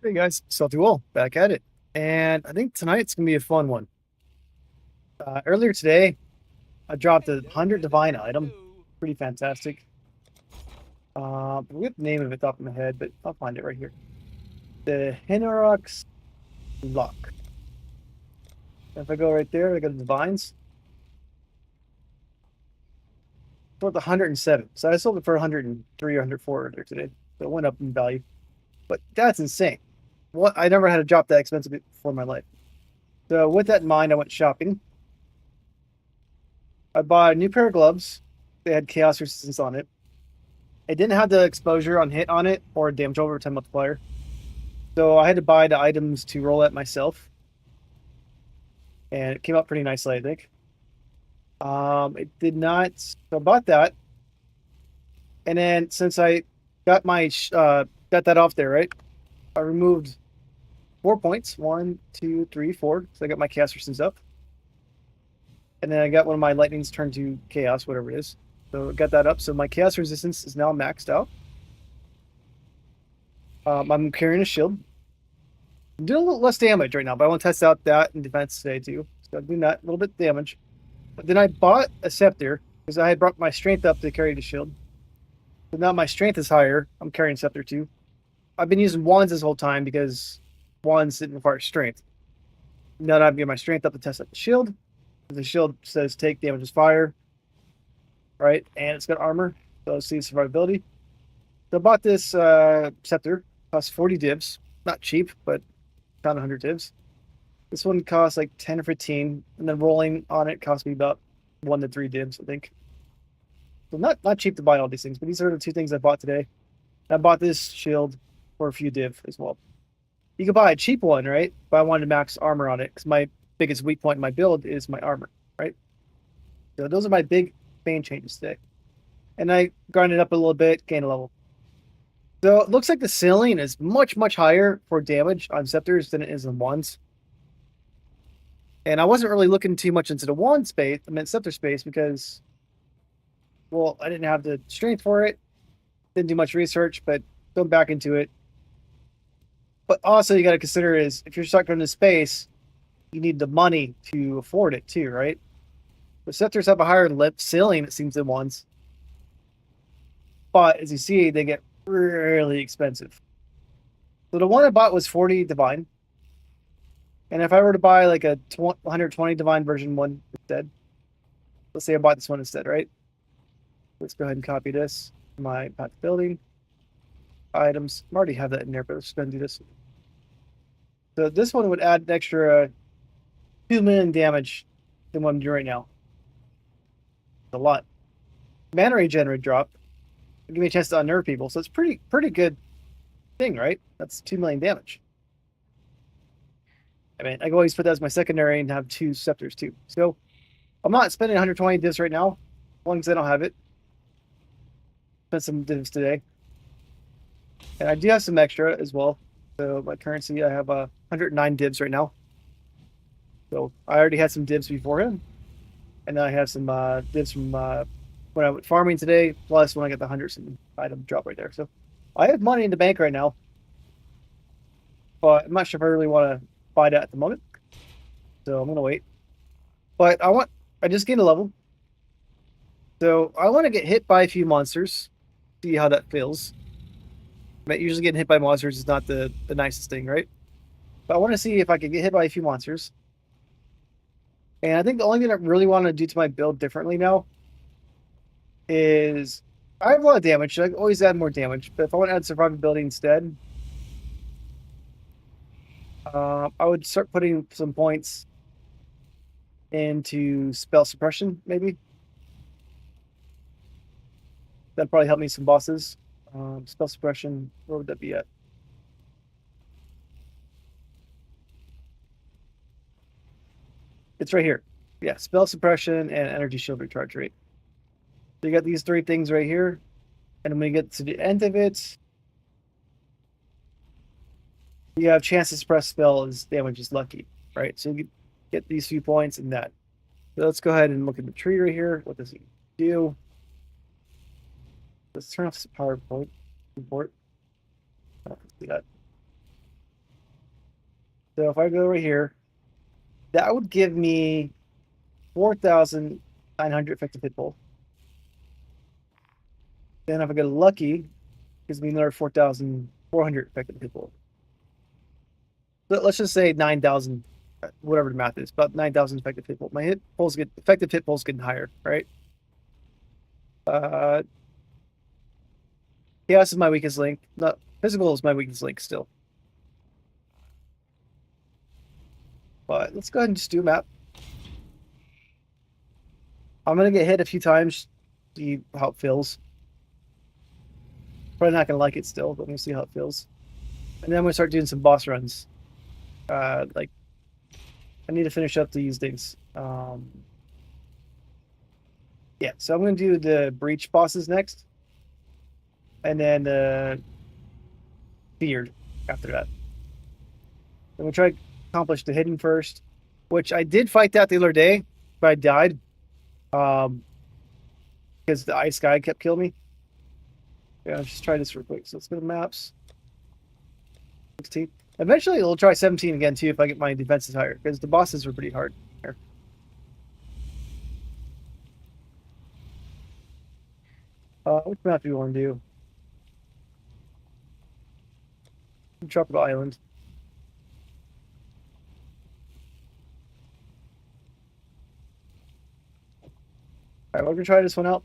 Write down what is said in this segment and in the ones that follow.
Hey guys, Salty Will back at it. And I think tonight's gonna be a fun one. Earlier today, I dropped a 100 divine item. Pretty fantastic. I forget the name of it off the top of my head, but I'll find it right here. The Hinarok's Luck. If I go right there, I go to divines. For the 107. So I sold it for 103 or 104 earlier today. So it went up in value. But that's insane. What I never had to drop that expensive before in my life. So with that in mind, I went shopping. I bought a new pair of gloves. They had chaos resistance on it. It didn't have the exposure on hit on it or damage over 10 multiplier. So I had to buy the items to roll it myself. And it came out pretty nicely, I think. It did not. So I bought that. And then since I got my got that off there, right? I removed 4 points. 1, 2, 3, 4. So I got my chaos resistance up. And then I got one of my lightnings turned to chaos, whatever it is. So I got that up. So my chaos resistance is now maxed out. I'm carrying a shield. I'm doing a little less damage right now, but I want to test out that in defense today too. So I'm doing that a little bit damage. But then I bought a scepter because I had brought my strength up to carry the shield. So now my strength is higher. I'm carrying scepter too. I've been using wands this whole time because wands didn't require strength. Now that I'm getting my strength up to test out the shield. The shield says take damage as fire, right? And it's got armor, so let's see survivability. So I bought this scepter, costs 40 divs. Not cheap, but found 100 divs. This one costs like 10 or 15, and then rolling on it cost me about 1 to 3 divs, I think. So not cheap to buy all these things, but these are the two things I bought today. I bought this shield for a few div as well. You could buy a cheap one, right? But I wanted to max armor on it because my biggest weak point in my build is my armor, right? So those are my big main changes today. And I grinded up a little bit, gained a level. So it looks like the ceiling is much, much higher for damage on scepters than it is on wands. And I wasn't really looking too much into the wand space, I meant scepter space, because, well, I didn't have the strength for it. Didn't do much research, but going back into it. But also, you got to consider is if you're stuck in this space, you need the money to afford it too, right? The scepters have a higher lip ceiling, it seems, than wands. But as you see, they get really expensive. So the one I bought was 40 divine. And if I were to buy like a 120 divine version one instead, let's say I bought this one instead, right? Let's go ahead and copy this. My path building items. I already have that in there, but let's go and do this. So this one would add an extra 2 million damage than what I'm doing right now. A lot. Mana regenerate drop. Give me a chance to unnerve people. So it's pretty good thing, right? That's 2 million damage. I mean, I can always put that as my secondary and have 2 scepters too. So I'm not spending 120 divs right now. One, because I don't have it. Spent some divs today. And I do have some extra as well. So my currency, I have 109 divs right now. So I already had some divs beforehand. And then I have some divs from when I went farming today, plus when I got the 100 item drop right there. So I have money in the bank right now. But I'm not sure if I really want to buy that at the moment. So I'm going to wait. But I just gained a level. So I want to get hit by a few monsters. See how that feels. But usually getting hit by monsters is not the nicest thing, right? But I want to see if I can get hit by a few monsters. And I think the only thing I really want to do to my build differently now is I have a lot of damage. So I can always add more damage. But if I want to add survivability instead, I would start putting some points into spell suppression, maybe. That'd probably help me some bosses. Spell suppression, where would that be at? It's right here. Yeah, spell suppression and energy shield recharge rate. So you got these 3 things right here. And when you get to the end of it, you have chance to suppress spell as damage is lucky, right? So you get these few points in that. So let's go ahead and look at the tree right here. What does it do? Let's turn off this PowerPoint report. See that. So if I go right here, that would give me 4,900 effective hit pool. Then if I get lucky, it gives me another 4,400 effective hit pool. But let's just say 9,000, whatever the math is, about 9,000 effective hit pool. My effective hit pool's getting higher, right? Chaos is my weakest link. Not physical is my weakest link still. But let's go ahead and just do a map. I'm gonna get hit a few times, see how it feels. Probably not gonna like it still, but we'll see how it feels. And then I'm gonna start doing some boss runs. Like I need to finish up these things. Yeah, so I'm gonna do the breach bosses next, and then the beard after that. Then we'll try to accomplish the hidden first, which I did fight that the other day, but I died. Because the ice guy kept killing me. Yeah, let's just try this real quick. So let's go to maps. 16. Eventually, we'll try 17 again too if I get my defenses higher, because the bosses were pretty hard here. Which map do you want to do? Tropical Island. Alright, we're gonna try this one out.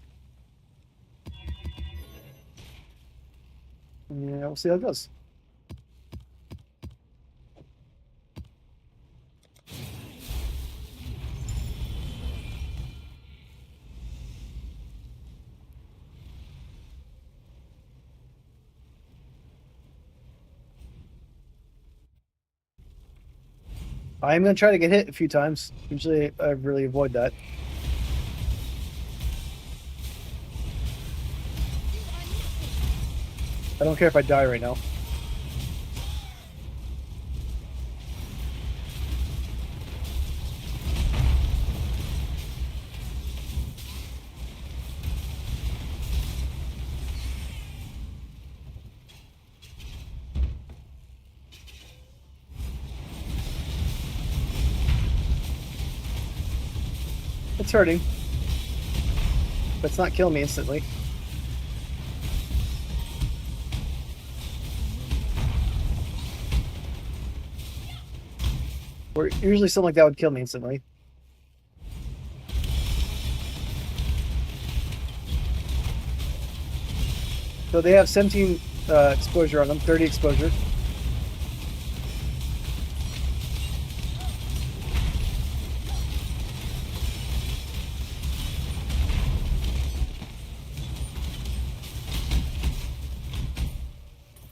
Yeah, we'll see how it goes. I'm gonna try to get hit a few times. Usually, I really avoid that. I don't care if I die right now. It's hurting, but it's not killing me instantly. Where usually something like that would kill me instantly. So they have 17 exposure on them, 30 exposure.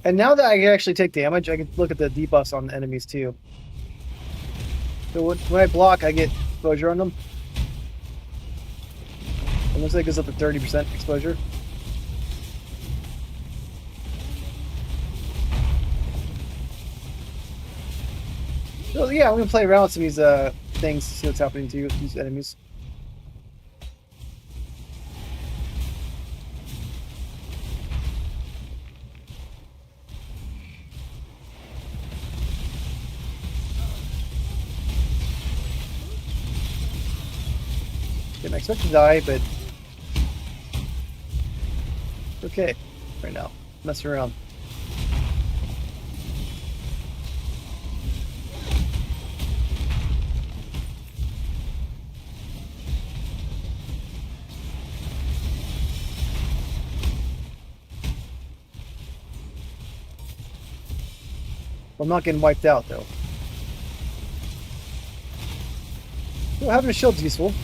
And now that I can actually take damage, I can look at the debuffs on the enemies too. So when I block, I get exposure on them. It looks like it goes up to 30% exposure. So yeah, I'm gonna play around with some of these things to see what's happening to these enemies. Didn't expect to die, but okay right now. Messing around. I'm not getting wiped out though. Well, having a shield's useful.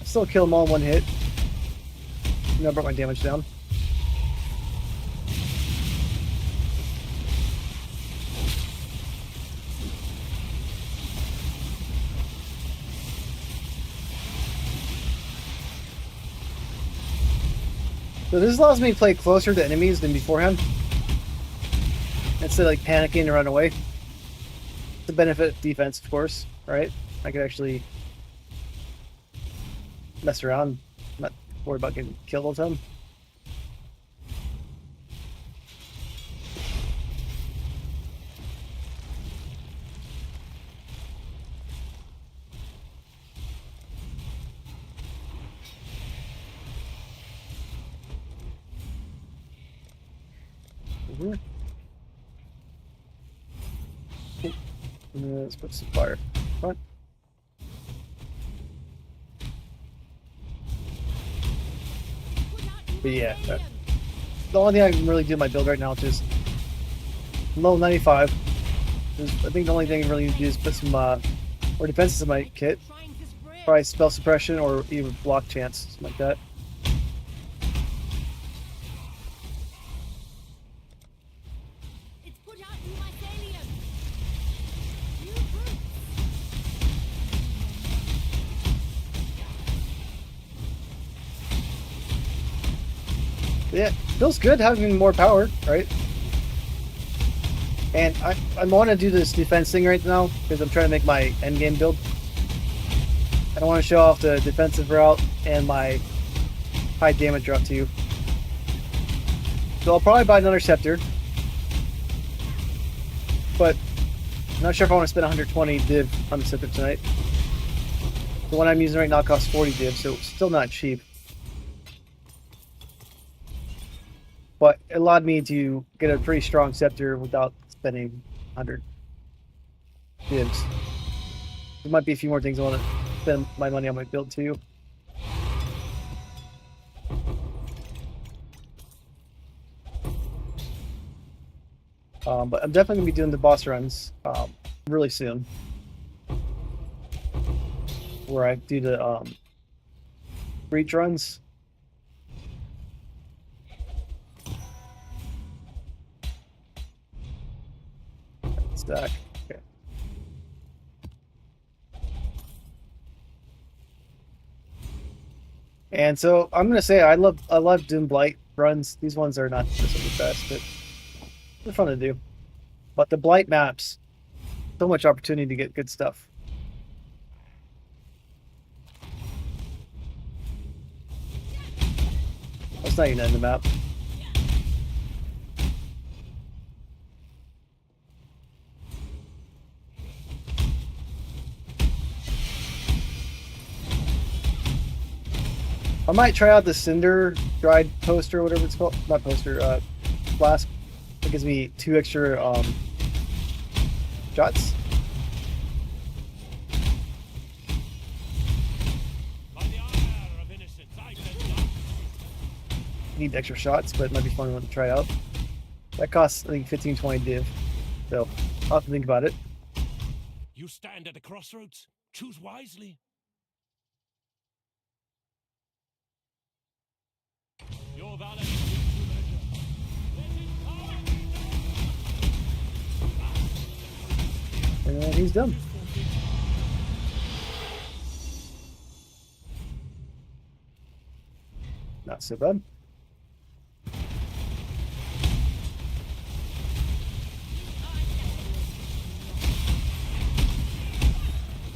I still kill them all in one hit. And I brought my damage down. So this allows me to play closer to enemies than beforehand. Instead of like panicking and run away. It's a benefit of defense, of course, right? I could actually mess around, not worry about getting killed all the time. over. Let's put some fire front. But yeah, the only thing I can really do in my build right now is just low 95. I think the only thing I really need to do is put some more defenses in my kit. Probably spell suppression or even block chance, something like that. Yeah, feels good having more power, right? And I want to do this defense thing right now because I'm trying to make my endgame build. I don't want to show off the defensive route and my high damage route to you. So I'll probably buy another scepter. But I'm not sure if I want to spend 120 div on the scepter tonight. The one I'm using right now costs 40 div, so it's still not cheap. But it allowed me to get a pretty strong scepter without spending 100 divs. There might be a few more things I want to spend my money on my build too. But I'm definitely going to be doing the boss runs really soon. Where I do the breach runs. Stack. Okay. And so I'm gonna say I love Doom Blight runs. These ones are not necessarily the best, but they're fun to do. But the Blight maps, so much opportunity to get good stuff. That's not even in the map. I might try out the Cinder dried poster, whatever it's called. Not poster, flask. It gives me 2 extra shots. Need extra shots, but it might be fun to try out. That costs, I think, 15-20 div. So I'll have to think about it. You stand at a crossroads. Choose wisely. Your valor And he's done. Not so bad.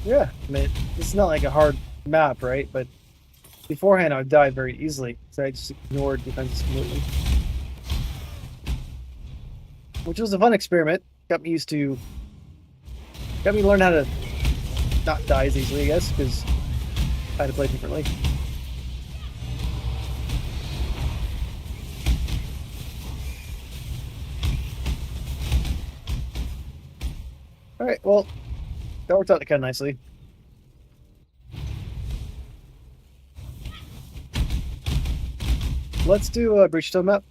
Yeah, I mean, it's not like a hard map, right? But beforehand, I would die very easily, so I just ignored defenses completely. Which was a fun experiment. Got me learn how to not die as easily, I guess, because I had to play differently. All right, well, that worked out kind of nicely. Let's do a Breachstone map.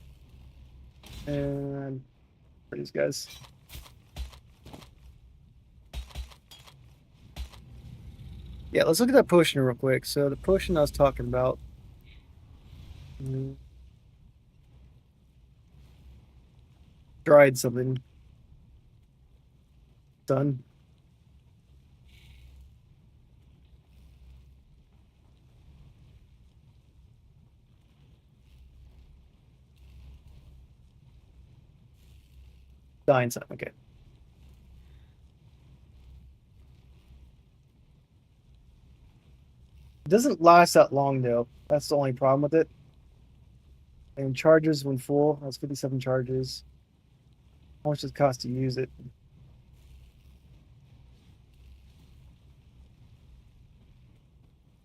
And for these guys. Yeah, let's look at that potion real quick. So the potion I was talking about. Dried something. Done. Dying some. Okay. It doesn't last that long though. That's the only problem with it. And charges when full. That's 57 charges. How much does it cost to use it?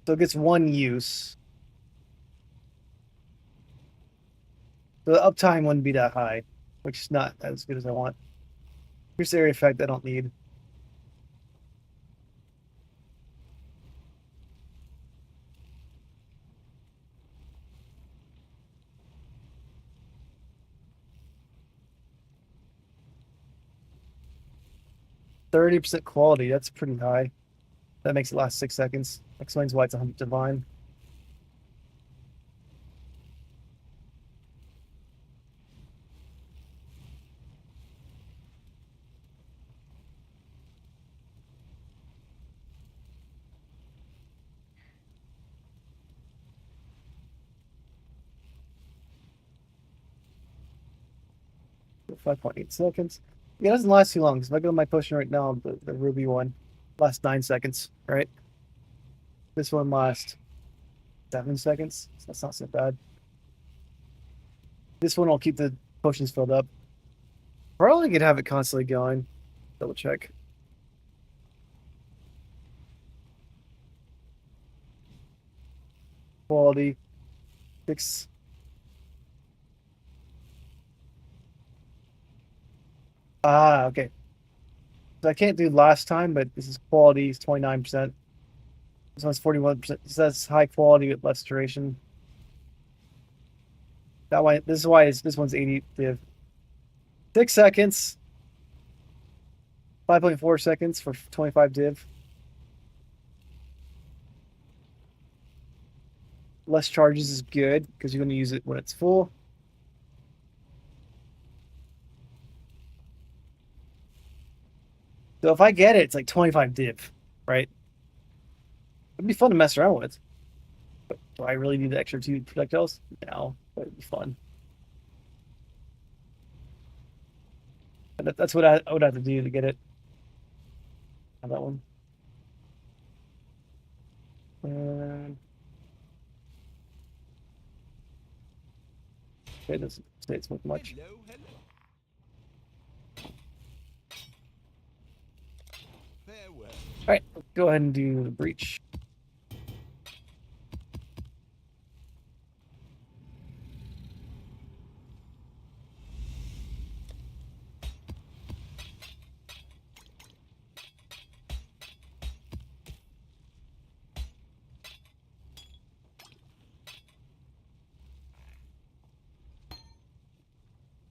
So it gets 1 use. So the uptime wouldn't be that high. which is not as good as I want. Here's area effect I don't need. %30 quality, that's pretty high. That makes it last 6 seconds. Explains why it's 100 divine. So 5.8 seconds. Yeah, it doesn't last too long. Because if I go to my potion right now, the ruby one lasts 9 seconds, right? This one lasts 7 seconds. So that's not so bad. This one will keep the potions filled up. Probably could have it constantly going. Double check. Quality 6. Ah, okay. So I can't do last time, but this is quality is 29%. This one's 41%. So that's high quality with less duration. That one, this is why this one's 80 div. 6 seconds. 5.4 seconds for 25 div. Less charges is good because you're going to use it when it's full. So if I get it, it's like 25 div, right? It'd be fun to mess around with. But do I really need the extra 2 projectiles? No, but it'd be fun. But that's what I would have to do to get it. Have that one. And okay, it doesn't say it's worth much. Hello, hello. Farewell. All right, let's go ahead and do the breach.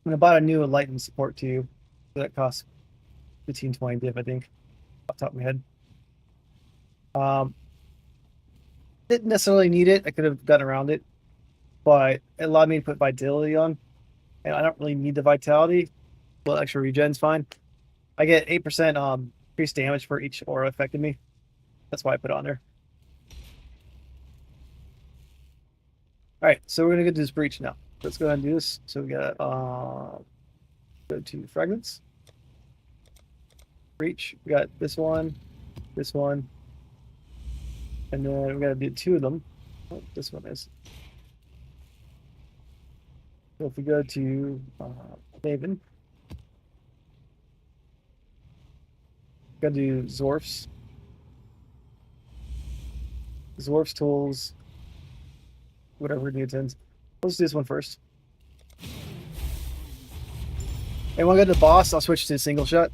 I'm gonna buy a new enlightened support too. So that costs 15-20 div, I think, off the top of my head. Didn't necessarily need it. I could have gotten around it, but it allowed me to put vitality on, and I don't really need the vitality. But extra regen's fine. I get 8% increased damage for each aura affecting me. That's why I put it on there. All right, so we're gonna get to this breach now. Let's go ahead and do this. So we got go to fragments, breach. We got this one, and then we gotta do 2 of them. Oh, this one is. So if we go to Maven, gotta do Zorf's tools, whatever Newtons. Let's do this one first. And when I go to the boss, I'll switch to single shot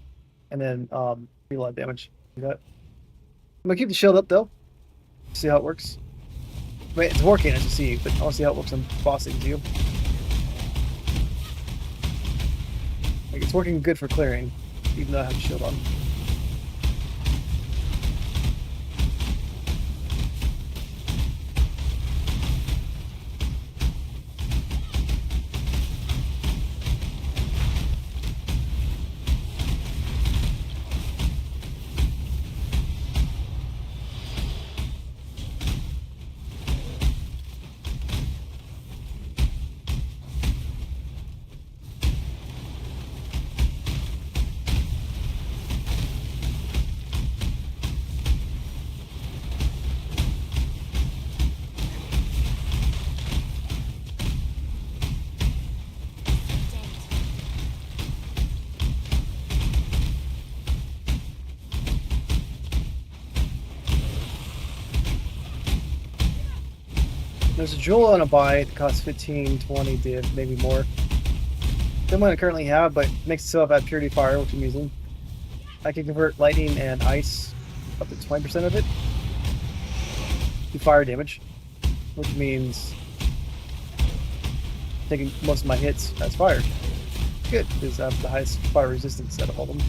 and then do a lot of damage. Do that. I'm gonna keep the shield up though. See how it works. Wait, it's working as you see, but I want to see how it works on bossing too. Like it's working good for clearing, even though I have the shield on. There's a jewel on a buy. It costs 15, 20 div, maybe more. than what I currently have, but makes itself at purity fire, which I'm using. I can convert lightning and ice up to 20% of it to fire damage, which means taking most of my hits as fire. Good, because I have the highest fire resistance out of all of them.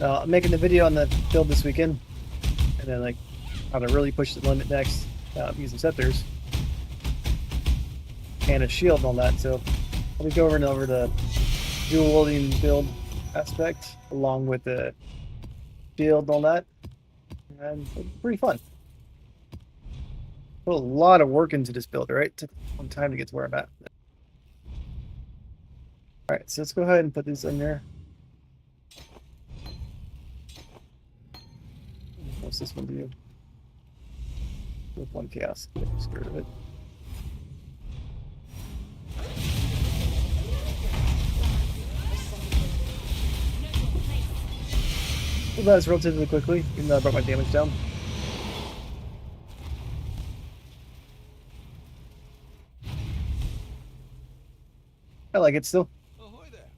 I'm making the video on the build this weekend, and then like how to really push the limit next using scepters and a shield and all that. So I'll be going over the dual wielding build aspect along with the shield and all that, and it's pretty fun. Put a lot of work into this build, right? It took a long time to get to where I'm at. All right, so let's go ahead and put these in there. What's this one do? With one chaos. Just get rid of it. Well, that's relatively quickly, even though I brought my damage down. I like it still. Ahoy there.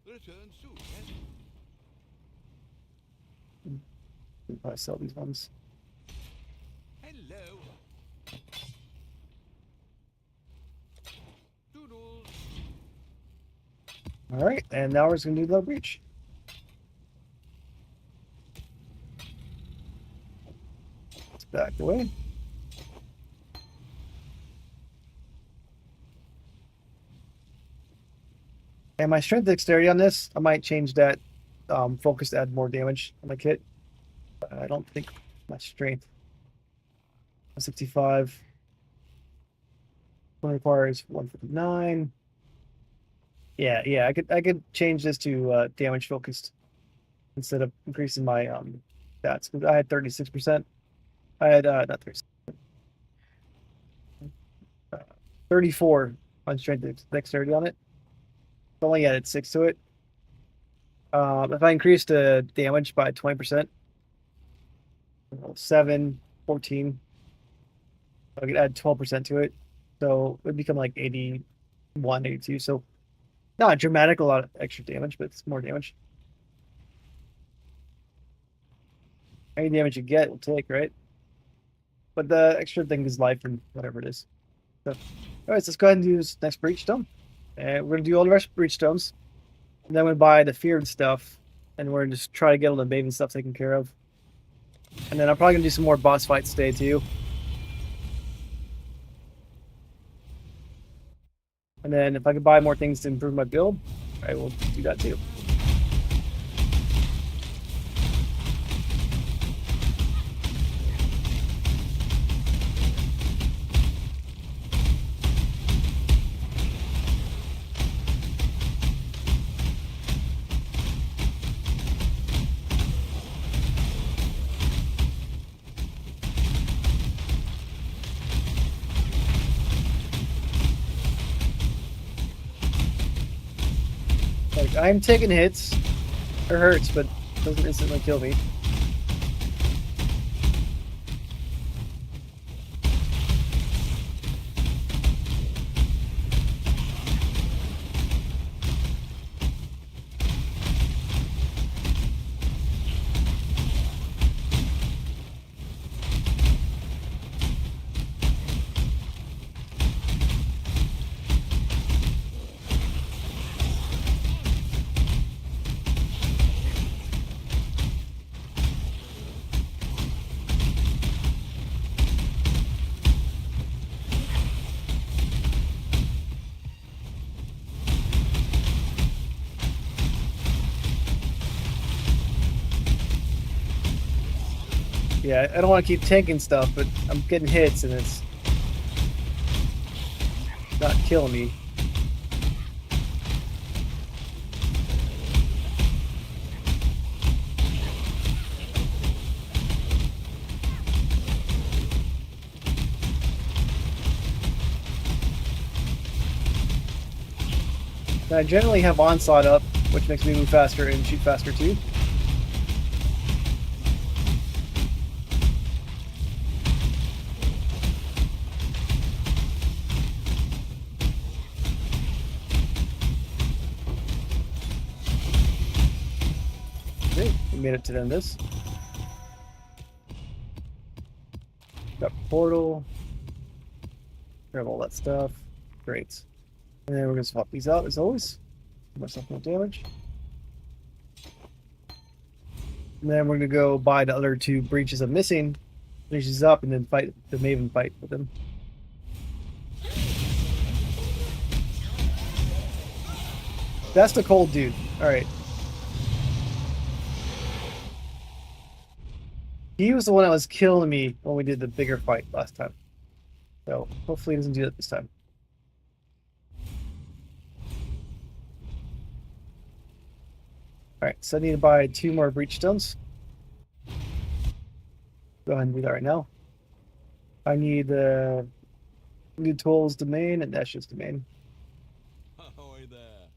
Return soon, yes? I'll probably sell these ones. Hello. Doodles. All right, and now we're just gonna do low breach. Let's back away. And my strength dexterity on this, I might change that focus to add more damage on my kit. But I don't think my strength 65 one requires 159. Yeah, I could change this to damage focused instead of increasing my stats. Because I had 36%. I had not 36, 34 on strength dexterity on it. Only added 6 to it. If I increase the damage by 20%, 7, 14, I could add 12% to it. So it would become like 81, 82. So not dramatic, a lot of extra damage, but it's more damage. Any damage you get, we'll take, right? But the extra thing is life and whatever it is. So, anyways, let's go ahead and do this next breach stone. And we're gonna do all the rest of breach stones. And then we buy the feared stuff. And we're gonna just try to get all the baby stuff taken care of. And then I'm probably gonna do some more boss fights today too. And then if I could buy more things to improve my build, I will do that too. Like, I'm taking hits, or hurts, but doesn't instantly kill me. Yeah, I don't want to keep tanking stuff, but I'm getting hits and it's not killing me. And I generally have onslaught up, which makes me move faster and shoot faster too. Okay, we made it to the end of this. Got portal. Grab all that stuff. Great. And then we're gonna swap these out as always. Give myself no damage. And then we're gonna go buy the other 2 breaches I'm missing, finish these up, and then fight the Maven fight with them. That's the cold dude. Alright. He was the one that was killing me when we did the bigger fight last time. So hopefully he doesn't do that this time. Alright, so I need to buy 2 more breach stones. Go ahead and do that right now. I need the new tools domain and Ashes domain. Ahoy there.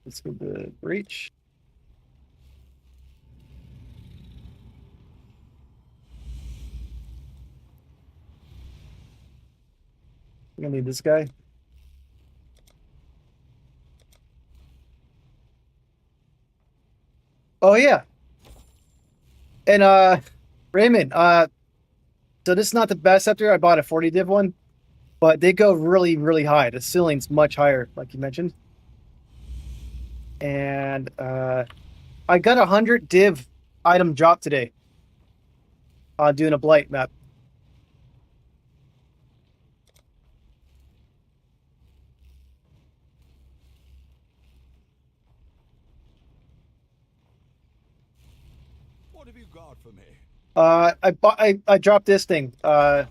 Let's go to the breach. We're gonna need this guy. Oh yeah. And Raymond, so this is not the best scepter. I bought a 40 div one, but they go really, really high. The ceiling's much higher, like you mentioned. And I got 100 div item drop today. Doing a blight map. What have you got for me? I dropped this thing. I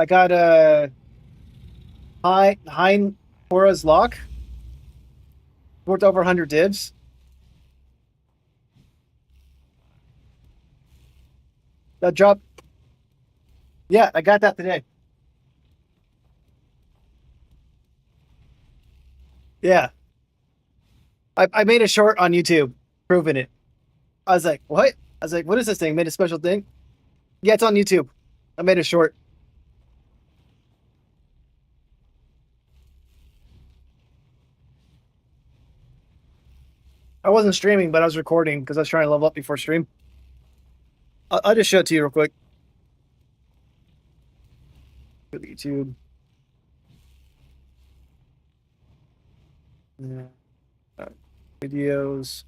got a Hein Hora's lock. Worth over 100 divs. That drop. Yeah, I got that today. Yeah. I made a short on YouTube proving it. I was like, what? I was like, what is this thing? Made a special thing? Yeah, it's on YouTube. I made a short. I wasn't streaming, but I was recording because I was trying to level up before stream. I'll just show it to you real quick. Go to YouTube. Yeah. Videos.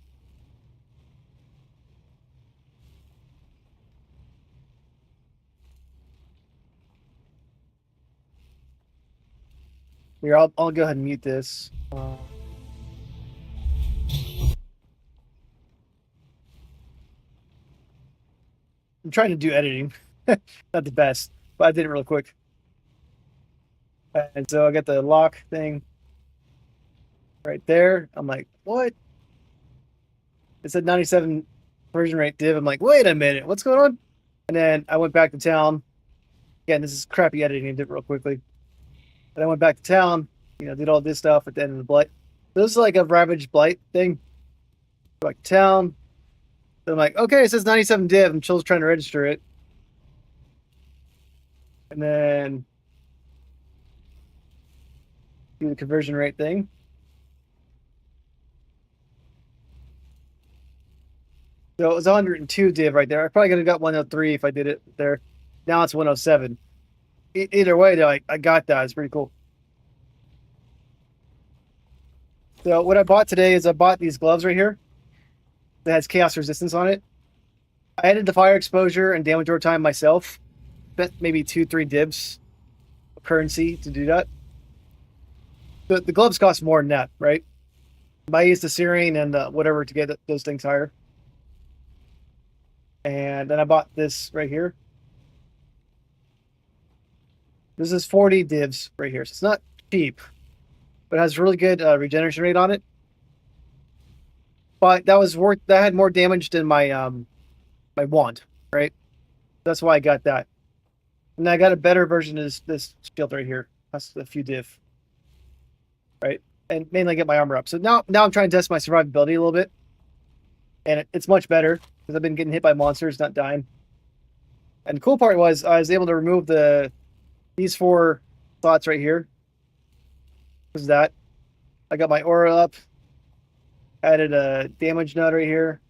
Here, I'll go ahead and mute this. I'm trying to do editing. Not the best, but I did it real quick. And so I got the lock thing right there. I'm like, what? It said 97 conversion rate div. I'm like, wait a minute, what's going on? And then I went back to town. Again, this is crappy editing. I did it real quickly. And I went back to town, did all this stuff at the end of the blight. This is like a ravaged blight thing. Back to town. So I'm like, okay, it says 97 div. I'm still trying to register it. And then do the conversion rate thing. So it was 102 div right there. I probably could have got 103 if I did it there. Now it's 107. Either way, though, I got that. It's pretty cool. So what I bought today is I bought these gloves right here that has chaos resistance on it. I added the fire exposure and damage over time myself. Spent maybe 2-3 divs of currency to do that. The gloves cost more than that, right? But I used the searing and whatever to get those things higher. And then I bought this right here. This is 40 divs right here. So it's not cheap, but it has really good regeneration rate on it. But that had more damage than my my wand, right? That's why I got that. And I got a better version of this shield right here. That's a few div. right? And mainly get my armor up. So now I'm trying to test my survivability a little bit. And it's much better because I've been getting hit by monsters, not dying. And the cool part was I was able to remove these 4 slots right here. What is that? I got my aura up. Added a damage node right here.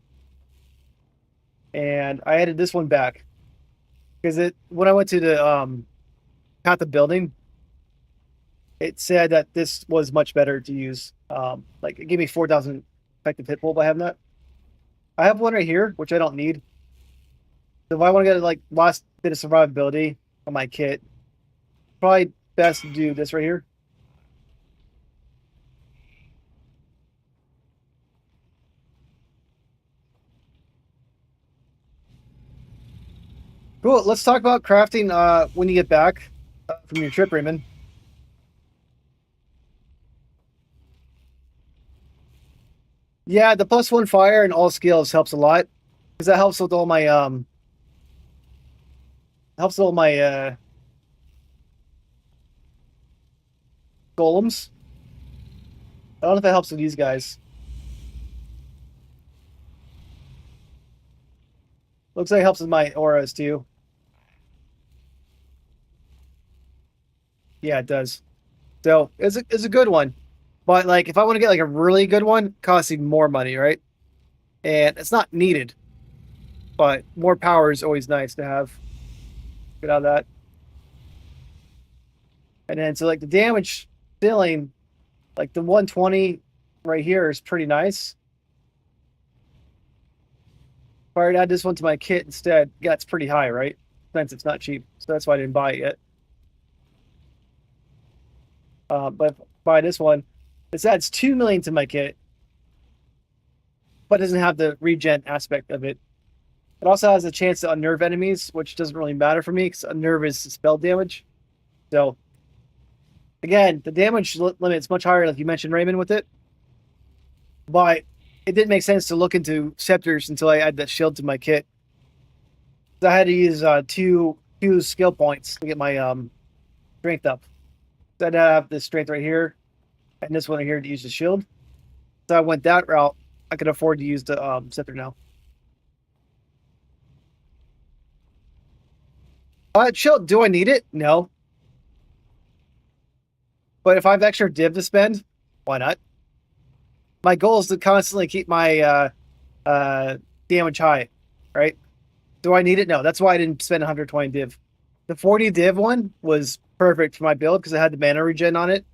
And I added this one back. Because when I went to the path of building, it said that this was much better to use. Like it gave me 4,000 effective hit pool by having that. I have one right here, which I don't need. So if I want to get like last bit of survivability on my kit, probably best to do this right here. Cool. Let's talk about crafting when you get back from your trip, Raymond. Yeah, the +1 fire and all skills helps a lot because that helps with all my golems. I don't know if that helps with these guys. Looks like it helps with my auras too. Yeah, it does. So it's a good one. But like if I want to get like a really good one, it costs even more money, right? And it's not needed. But more power is always nice to have. Get out of that. And then so like the damage dealing, like the 120 right here is pretty nice. If I were to add this one to my kit instead, yeah, it's pretty high, right? Since it's not cheap. So that's why I didn't buy it yet. But if I buy this one, this adds 2 million to my kit, but doesn't have the regen aspect of it. It also has a chance to unnerve enemies, which doesn't really matter for me because unnerve is spell damage. So again, the damage limit is much higher, like you mentioned, Raymond, with it. But it didn't make sense to look into scepters until I added that shield to my kit. So I had to use two skill points to get my strength up. So I have this strength right here, and this one right here to use the shield. So I went that route. I could afford to use the scepter now. Shield, do I need it? No. But if I have extra div to spend, why not? My goal is to constantly keep my damage high, right? Do I need it? No. That's why I didn't spend 120 div. The 40 div one was perfect for my build because I had the mana regen on it.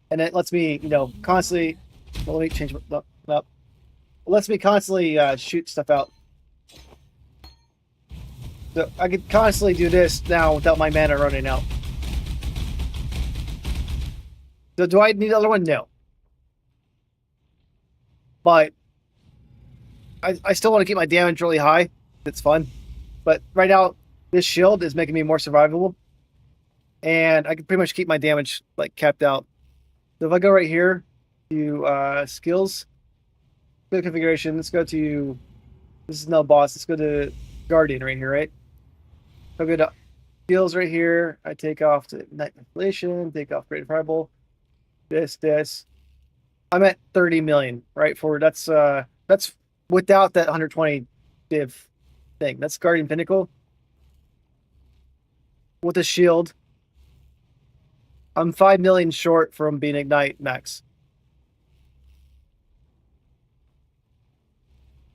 And it lets me, constantly... Well, let me change... Up. It lets me constantly shoot stuff out. So I could constantly do this now without my mana running out. So do I need the other one? No. But I still want to keep my damage really high. It's fun. But right now, this shield is making me more survivable. And I can pretty much keep my damage like capped out. So if I go right here to skills, skill configuration, let's go to, this is no boss, let's go to Guardian right here, right? I'll go to skills right here. I take off to Ignite Manipulation, take off Great Fireball. This. I'm at 30 million, right? That's without that 120 div thing. That's Guardian Pinnacle. With a shield. I'm 5 million short from being Ignite max.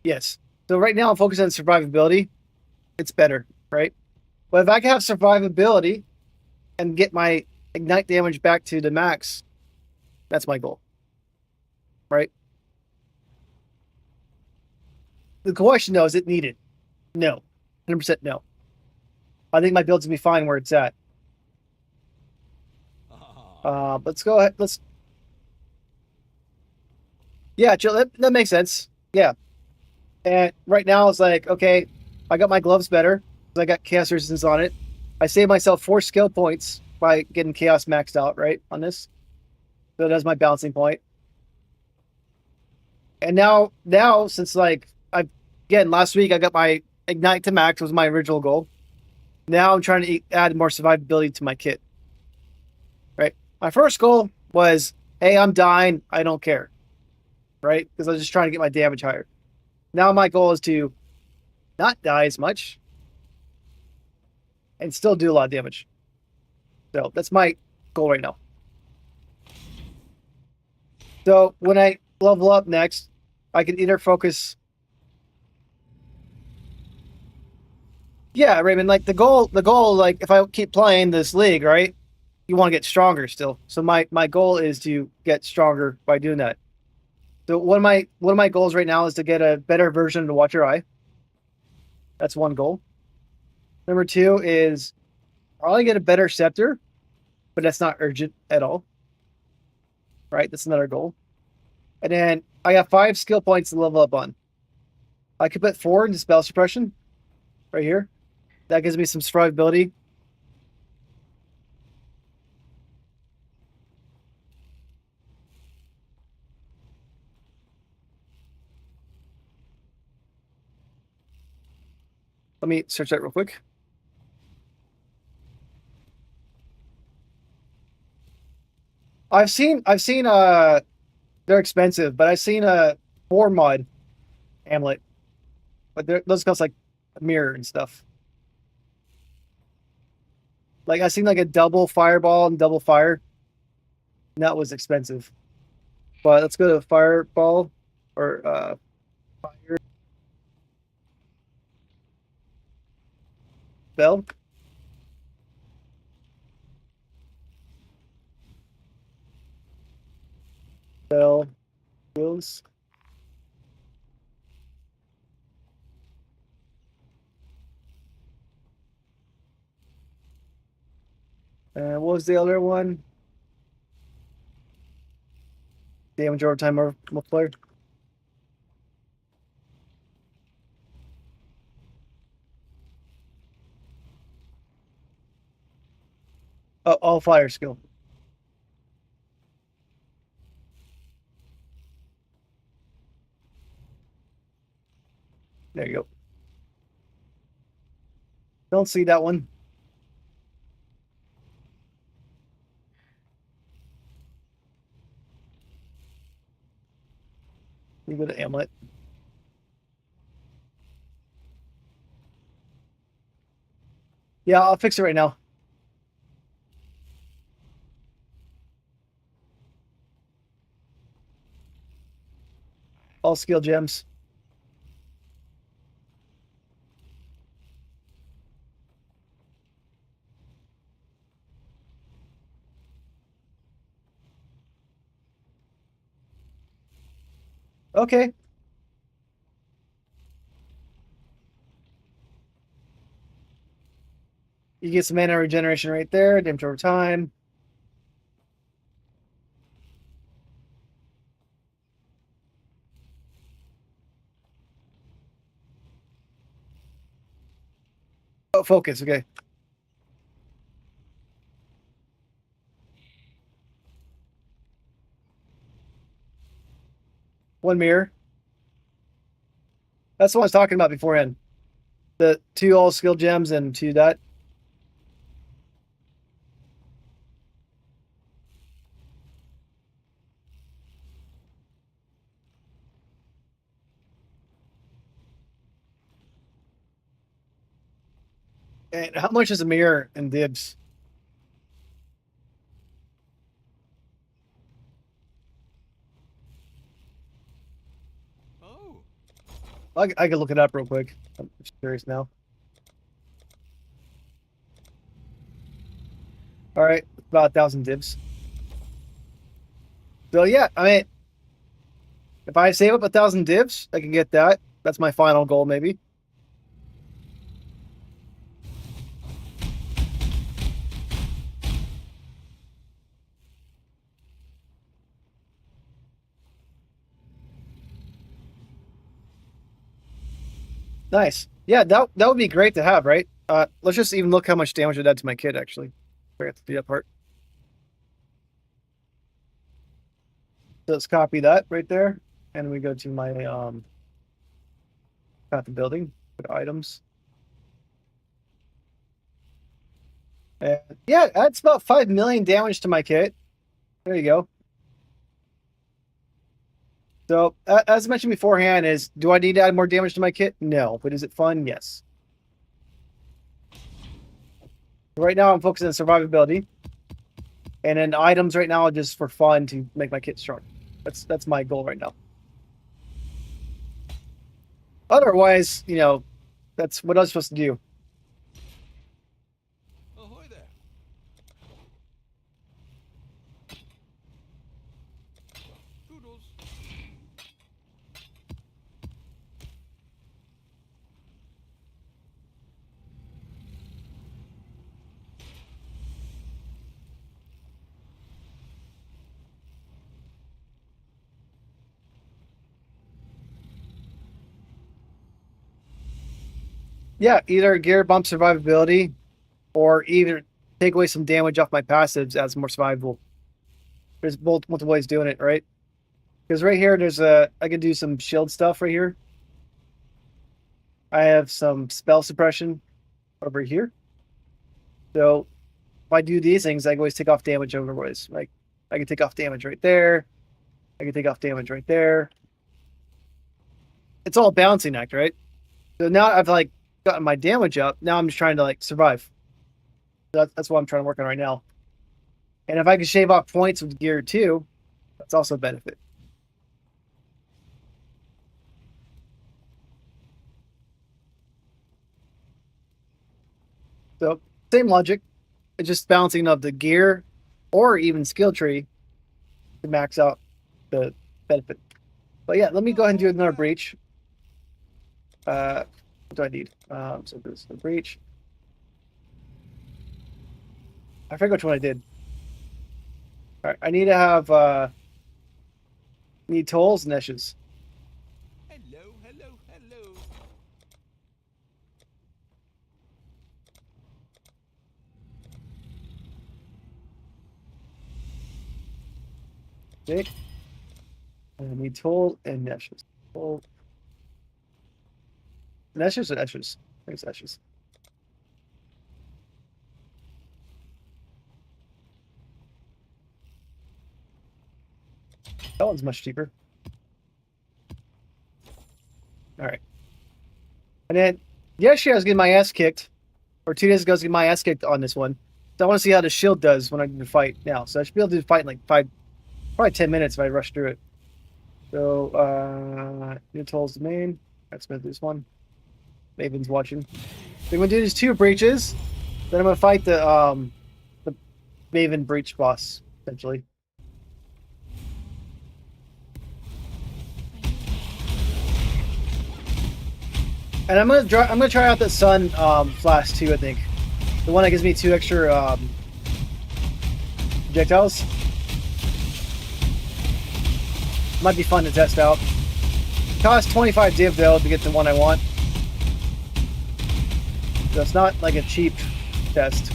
Yes. So right now I'm focused on survivability. It's better, right? But if I can have survivability and get my Ignite damage back to the max, that's my goal. Right? The question though, is it needed? No. 100% no. I think my build's gonna be fine where it's at. Let's go ahead. Yeah, chill. That makes sense. Yeah. And right now it's like, okay, I got my gloves better. I got chaos resistance on it. I saved myself 4 skill points by getting chaos maxed out, right, on this. So that's my balancing point. And now since like last week I got my Ignite to max was my original goal. Now I'm trying to add more survivability to my kit. Right? My first goal was hey, I'm dying. I don't care, right? Because I was just trying to get my damage higher. Now my goal is to not die as much and still do a lot of damage. So that's my goal right now. So when I level up next, I can either focus. Yeah, Raymond. Like the goal. Like if I keep playing this league, right? You want to get stronger still. So my goal is to get stronger by doing that. So one of my goals right now is to get a better version of the Watcher Eye. That's one goal. Number two is probably get a better scepter, but that's not urgent at all. Right? That's another goal. And then I got 5 skill points to level up on. I could put 4 into spell suppression right here. That gives me some survivability. Let me search that real quick. I've seen they're expensive, but I've seen a 4 mod amulet. But those cost like a mirror and stuff. Like I seen like a double fireball and double fire. And that was expensive. But let's go to fireball or fire bell. Bell wheels. And what was the other one? Damage over time multiplier. Oh, all fire skill. There you go. Don't see that one. You go to amulet. Yeah, I'll fix it right now. All skill gems. Okay. You get some mana regeneration right there. Damage over time. Oh, focus. Okay. One mirror. That's what I was talking about beforehand. The 2 all skill gems and 2 that. And how much is a mirror in dibs? Oh, I can look it up real quick. I'm just curious now. All right, about 1,000 dibs. So yeah, I mean, if I save up 1,000 divs, I can get that. That's my final goal, maybe. Nice. Yeah, that would be great to have, right? Let's just even look how much damage it did to my kid. Actually, forgot to do that part. So let's copy that right there, and we go to my path of building, go to items, and yeah, that's about 5 million damage to my kit. There you go. So, as mentioned beforehand, do I need to add more damage to my kit? No. But is it fun? Yes. Right now, I'm focusing on survivability. And then items right now are just for fun to make my kit strong. That's my goal right now. Otherwise, that's what I was supposed to do. Ahoy there. Toodles. Yeah, either gear bump survivability or either take away some damage off my passives as more survivable. There's multiple ways doing it, right? Because right here, I can do some shield stuff right here. I have some spell suppression over here. So if I do these things, I can always take off damage over ways. Like I can take off damage right there. I can take off damage right there. It's all balancing act, right? So now I've like gotten my damage up. Now I'm just trying to like survive. That's what I'm trying to work on right now. And if I can shave off points with gear too, that's also a benefit. So same logic. It's just balancing of the gear or even skill tree to max out the benefit. But yeah, let me go ahead and do another breach. What do I need? So this is the breach. I forget which one I did. All right, I need to have need tolls and eshes. Hello, hello, hello. Okay. I need tolls and eshes. Toll. And eshes or eshes? I think it's eshes. That one's much cheaper. All right. And then yesterday I was getting my ass kicked, or 2 days ago I was getting my ass kicked on this one. So I want to see how the shield does when I do the fight now. So I should be able to do the fight in like probably 10 minutes if I rush through it. So new tolls the main. That's gonna do this one. Maven's watching. So I'm gonna do these 2 breaches. Then I'm gonna fight the Maven breach boss essentially. And I'm gonna try out the sun flash too. I think the one that gives me 2 extra projectiles might be fun to test out. It costs 25 div though to get the one I want, so it's not like a cheap test.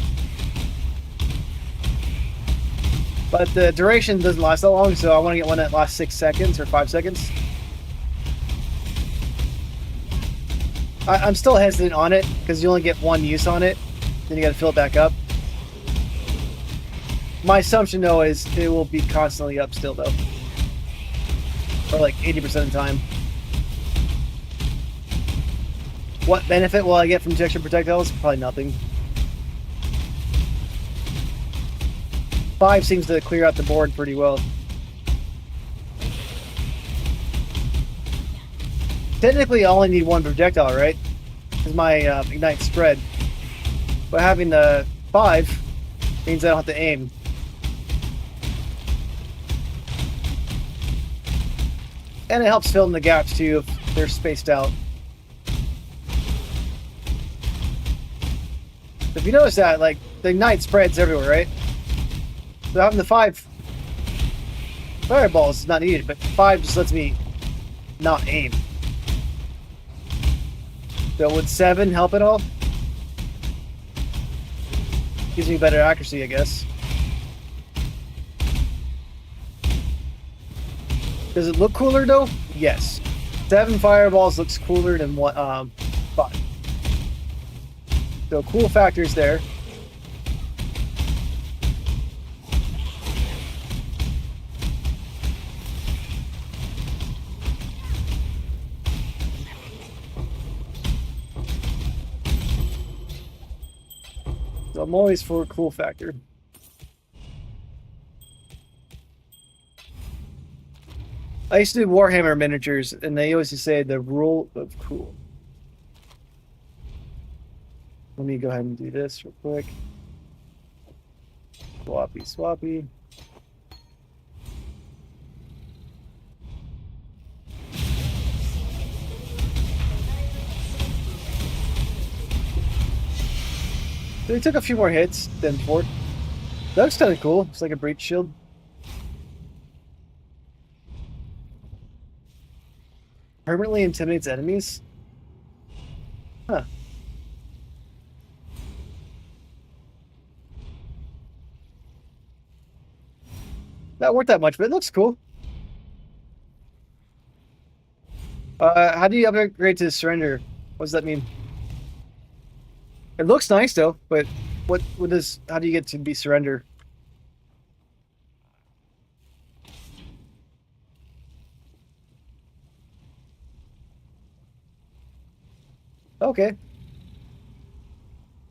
But the duration doesn't last that long, so I want to get one that lasts 6 seconds or 5 seconds. I'm still hesitant on it because you only get 1 use on it, then you got to fill it back up. My assumption though is it will be constantly up still though, or like 80% of the time. What benefit will I get from texture projectiles? Probably nothing. 5 seems to clear out the board pretty well. Technically, I only need 1 projectile, right? Because my ignite spread. But having the 5 means I don't have to aim. And it helps fill in the gaps too if they're spaced out. If you notice that, like, the ignite spreads everywhere, right? So having the 5 fireballs is not needed, but 5 just lets me not aim. So would 7 help at all? Gives me better accuracy, I guess. Does it look cooler though? Yes. 7 fireballs looks cooler than 5. So cool factors there. I'm always for cool factor. I used to do Warhammer miniatures, and they always say the rule of cool. Let me go ahead and do this real quick. Swappy, swappy. So he took a few more hits than before. That looks kind of cool. It's like a breach shield. Permanently intimidates enemies? Huh. Not worth that much, but it looks cool. How do you upgrade to surrender? What does that mean? It looks nice though, but what does how do you get to be surrender? Okay.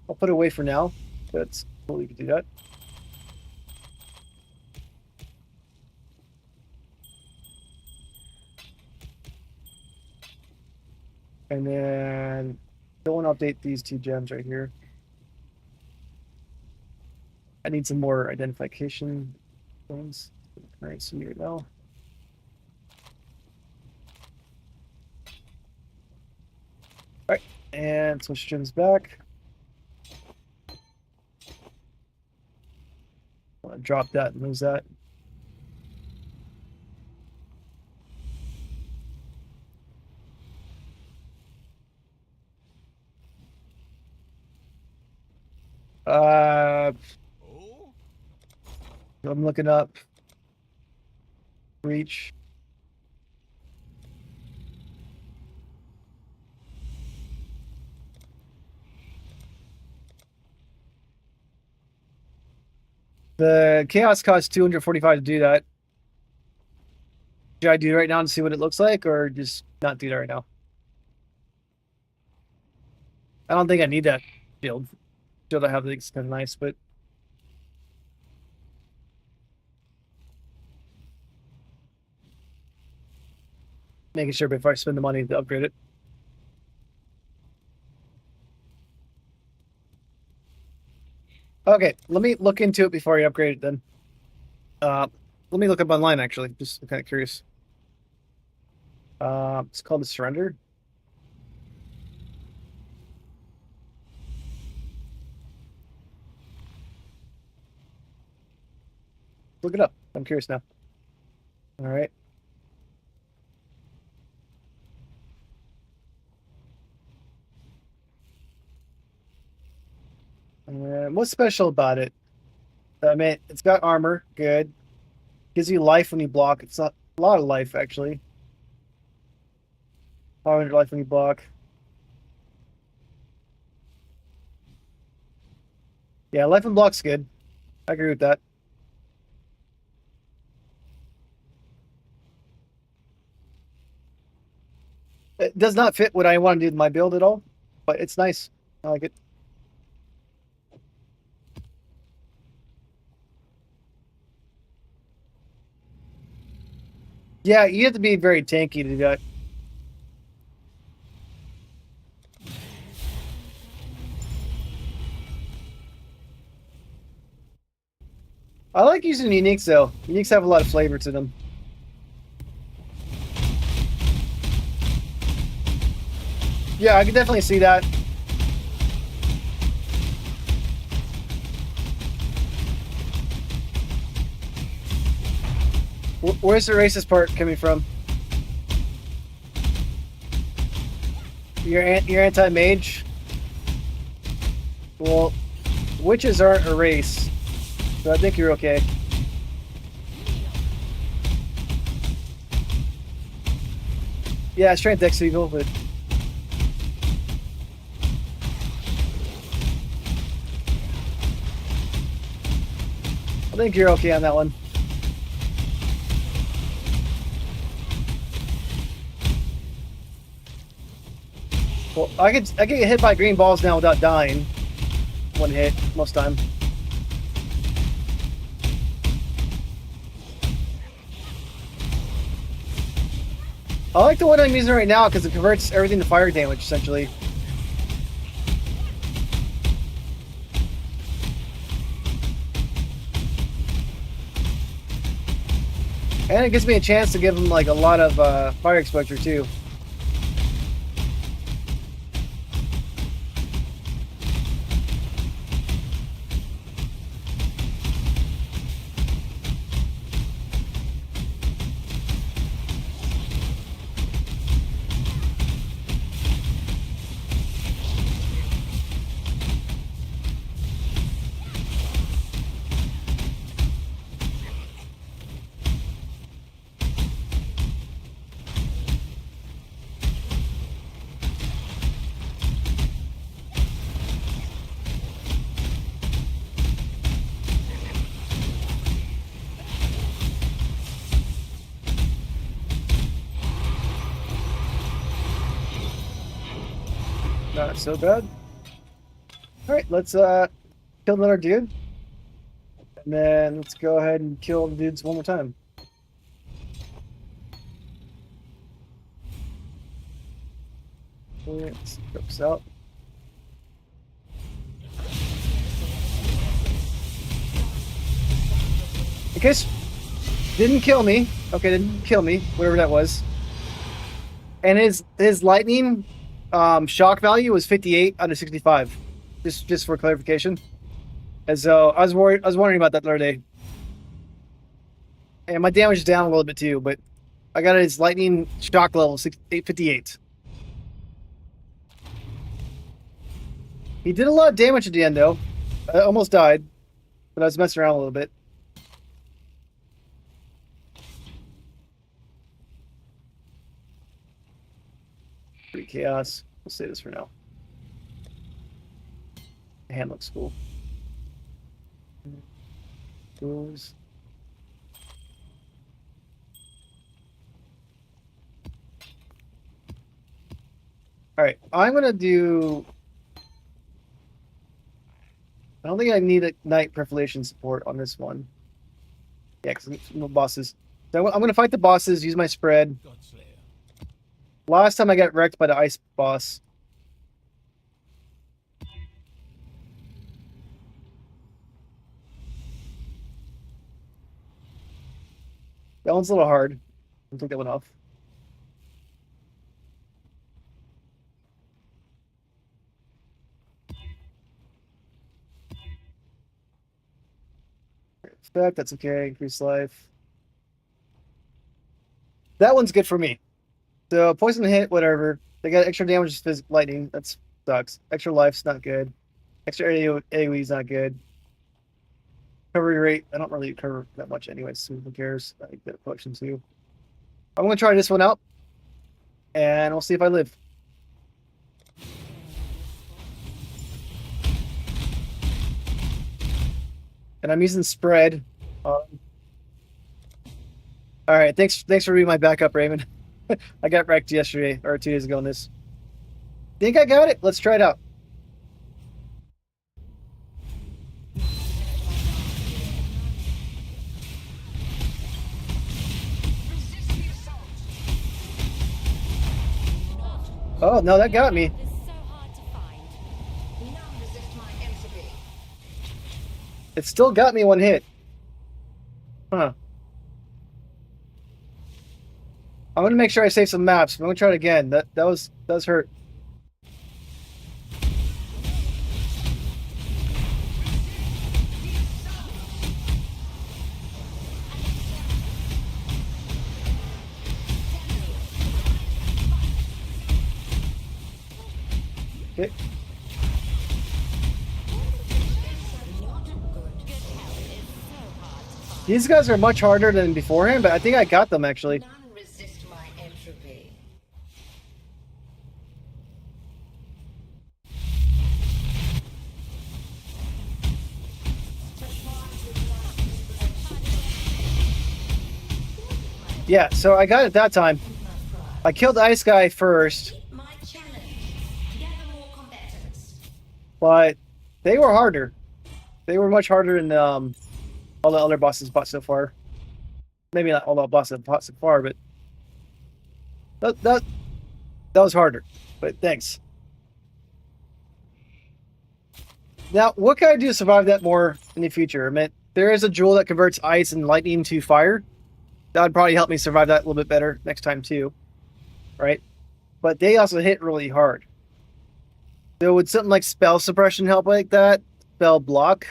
I'll put it away for now. That's cool, you can do that. And then don't want to update these two gems right here. I need some more identification things. All right, see right now. All right, and switch gems back. I'm gonna drop that and lose that. Oh? I'm looking up breach. The chaos costs 245 to do that. Should I do it right now and see what it looks like, or just not do that right now? I don't think I need that shield. Shield I have is kind of nice, but making sure before I spend the money to upgrade it. Okay, let me look into it before I upgrade it then. Let me look up online actually, just kind of curious. It's called the Surrender. Look it up. I'm curious now. All right. What's special about it? I mean, it's got armor, good. Gives you life when you block. It's not a lot of life actually. 500 life when you block. Yeah, life and block's good. I agree with that. It does not fit what I want to do with my build at all, but it's nice. I like it. Yeah, you have to be very tanky to do that. I like using uniques though. Uniques have a lot of flavor to them. Yeah, I can definitely see that. Where's the racist part coming from? You're anti-mage? Well, witches aren't a race, so I think you're okay. Yeah, strength Dex evil, but I think you're okay on that one. Well, I can get hit by green balls now without dying. one hit most time. I like the one I'm using right now because it converts everything to fire damage, essentially. And it gives me a chance to give him like a lot of fire exposure too. Not so bad. Alright, let's kill another dude. And then let's go ahead and kill the dudes one more time. Let's go this out. In case didn't kill me. Okay, didn't kill me, whatever that was. And his lightning shock value was 58 out of 65. Just for clarification. And so I was wondering about that the other day. And my damage is down a little bit too, but I got his lightning shock level 58. He did a lot of damage at the end though. I almost died, but I was messing around a little bit. Pretty chaos. We'll say this for now. The hand looks cool. Tools. All right, I'm gonna do. I don't think I need a knight perfilation support on this one. Yeah, because no bosses. So I'm gonna fight the bosses. Use my spread. Last time I got wrecked by the ice boss. That one's a little hard. I'll take that one off. Effect, that's okay. Increase life. That one's good for me. So poison hit, whatever. They got extra damage with lightning. That sucks. Extra life's not good. Extra AoE's not good. Recovery rate, I don't really recover that much anyway, so who cares? I get a potion too. I'm gonna try this one out. And we'll see if I live. And I'm using spread. All right, thanks for being my backup, Raymond. I got wrecked yesterday or 2 days ago on this. Think I got it? Let's try it out. Oh no, that got me. It still got me one hit. Huh. I'm gonna make sure I save some maps. I'm gonna try it again. That does hurt. Okay. These guys are much harder than beforehand, but I think I got them actually. Yeah, so I got it that time. I killed the ice guy first. But They were harder. They were much harder than all the other bosses fought so far. Maybe not all the bosses I've fought so far, but that that that was harder. But thanks. Now, what can I do to survive that more in the future? I mean, there is a jewel that converts ice and lightning to fire. That would probably help me survive that a little bit better next time too, right? But they also hit really hard. So would something like spell suppression help like that? Spell block?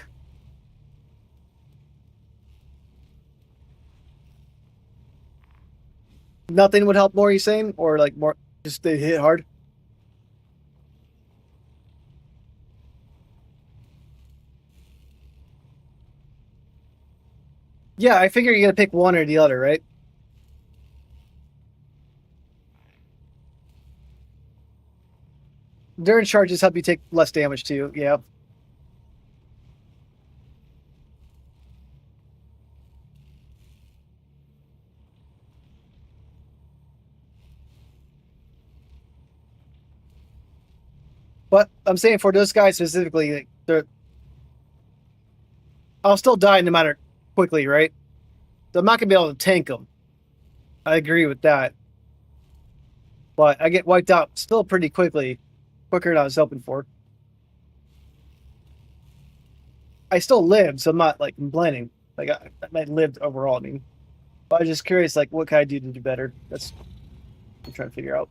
Nothing would help more, you saying? Or like more just they hit hard? Yeah, I figure you're gonna pick one or the other, right? Endurance charges help you take less damage too, yeah. But I'm saying for those guys specifically, like, I'll still die no matter quickly, right? So I'm not gonna be able to tank them. I agree with that. But I get wiped out still pretty quickly, quicker than I was hoping for. I still lived, so I'm not like complaining. Like I lived overall. I mean, but I was just curious, like, what can I do to do better? That's what I'm trying to figure out.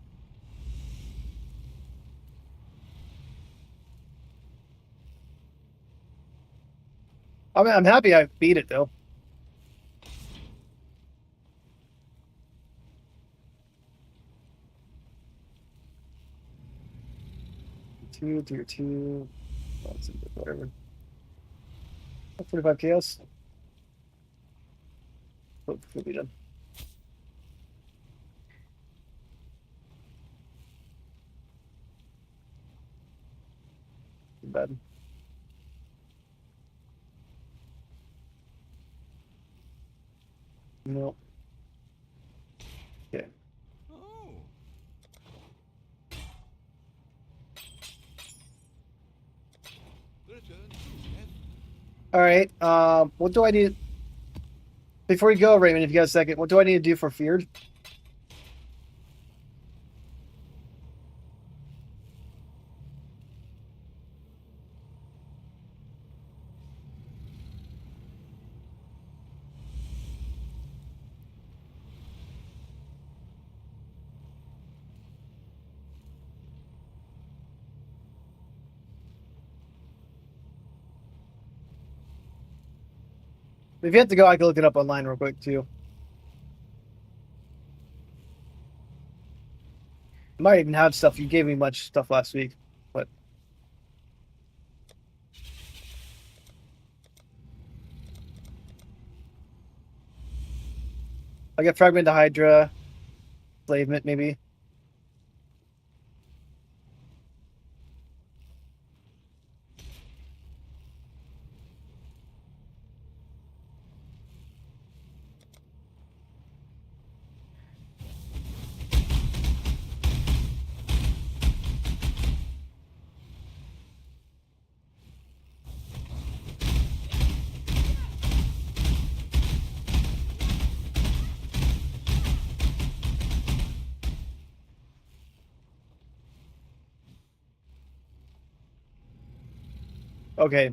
I mean, I'm happy I beat it though. Tier two, whatever. 45 chaos. Hopefully be done. Too bad. No. Okay. Oh. Return to F. All right. What do I need before you go, Raymond? If you got a second, what do I need to do for feared? If you have to go, I can look it up online real quick too. I might even have stuff. You gave me much stuff last week, but I got fragment to Hydra, enslavement maybe. Okay.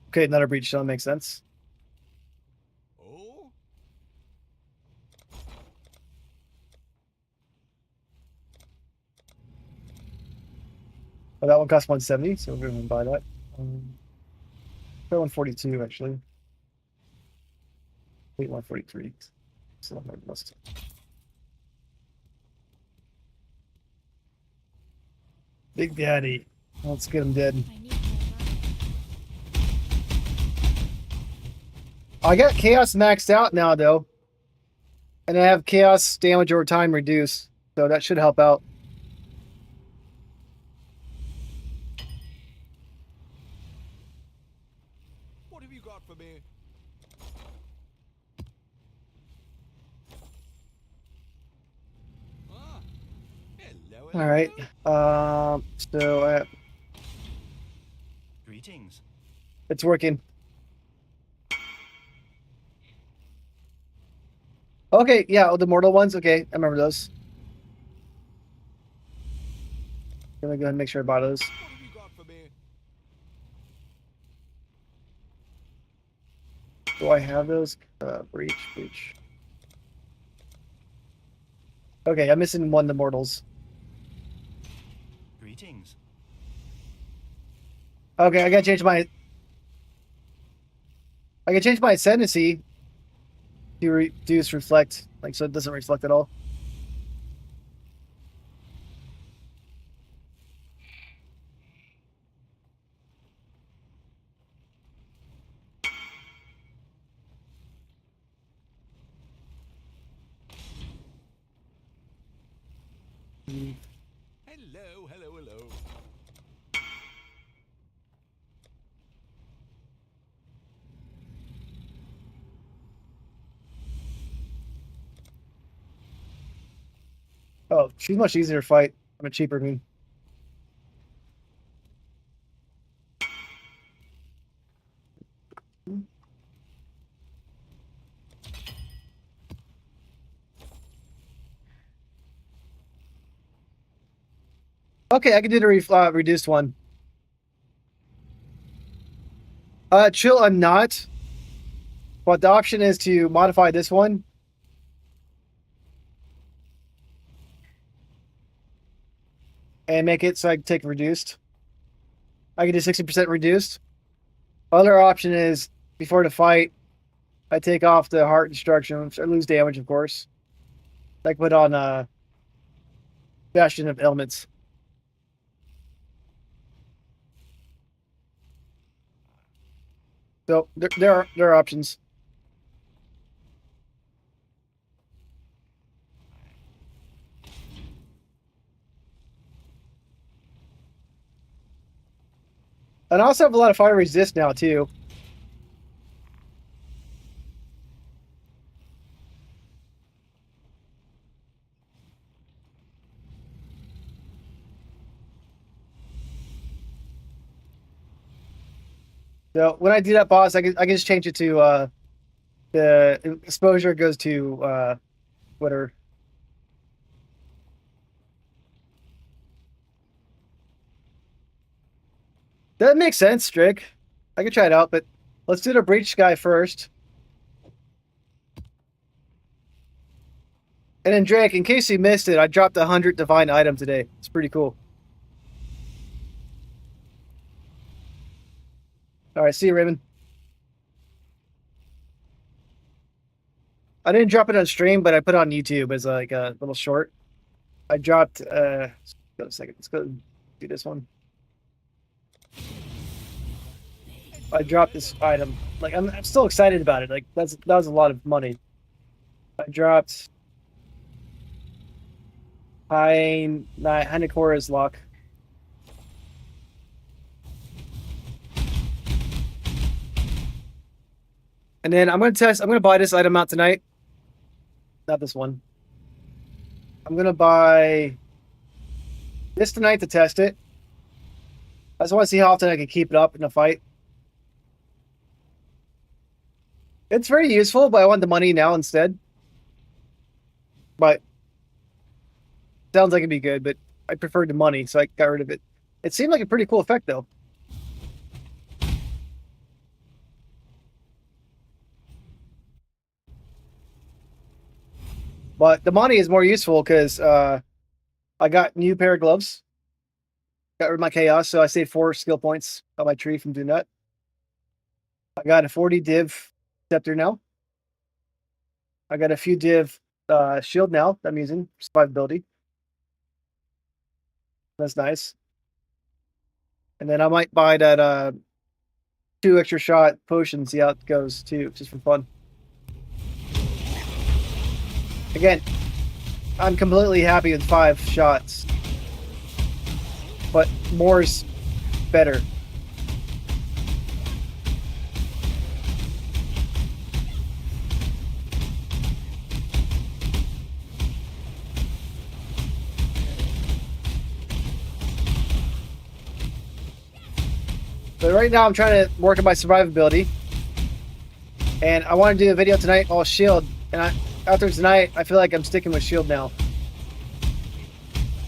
Okay, another breach zone makes sense. Oh. Oh, that one costs 170, so we're going to buy that. 142 actually. Wait, 143. So must. Big Daddy. Let's get him dead. I need more money. I got chaos maxed out now though, and I have chaos damage over time reduced, so that should help out. What have you got for me? All right. So Greetings. it's working. Okay, yeah, the mortal ones. Okay, I remember those. Let me go ahead and make sure I buy those. What have you got for me? Do I have those? Breach. Okay, I'm missing one of the mortals. Greetings. Okay, I gotta change my. I can change my ascendancy to reduce reflect, like so it doesn't reflect at all. Hello. Oh, she's much easier to fight. I'm a cheaper moon. Okay, I can do the reduced one. Chill, I'm not. But the option is to modify this one. And make it so I can take reduced. I can do 60% reduced. Other option is before the fight, I take off the heart destruction, which I lose damage, of course. I put on Bastion of Elements. So there are options. And I also have a lot of fire resist now too. So when I do that boss, I can just change it to the exposure goes to whatever. That makes sense, Drake. I could try it out, but let's do the breach guy first. And then Drake, in case you missed it, I dropped 100 divine item today. It's pretty cool. All right, see you, Raymond. I didn't drop it on stream, but I put it on YouTube as like a little short. I dropped. Go a second. Let's go do this one. I dropped this item. Like I'm still excited about it. Like that was a lot of money. I dropped Hanakora's lock. And then I'm gonna buy this item out tonight. Not this one. I'm gonna buy this tonight to test it. I just want to see how often I can keep it up in a fight. It's very useful, but I want the money now instead. But sounds like it'd be good, but I preferred the money, so I got rid of it. It seemed like a pretty cool effect, though. But the money is more useful because I got new pair of gloves. Got rid of my chaos, so I saved 4 skill points on my tree from doing that. I got a 40 div scepter now. I got a few div shield now that I'm using, survivability. That's nice. And then I might buy that 2 extra shot potion, see how it goes too, just for fun. Again, I'm completely happy with 5 shots, but more's better. But right now I'm trying to work on my survivability. And I want to do a video tonight all shield. And after tonight, I feel like I'm sticking with shield now.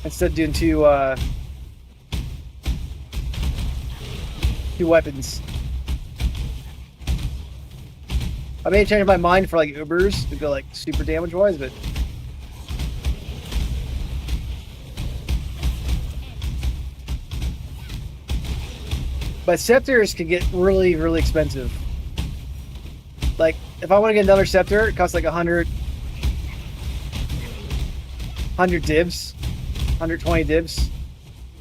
Instead of doing two weapons. I may change my mind for like Ubers to go like super damage wise, but scepters can get really, really expensive. Like if I want to get another scepter, it costs like 100 divs, 120 divs.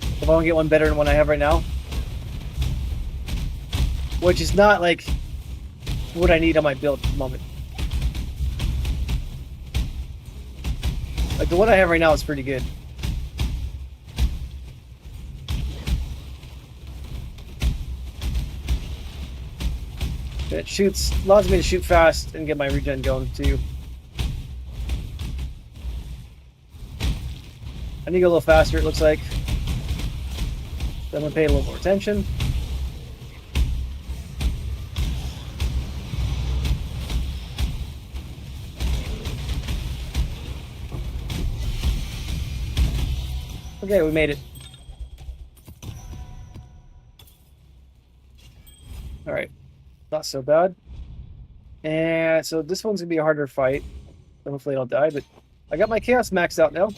If I want to get one better than one I have right now, which is not like what I need on my build at the moment. Like the one I have right now is pretty good. It shoots, allows me to shoot fast and get my regen going too. I need to go a little faster, it looks like. So I'm gonna pay a little more attention. Okay, we made it. Alright. Not so bad. And so this one's gonna be a harder fight. So hopefully I don't die, but I got my chaos maxed out now.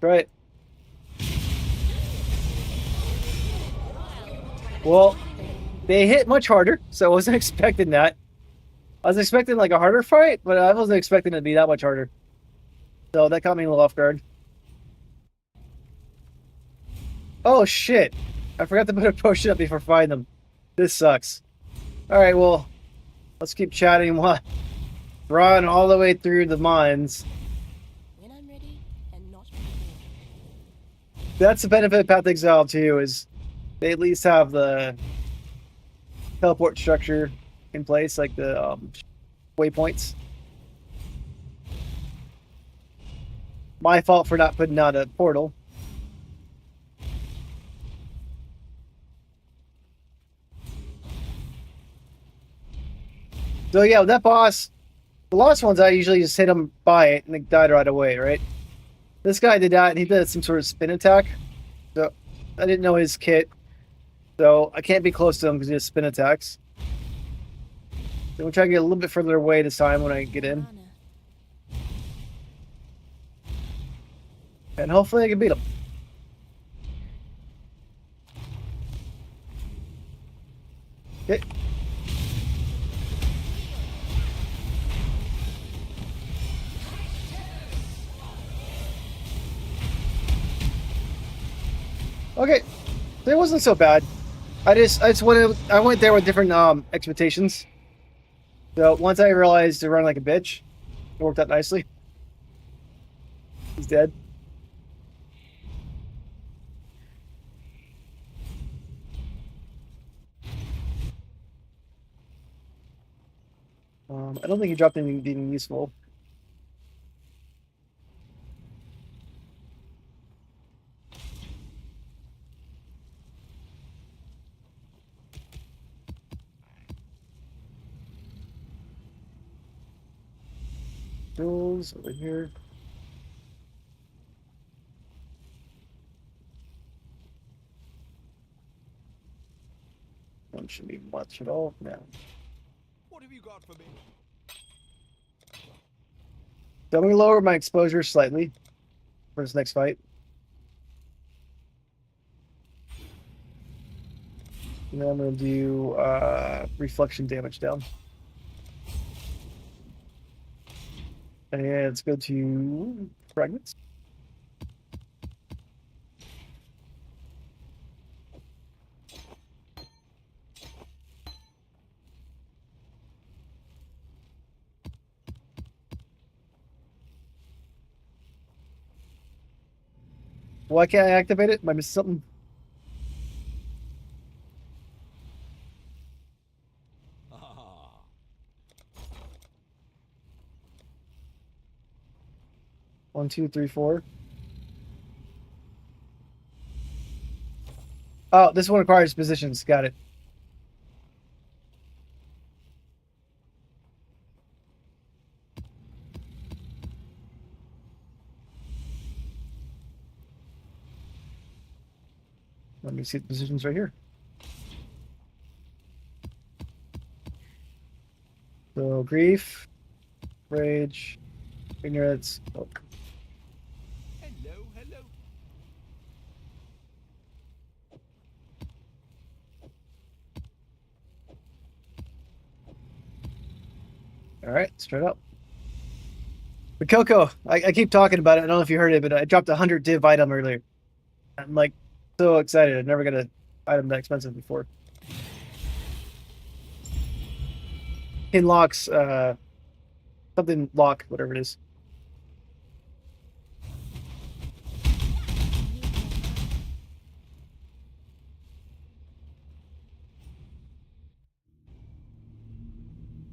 Right. Well, they hit much harder, so I wasn't expecting that. I was expecting like a harder fight, but I wasn't expecting it to be that much harder. So that caught me a little off guard. Oh shit! I forgot to put a potion up before fighting them. This sucks. Alright, well, let's keep chatting while run all the way through the mines. When I'm ready and not before. That's the benefit of Path to Exile too, is they at least have the teleport structure in place, like the waypoints. My fault for not putting out a portal. So yeah, with that boss, the last ones I usually just hit him by it and they died right away, right? This guy did that and he did some sort of spin attack. So I didn't know his kit. So I can't be close to him because he has spin attacks. So we'll try to get a little bit further away this time when I get in. And hopefully I can beat him. Okay. Okay. It wasn't so bad. I went there with different expectations. So once I realized to run like a bitch, it worked out nicely. He's dead. I don't think he dropped anything useful. Tools over here. One should be much at all now. What have you got for me? So I'm going to lower my exposure slightly for this next fight. And then I'm going to do reflection damage down. And let's go to fragments. Why can't I activate it? Am I missing something? Ah. 1, 2, 3, 4. Oh, this one requires positions. Got it. Let me see the positions right here. So grief, rage, ignorance. Oh. Hello, hello. All right, straight up. But Coco, I keep talking about it. I don't know if you heard it, but I dropped a 100 div item earlier. I'm like so excited. I've never got an item that expensive before. Pin locks, something lock, whatever it is.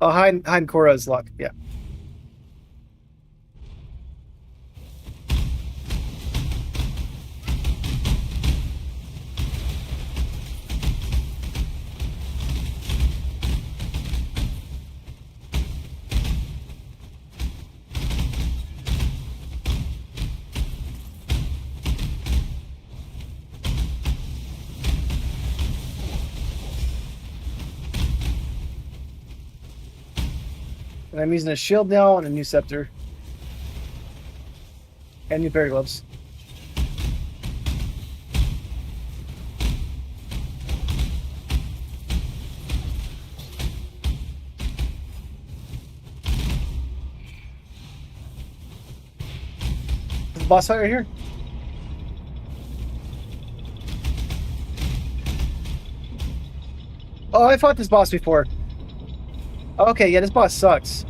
Oh, Hein Korra's lock. Yeah. And I'm using a shield now and a new scepter. And new pair of gloves. Is the boss fight right here? Oh, I fought this boss before. Okay, yeah, this boss sucks.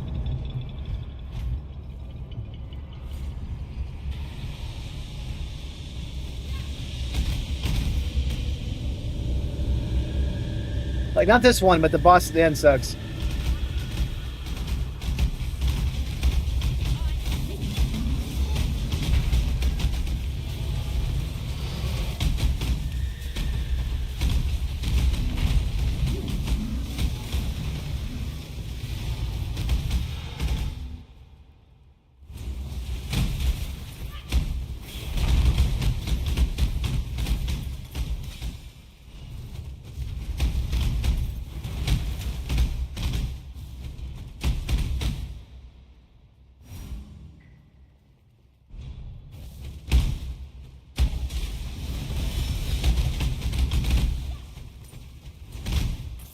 Like, not this one, but the boss at the end sucks.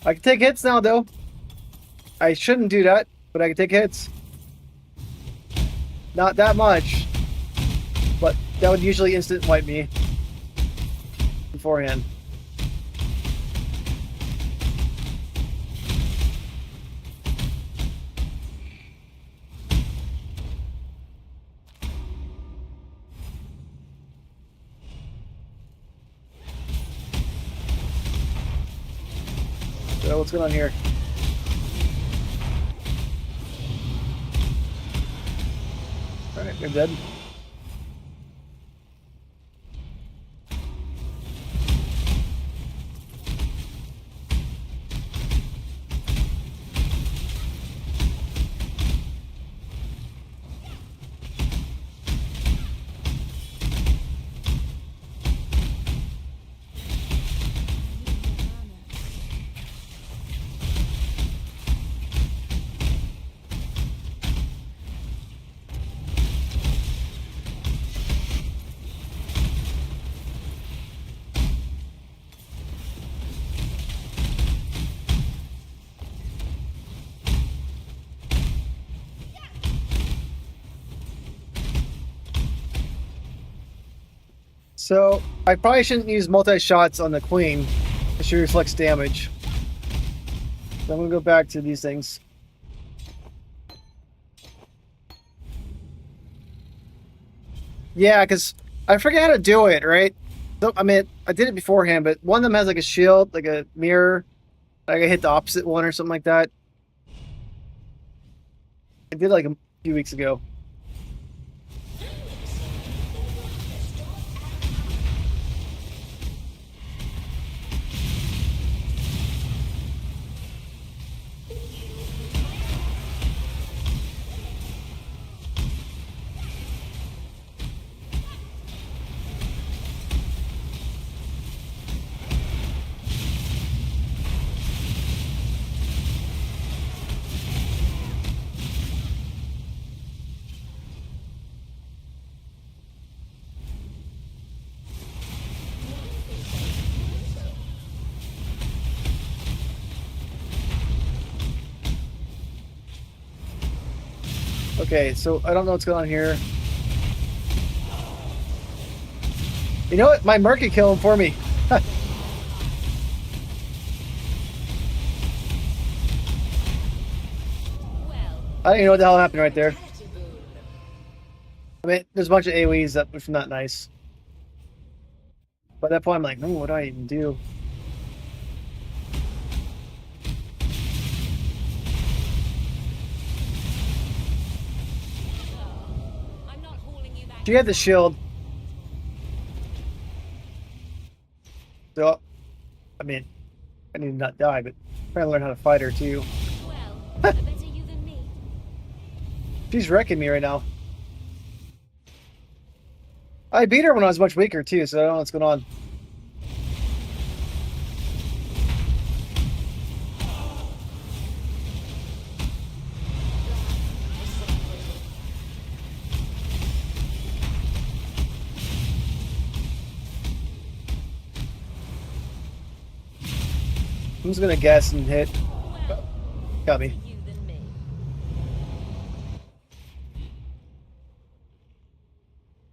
I can take hits now, though. I shouldn't do that, but I can take hits. Not that much, but that would usually instant wipe me beforehand. So what's going on here? Alright, we're dead. So I probably shouldn't use multi-shots on the queen because she reflects damage. So I'm gonna go back to these things. Yeah, because I forget how to do it, right? So, I mean, I did it beforehand, but one of them has like a shield, like a mirror. Like I hit the opposite one or something like that. I did like a few weeks ago. Okay, so I don't know what's going on here. You know what? My Merc could kill him for me. I don't even know what the hell happened right there. I mean, there's a bunch of AoEs that which is not nice. But at that point, I'm like, oh, what do I even do? I'm not hauling you back. She had the shield. So, I mean, I need to not die, but I'm trying to learn how to fight her too. Well, a better you than me. She's wrecking me right now. I beat her when I was much weaker too, so I don't know what's going on. Who's gonna guess and hit? Well, Got better me. you than me.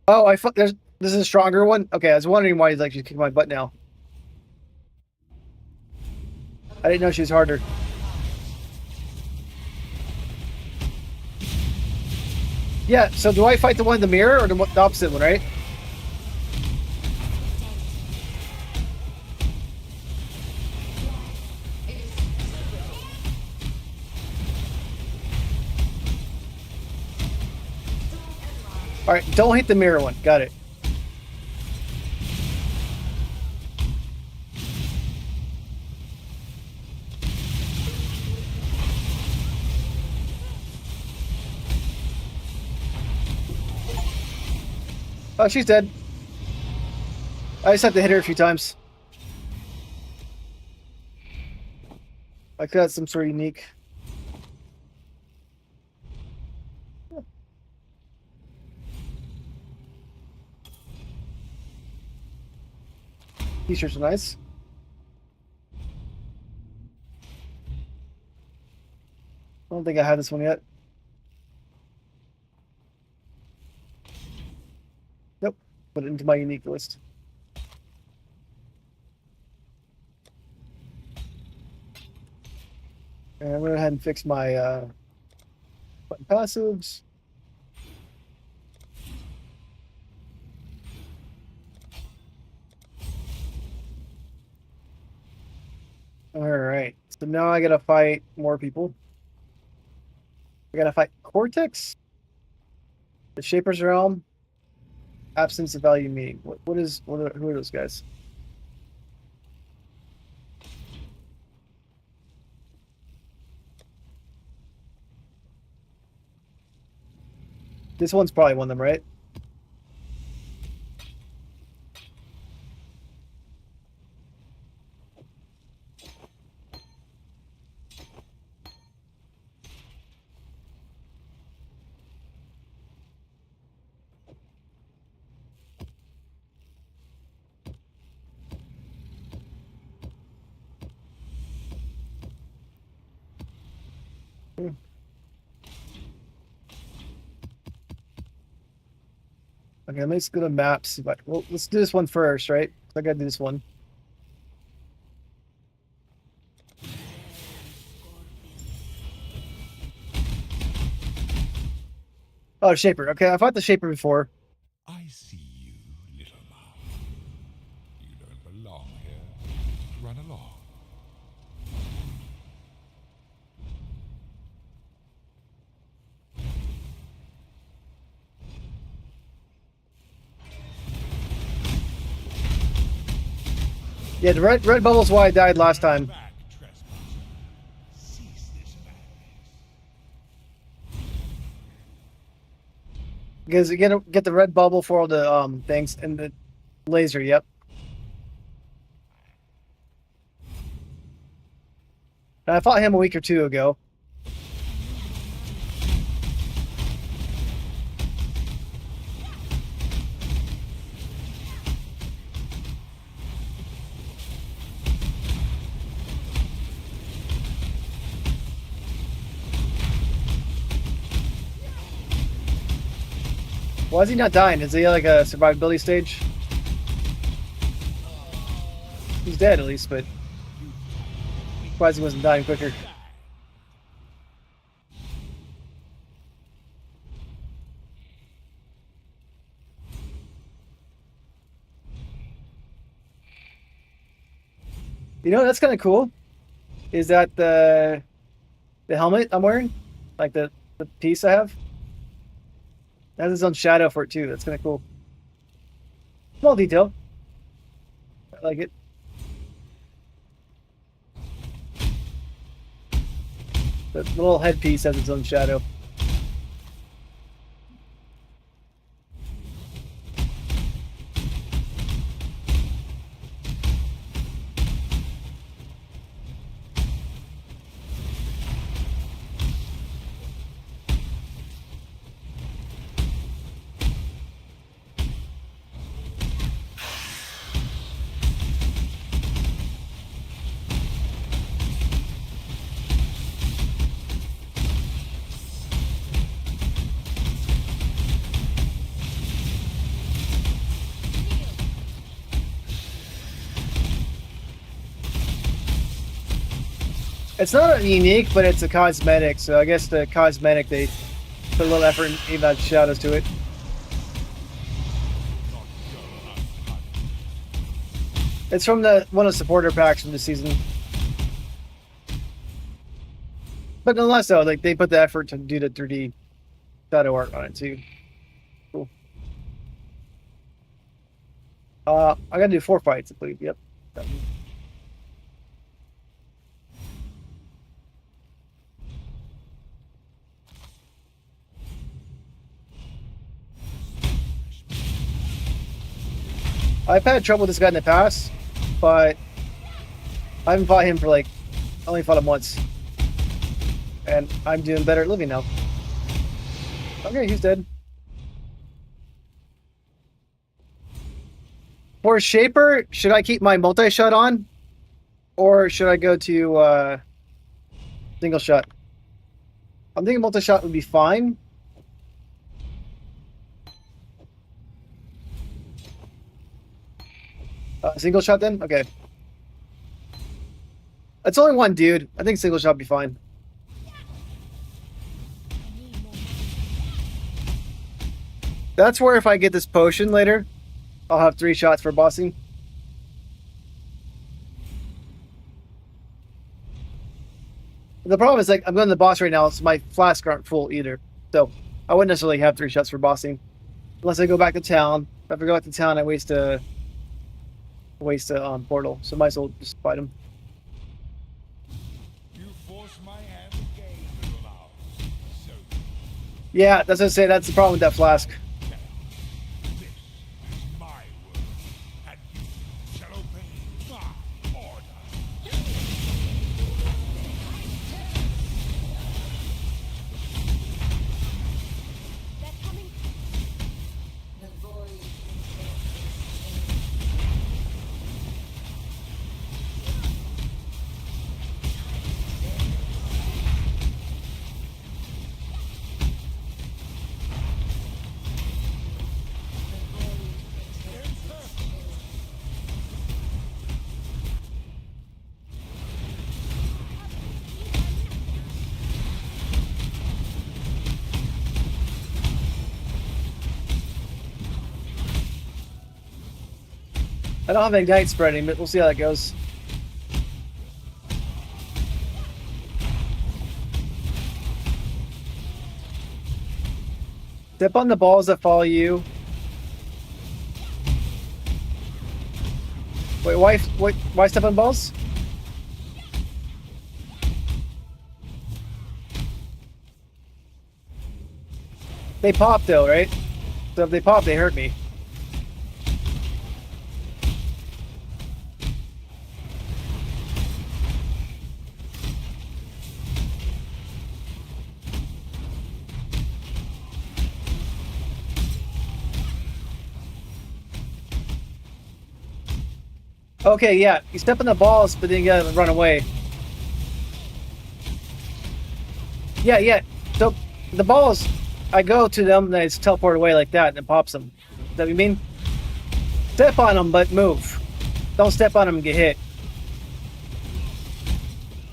Oh, I thought this is a stronger one. Okay, I was wondering why he's like she's kicking my butt now. I didn't know she was harder. Yeah. So do I fight the one in the mirror or the opposite one? Right? All right. Don't hit the mirror one. Got it. Oh, she's dead. I just have to hit her a few times. I could have some sort of unique. T-shirts are nice. I don't think I had this one yet. Nope. Put it into my unique list. And I'm going to go ahead and fix my button passives. All right. So now I got to fight more people. I got to fight Cortex, the Shaper's Realm, Absence of Value Meaning. Who are those guys? This one's probably one of them, right? Okay, let's go to maps. But well, let's do this one first, right? I gotta do this one. Oh, Shaper. Okay, I fought the Shaper before. I see you, little mouse. You don't belong here. Run along. Yeah, the red bubble's why I died last time. Back, trespasser. Cease this madness. Because you get the red bubble for all the things and the laser. Yep. And I fought him a week or two ago. Why is he not dying? Is he like a survivability stage? He's dead at least, but surprised he wasn't dying quicker. You know, that's kind of cool. Is that the helmet I'm wearing? Like the piece I have? It has its own shadow for it too. That's kind of cool. Small detail. I like it. The little headpiece has its own shadow. It's not unique, but it's a cosmetic. So I guess the cosmetic, they put a little effort and even add shadows to it. It's from one of the supporter packs from the season. But nonetheless, though, like they put the effort to do the 3D shadow art on it too. Cool. I gotta do 4 fights, I believe. Yep. I've had trouble with this guy in the past, but I haven't fought him for like, I only fought him once. And I'm doing better at living now. Okay, he's dead. For Shaper, should I keep my multi-shot on? Or should I go to single shot? I'm thinking multi-shot would be fine. Single shot then? Okay. It's only one dude. I think single shot would be fine. That's where if I get this potion later, I'll have 3 shots for bossing. The problem is, like, I'm going to the boss right now, so my flasks aren't full either. So I wouldn't necessarily have 3 shots for bossing. Unless I go back to town. If I go back to town, I waste a portal. So might as well just fight him. You force my hand again, little owl. So Yeah, that's what I say. That's the problem with that flask. this is my word, and you shall obey my order. They're coming. I don't have Ignite spreading, but we'll see how that goes. Step on the balls that follow you. Wait, why step on balls? They pop though, right? So if they pop, they hurt me. Okay, yeah, you step on the balls, but then you gotta run away. Yeah. So the balls, I go to them and I just teleport away like that and it pops them. Is that what you mean? Step on them, but move. Don't step on them and get hit.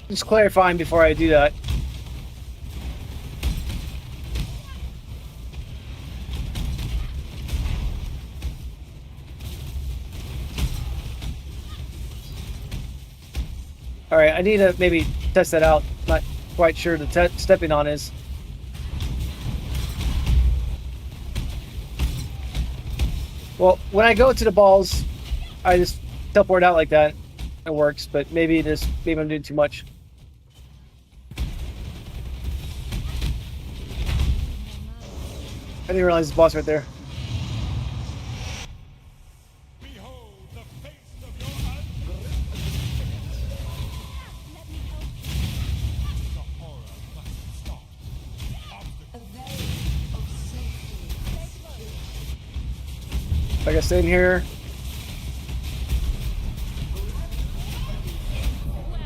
Just clarifying before I do that. Alright, I need to maybe test that out. Not quite sure the stepping on is. Well, when I go to the balls, I just teleport out like that. It works, but maybe I'm doing too much. I didn't realize the boss right there. Behold the face of your Let me help. The horror must stop. A veil of safety. Like I stay in here.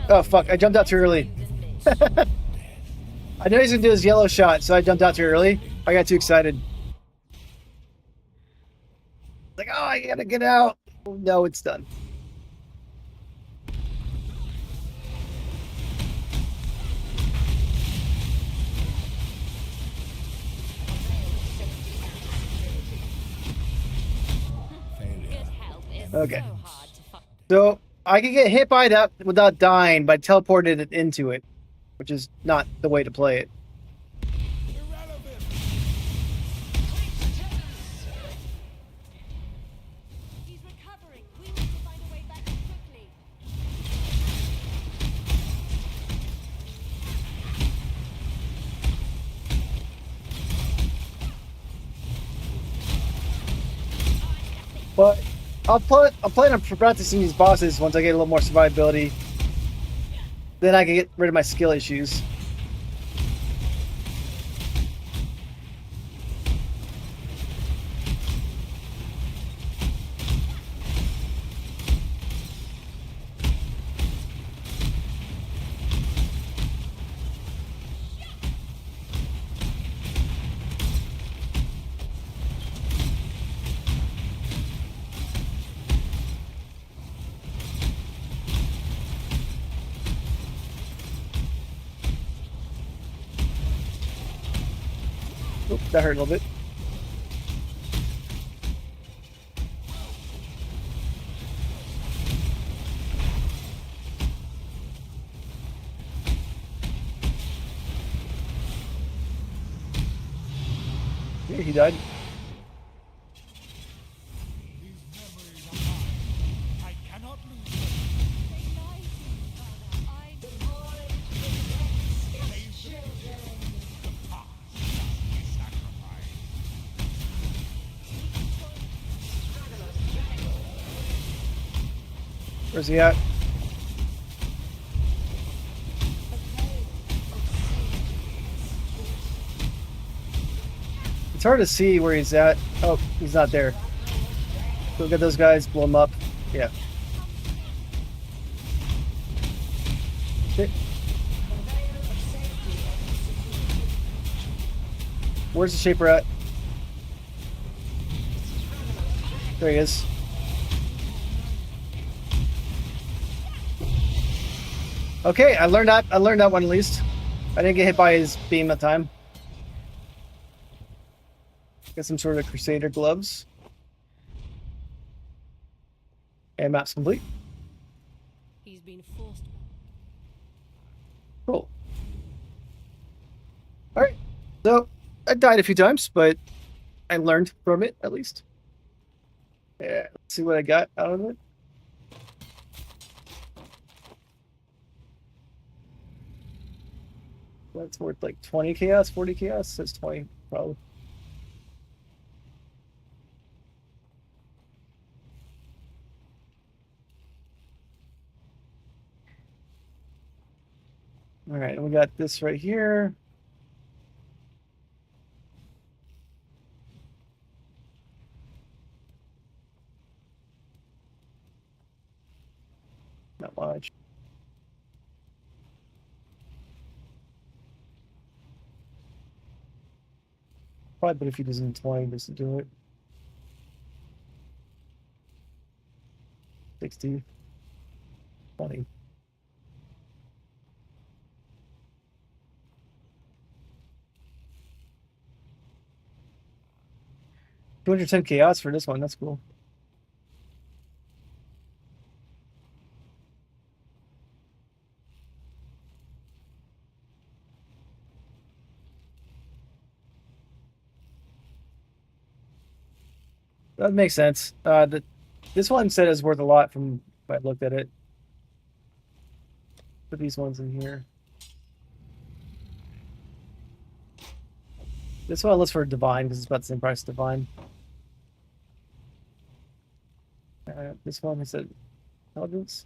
Oh fuck, I jumped out too early. I know he's gonna do his yellow shot, so I jumped out too early. I got too excited. Like, oh, I gotta get out. No, it's done. Good help is Okay. so hard to find. So I can get hit by that without dying by teleporting it into it, which is not the way to play it. He's recovering. We need to find a way back quickly. But I'm planning on practicing these bosses once I get a little more survivability. Then I can get rid of my skill issues. Oop, that hurt a little bit. Yeah, he died. These memories are mine. I cannot lose them. They lied to you, Father. I The void rejects its children. The past must be sacrificed. Where's he at? A veil of safety. It's hard to see where he's at. Oh, he's not there. Go get those guys, blow them up. Yeah. Okay. Where's the Shaper at? There he is. Okay, I learned that. I learned that one at least. I didn't get hit by his beam that time. Got some sort of Crusader gloves. And map's complete. He's been forced. Cool. Alright. So, I died a few times, but I learned from it, at least. Yeah, let's see what I got out of it. That's worth like 20 chaos, 40 chaos? That's 20, probably. Alright, and we got this right here. Not much. Might be if he doesn't 20 just to do it. 60. 20. $210 chaos for this one. That's cool. That makes sense. This one said is worth a lot from when I looked at it. Put these ones in here. This one looks for divine because it's about the same price as divine. This one is a intelligence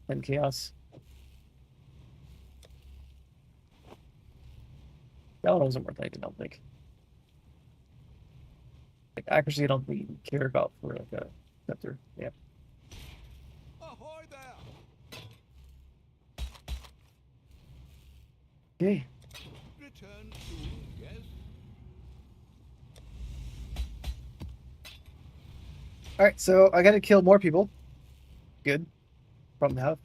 and chaos. That one wasn't worth anything, I don't think. Like accuracy, I don't really care about for like a scepter. Yeah. Ahoy there! Okay. Return soon, yes? All right, so I got to kill more people. Good. Problem to have.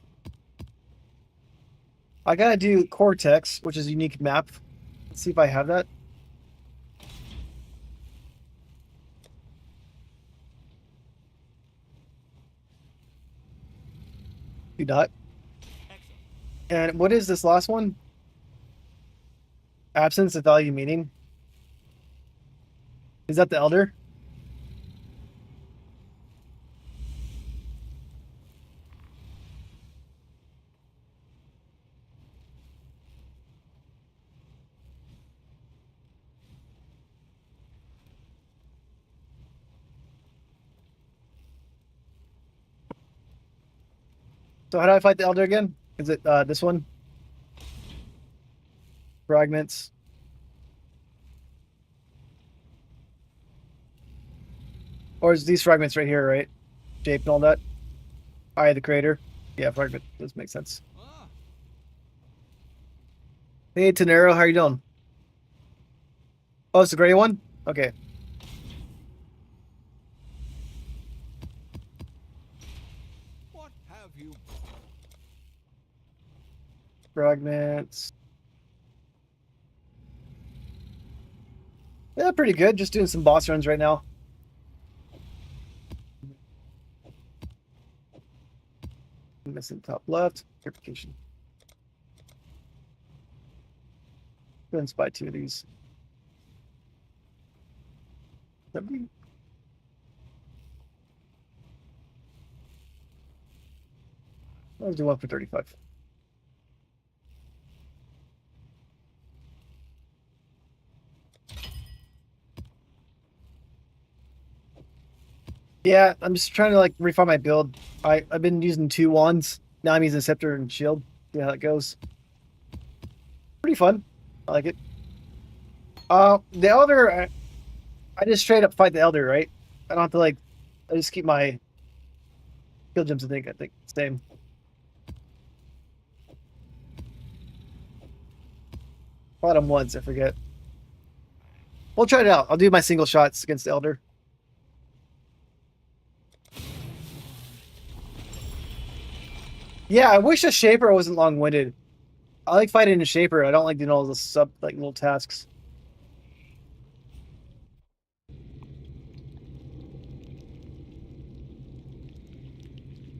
I got to do Cortex, which is a unique map. Let's see if I have that. Do not. And what is this last one? Absence of value meaning. Is that the Elder? So how do I fight the Elder again? Is it this one? Fragments. Or is these fragments right here, right? Shape and all that? Eye the creator. Yeah, fragment does make sense. Ah, Hey, Tenero, how are you doing? Oh, it's the gray one? Okay. what have you? Fragments. Yeah, pretty good. Just doing some boss runs right now. Missing top left. Purification. Go ahead and spy 2 of these. 70? Let's do one for 35. Yeah, I'm just trying to like refine my build. I've been using 2 wands. Now I'm using scepter and shield. See how that goes. Pretty fun. I like it. The Elder, I just straight up fight the Elder, right? I don't have to like. I just keep my kill gems. I think same. Fought him once. I forget. We'll try it out. I'll do my single shots against the Elder. Yeah, I wish a Shaper wasn't long-winded. I like fighting a Shaper. I don't like doing all the like little tasks.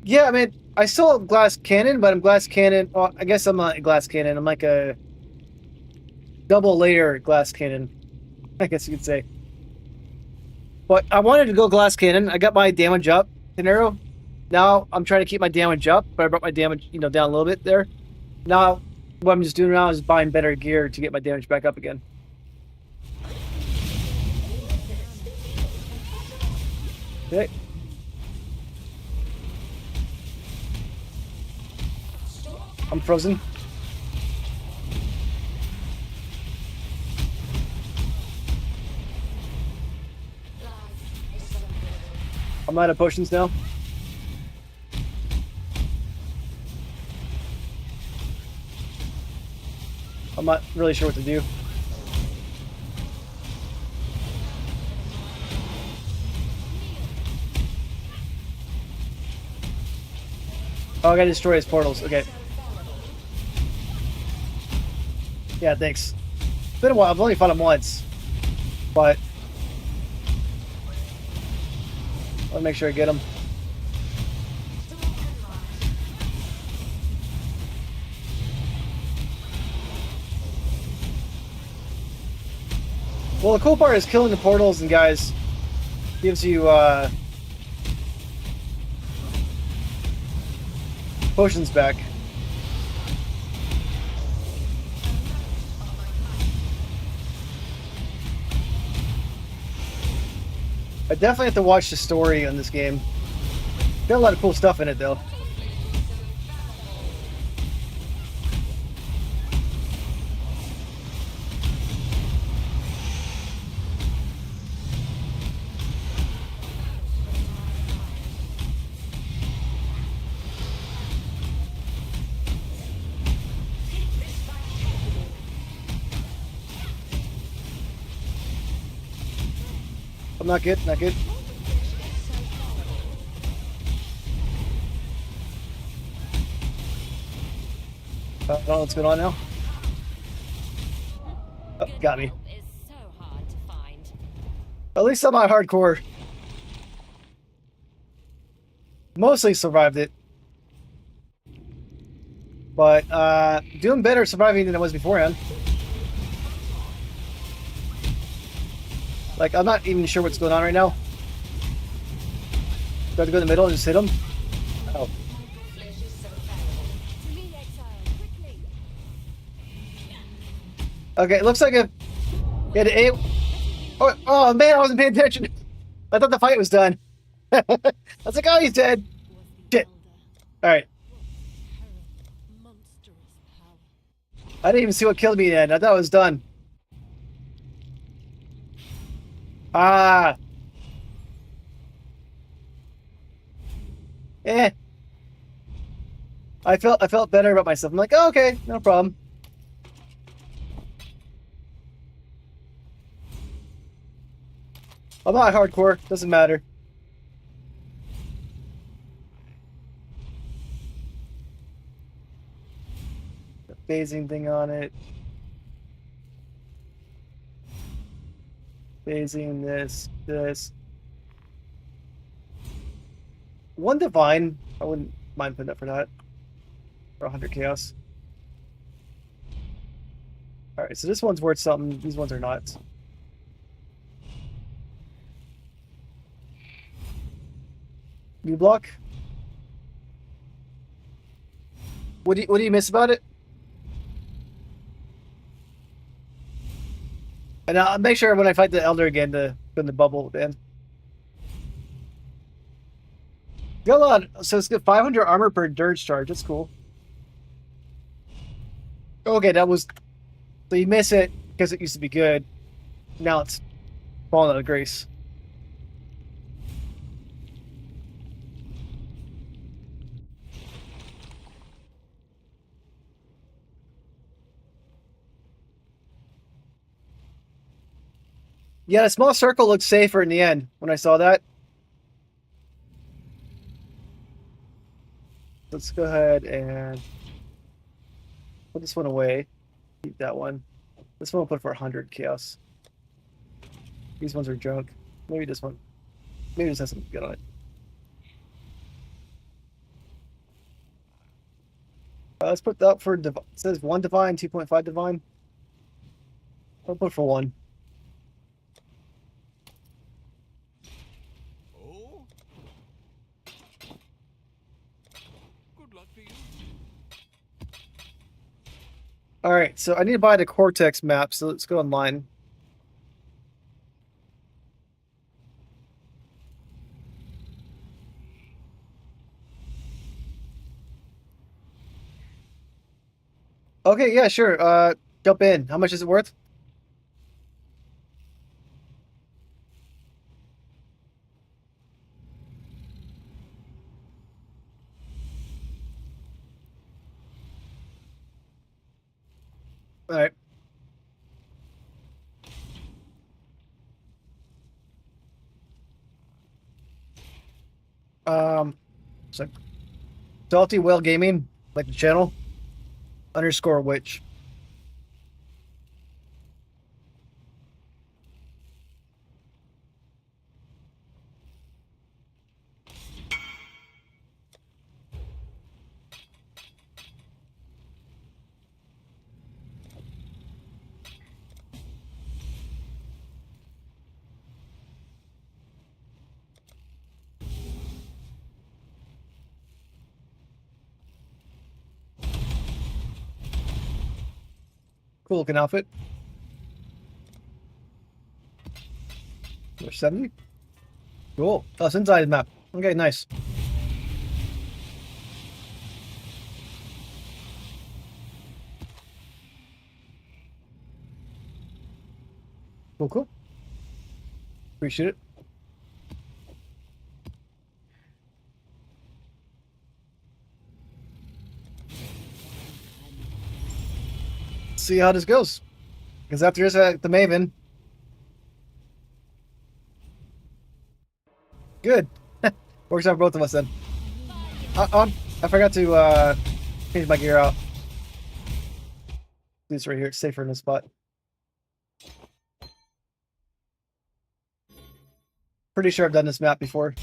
Yeah, I mean, I still have glass cannon, but I'm glass cannon. Well, I guess I'm not a glass cannon. I'm like a double layer glass cannon, I guess you could say. But I wanted to go glass cannon. I got my damage up, Tenero. Now I'm trying to keep my damage up, but I brought my damage, down a little bit there. Now, what I'm just doing now is buying better gear to get my damage back up again. Okay. I'm frozen. I'm out of potions now. I'm not really sure what to do. Oh, I gotta destroy his portals. Okay. Yeah, thanks. It's been a while. I've only fought him once. But I'll make sure I get him. Well, the cool part is killing the portals and guys gives you potions back. I definitely have to watch the story on this game. Got a lot of cool stuff in it though. I'm not good, not good. I don't know what's going on now. Oh, Good got me. help is so hard to find. At least I'm not hardcore. Mostly survived it. But doing better surviving than I was beforehand. Like, I'm not even sure what's going on right now. Do I have to go in the middle and just hit him? Oh. To me, Exile, quickly. Okay, it looks like if he had a. Oh man, I wasn't paying attention. I thought the fight was done. I was like, oh, he's dead. Was the Shit. elder. All right. Terrible, monstrous power. I didn't even see what killed me then. I thought it was done. Ah. Eh. I felt better about myself. I'm like, oh, okay, no problem. I'm not hardcore. Doesn't matter. The phasing thing on it. Phasing this. One divine. I wouldn't mind putting up for that. For 100 chaos. Alright, so this one's worth something. These ones are not. New block. What do you miss about it? And I'll make sure when I fight the Elder again to put in the bubble at the end. Got a lot. So it's got 500 armor per dirge charge. That's cool. Okay, that was. So you miss it because it used to be good. Now it's fallen out of grace. Yeah, the small circle looked safer in the end when I saw that. Let's go ahead and put this one away. Keep that one. This one will put for 100 chaos. These ones are junk. Maybe this one. Maybe this has something good on it. Let's put that for it says 1 divine, 2.5 divine. I'll put for 1. Oh? Good luck to you. All right, so I need to buy the Cortex map, so let's go online. Okay, yeah, sure. Jump in. How much is it worth? All right. Um, so Salty Whale Gaming, like the channel, _witch. Cool looking outfit. There's 70. Cool. Oh, it's inside the map. Okay, nice. Cool, cool. Appreciate it. See how this goes. Because after this, the Maven. Good. Works out for both of us then. I forgot to change my gear out. This right here, it's safer in this spot. Pretty sure I've done this map before.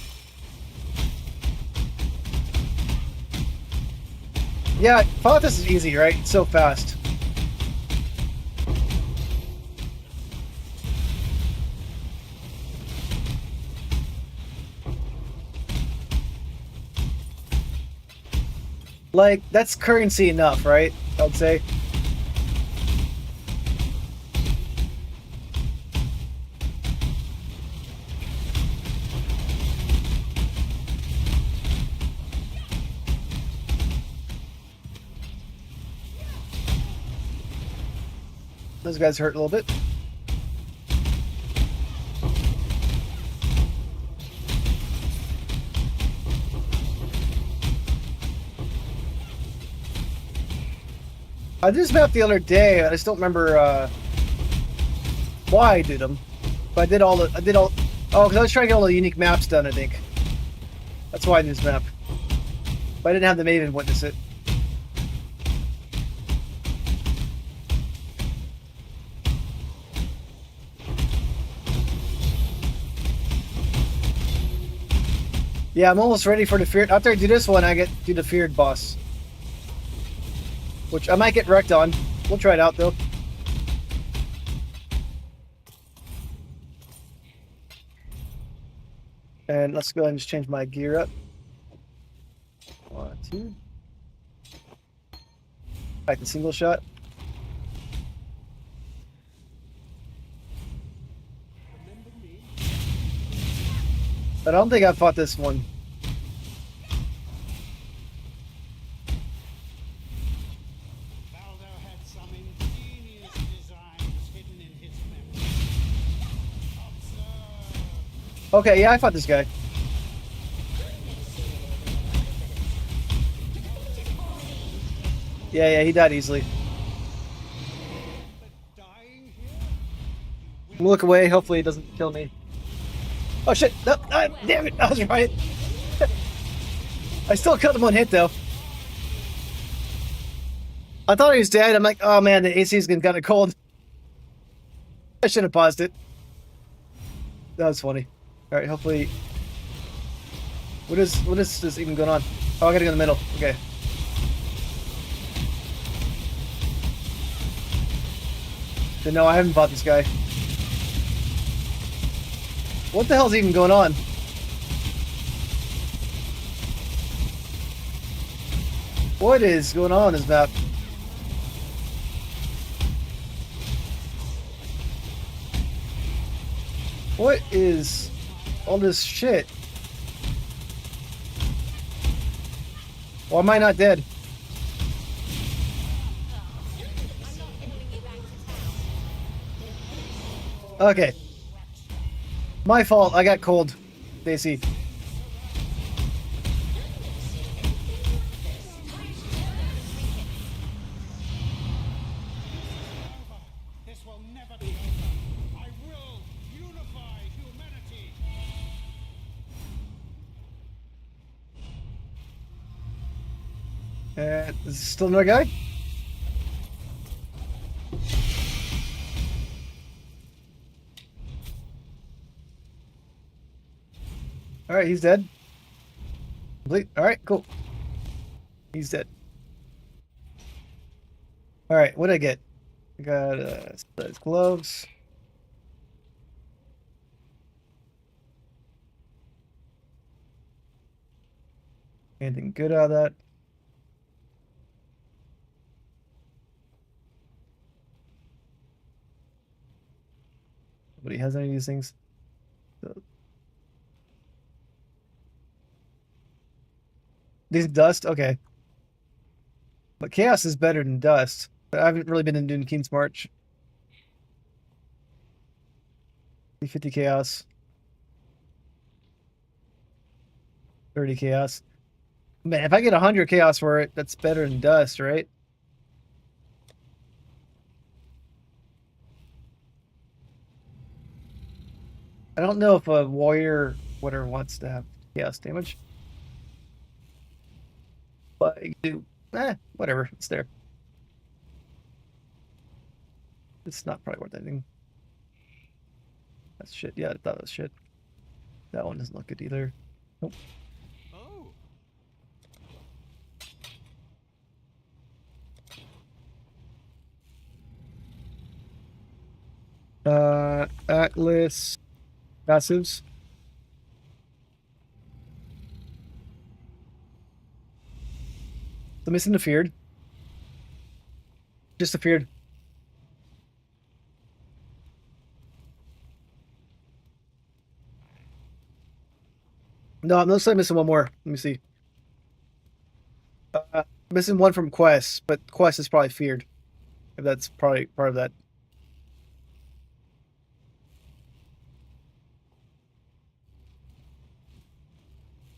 Yeah, I thought this is easy, right? It's so fast. Like, that's currency enough, right? I would say. Those guys hurt a little bit. I did this map the other day. I just don't remember why I did them. But I did all. Oh, because I was trying to get all the unique maps done. I think that's why I did this map. But I didn't have the Maven witness it. Yeah, I'm almost ready for the feared. After I do this one, I get to the feared boss, which I might get wrecked on. We'll try it out though. And let's go ahead and just change my gear up. 1, 2. Back to single shot. I don't think I fought this one. Valdo had some ingenious designs hidden in his memory. Observe. Okay, yeah, I fought this guy. Yeah, he died easily. But dying here? I'm gonna look away. Hopefully, he doesn't kill me. Oh shit! No, damn it! I was right. I still killed him one hit though. I thought he was dead. I'm like, oh man, the AC is getting kind of cold. I should have paused it. That was funny. All right, hopefully. What is this even going on? Oh, I gotta go in the middle. Okay. But no, I haven't fought this guy. What the hell's even going on? What is going on in this map? What is all this shit? Why am I not dead? Okay. My fault. I got cold. Stacy. This will never be over. I will unify humanity. Is still another guy? All right, he's dead. Complete. All right, cool. He's dead. All right, what did I get? I got size gloves. Anything good out of that? Nobody has any of these things. So, these dust, okay. But chaos is better than dust. But I haven't really been doing Keen's March. 50 chaos. 30 chaos. Man, if I get 100 chaos for it, that's better than dust, right? I don't know if a warrior whatever wants to have chaos damage. But you do. Whatever. It's there. It's not probably worth anything. That's shit. Yeah, I thought it was shit. That one doesn't look good either. Nope. Oh. Atlas passives. The missing the feared. Just the feared. No, I'm looks like missing one more. Let me see. Missing one from Quest, but Quest is probably feared. If that's probably part of that.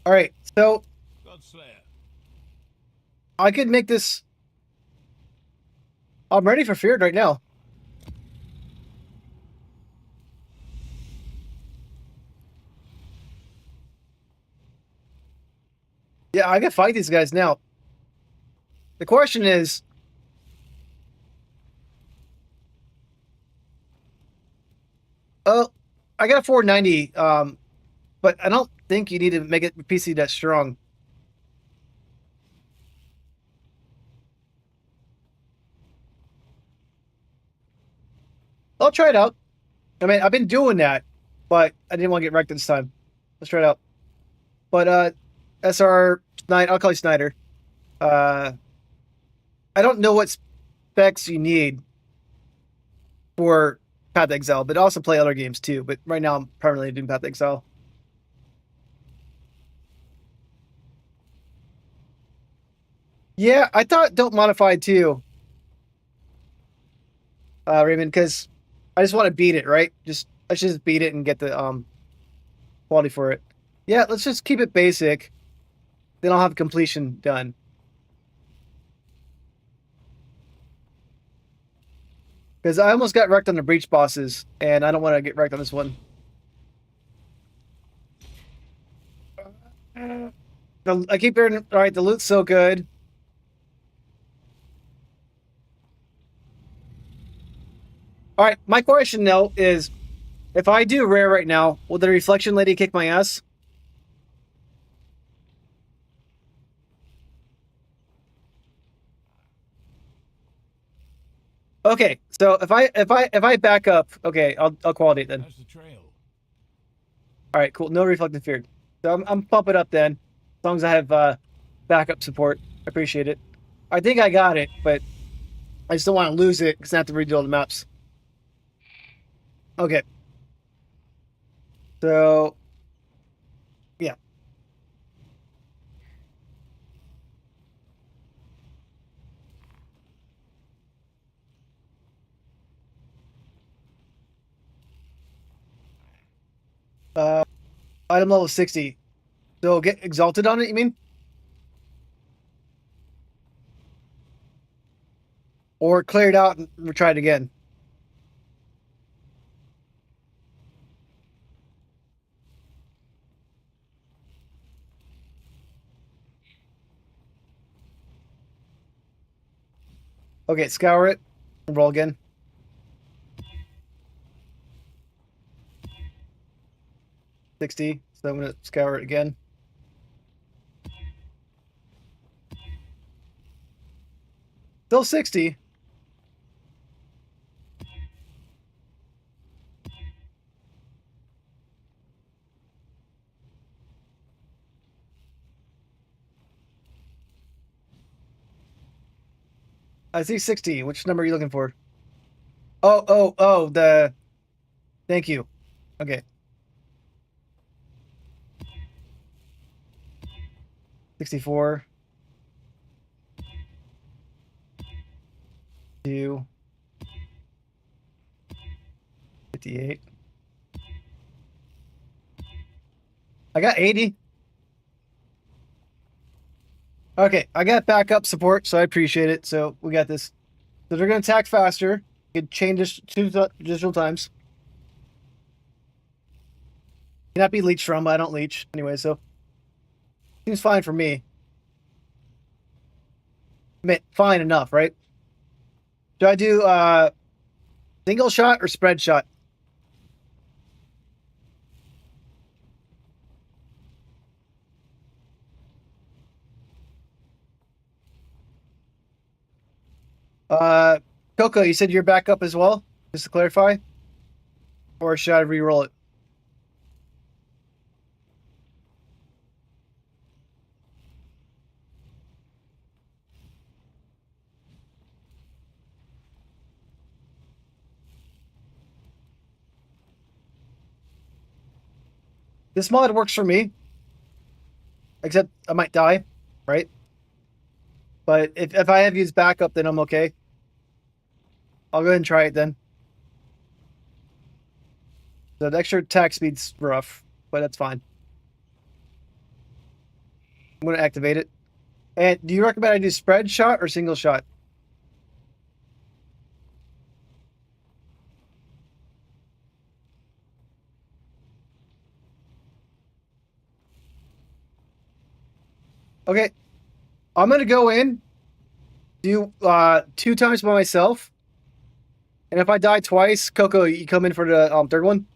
All right, so Godslayer. I could make this. I'm ready for feared right now. Yeah, I can fight these guys now. The question is, oh, I got a 490, but I don't think you need to make it PC that strong. I'll try it out. I mean, I've been doing that, but I didn't want to get wrecked this time. Let's try it out. But SR Snyder, I'll call you Snyder. Uh, I don't know what specs you need for Path to Exile, but I also play other games too. But right now, I'm primarily doing Path to Exile. Yeah, I thought don't modify too, Raymond, because I just want to beat it, right? Just let's just beat it and get the quality for it. Yeah, let's just keep it basic. Then I'll have completion done. Because I almost got wrecked on the breach bosses, and I don't want to get wrecked on this one. I keep hearing, all right, the loot's so good. All right, my question though is, if I do rare right now, will the reflection lady kick my ass? Okay, so if I back up, okay, I'll quality it then. How's the trail? All right, cool. No reflective feared. So I'm pumping up then, as long as I have backup support. I appreciate it. I think I got it, but I just don't want to lose it because I have to redo all the maps. Okay. So yeah. Uh, item level 60. So get exalted on it, you mean? Or clear it out and try it again. Okay, scour it. And roll again. $60. So I'm gonna scour it again. Still 60. I see 60. Which number are you looking for? Oh, the thank you. Okay. 64. 2. 58. I got 80. Okay, I got backup support, so I appreciate it. So we got this. So they're gonna attack faster. You can change this 2 additional times. Cannot be leeched from, but I don't leech anyway, so seems fine for me. I mean, fine enough, right? Do I do single shot or spread shot? Coco, you said you're back up as well, just to clarify, or should I re-roll it? This mod works for me, except I might die, right? But if I have used backup, then I'm okay. I'll go ahead and try it then. So the extra attack speed's rough, but that's fine. I'm going to activate it. And do you recommend I do spread shot or single shot? Okay, I'm going to go in, do 2 times by myself. And if I die twice, Coco, you come in for the third one?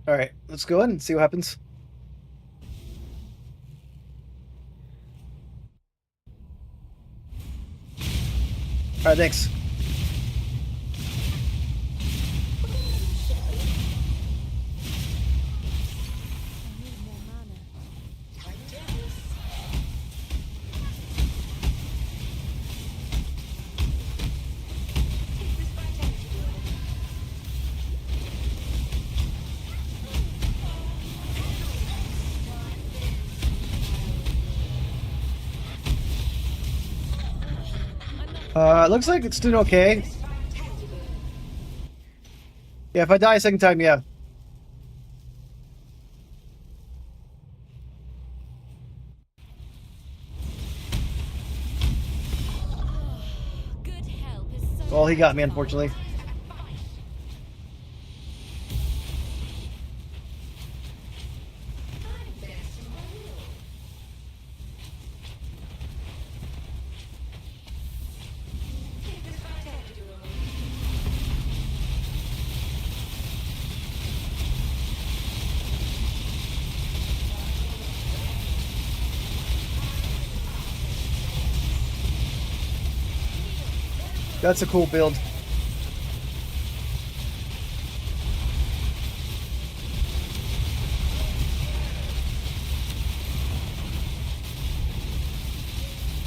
All right, let's go in and see what happens. All right, thanks. I need more mana. It looks like it's doing okay. Yeah, if I die a second time, yeah. Good help is so Well, he got me, unfortunately. That's a cool build.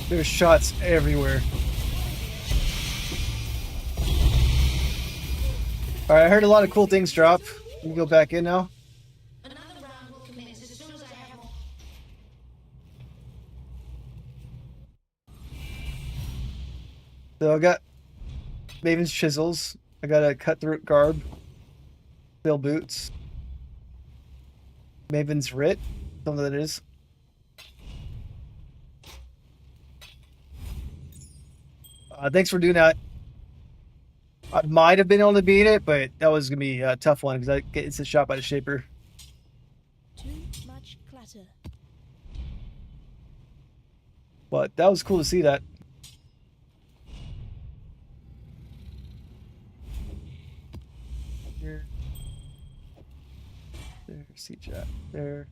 There's shots everywhere. All right, I heard a lot of cool things drop. Let me go back in now. Another round will commence as soon as I have more. So I got Maven's chisels. I got a cutthroat garb. Steel boots. Maven's writ. Something that is. Thanks for doing that. I might have been able to beat it, but that was gonna be a tough one because I get instant shot by the Shaper. Too much clutter. But that was cool to see that. Here. There, see chat. There.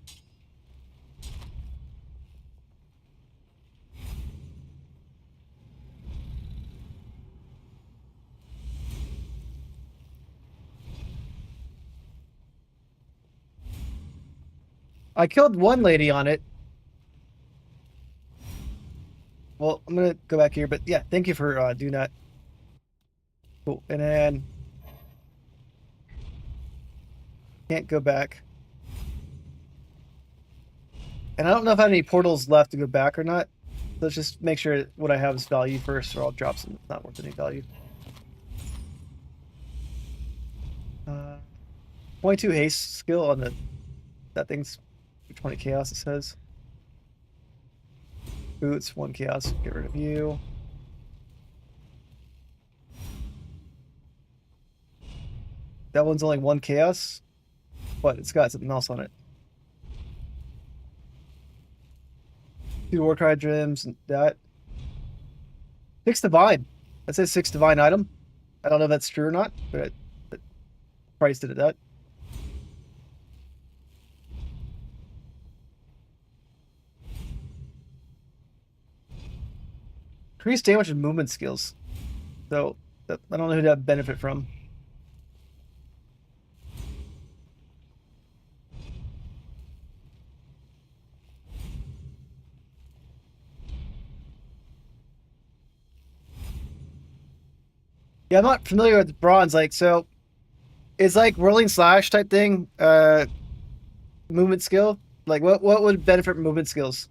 I killed one lady on it. Well, I'm gonna go back here, but yeah, thank you for doing that. Cool. And then can't go back. And I don't know if I have any portals left to go back or not. Let's just make sure what I have is value first, or I'll drop some that's not worth any value. 22 haste skill on the that thing's 20 chaos. It says boots 1 chaos. Get rid of you. That one's only 1 chaos, but it's got something else on it. 2 Warcry gems and that. 6 divine. That says 6 divine item. I don't know if that's true or not, but it priced it at that. Increased damage and movement skills. So I don't know who that benefit from. Yeah, I'm not familiar with bronze. Like, so it's like rolling slash type thing. Movement skill. Like, what would benefit from movement skills?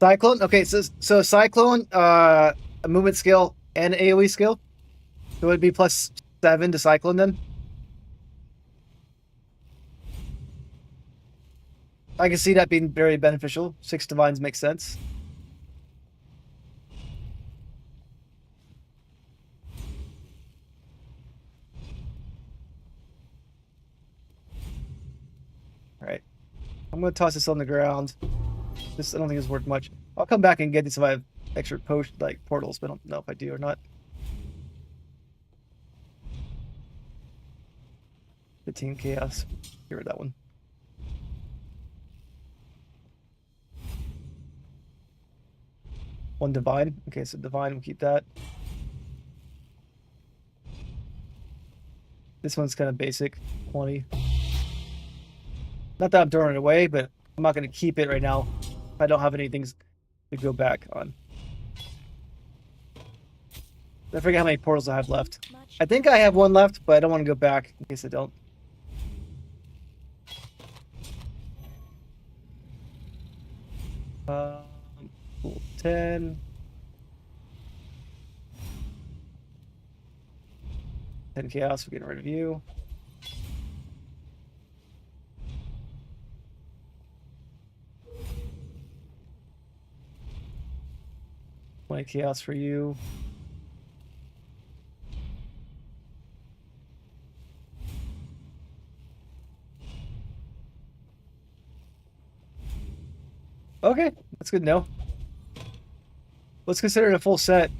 Cyclone. Okay, so Cyclone, a movement skill and AOE skill. So it would be +7 to Cyclone then. I can see that being very beneficial. 6 divines makes sense. All right, I'm gonna toss this on the ground. This I don't think it's worth much. I'll come back and get these if I have extra post like portals, but I don't know if I do or not. 15 chaos. Get rid of that one. One divine. Okay, so divine, we'll keep that. This one's kind of basic. 20. Not that I'm throwing it away, but I'm not going to keep it right now if I don't have anything to go back on. I forget how many portals I have left. I think I have one left, but I don't want to go back in case I don't. Cool. 10. 10 chaos, we're getting rid of you. Like chaos for you. Okay, that's good to know. Let's consider it a full set.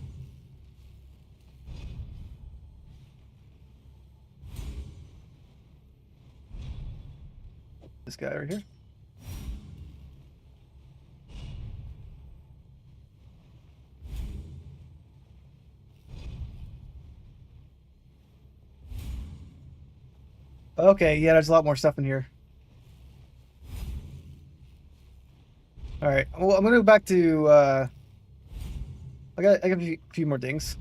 This guy right here. Okay, yeah, there's a lot more stuff in here. All right, well, I'm gonna go back to. I got a few more things.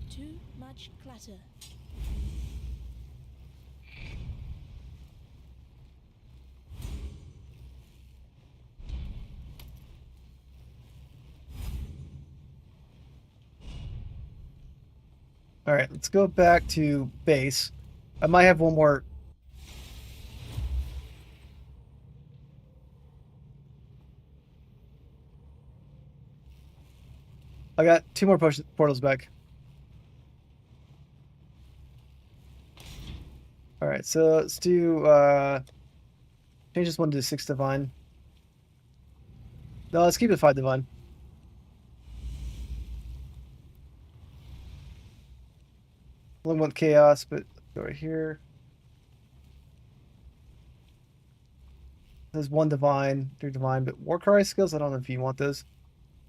Too much clutter. All right, let's go back to base. I might have one more. I got 2 more portals back. All right, so let's do change this one to 6 divine. No, let's keep it 5 divine. Only want chaos, but go right here. There's 1 divine, 3 divine, but Warcry skills. I don't know if you want those.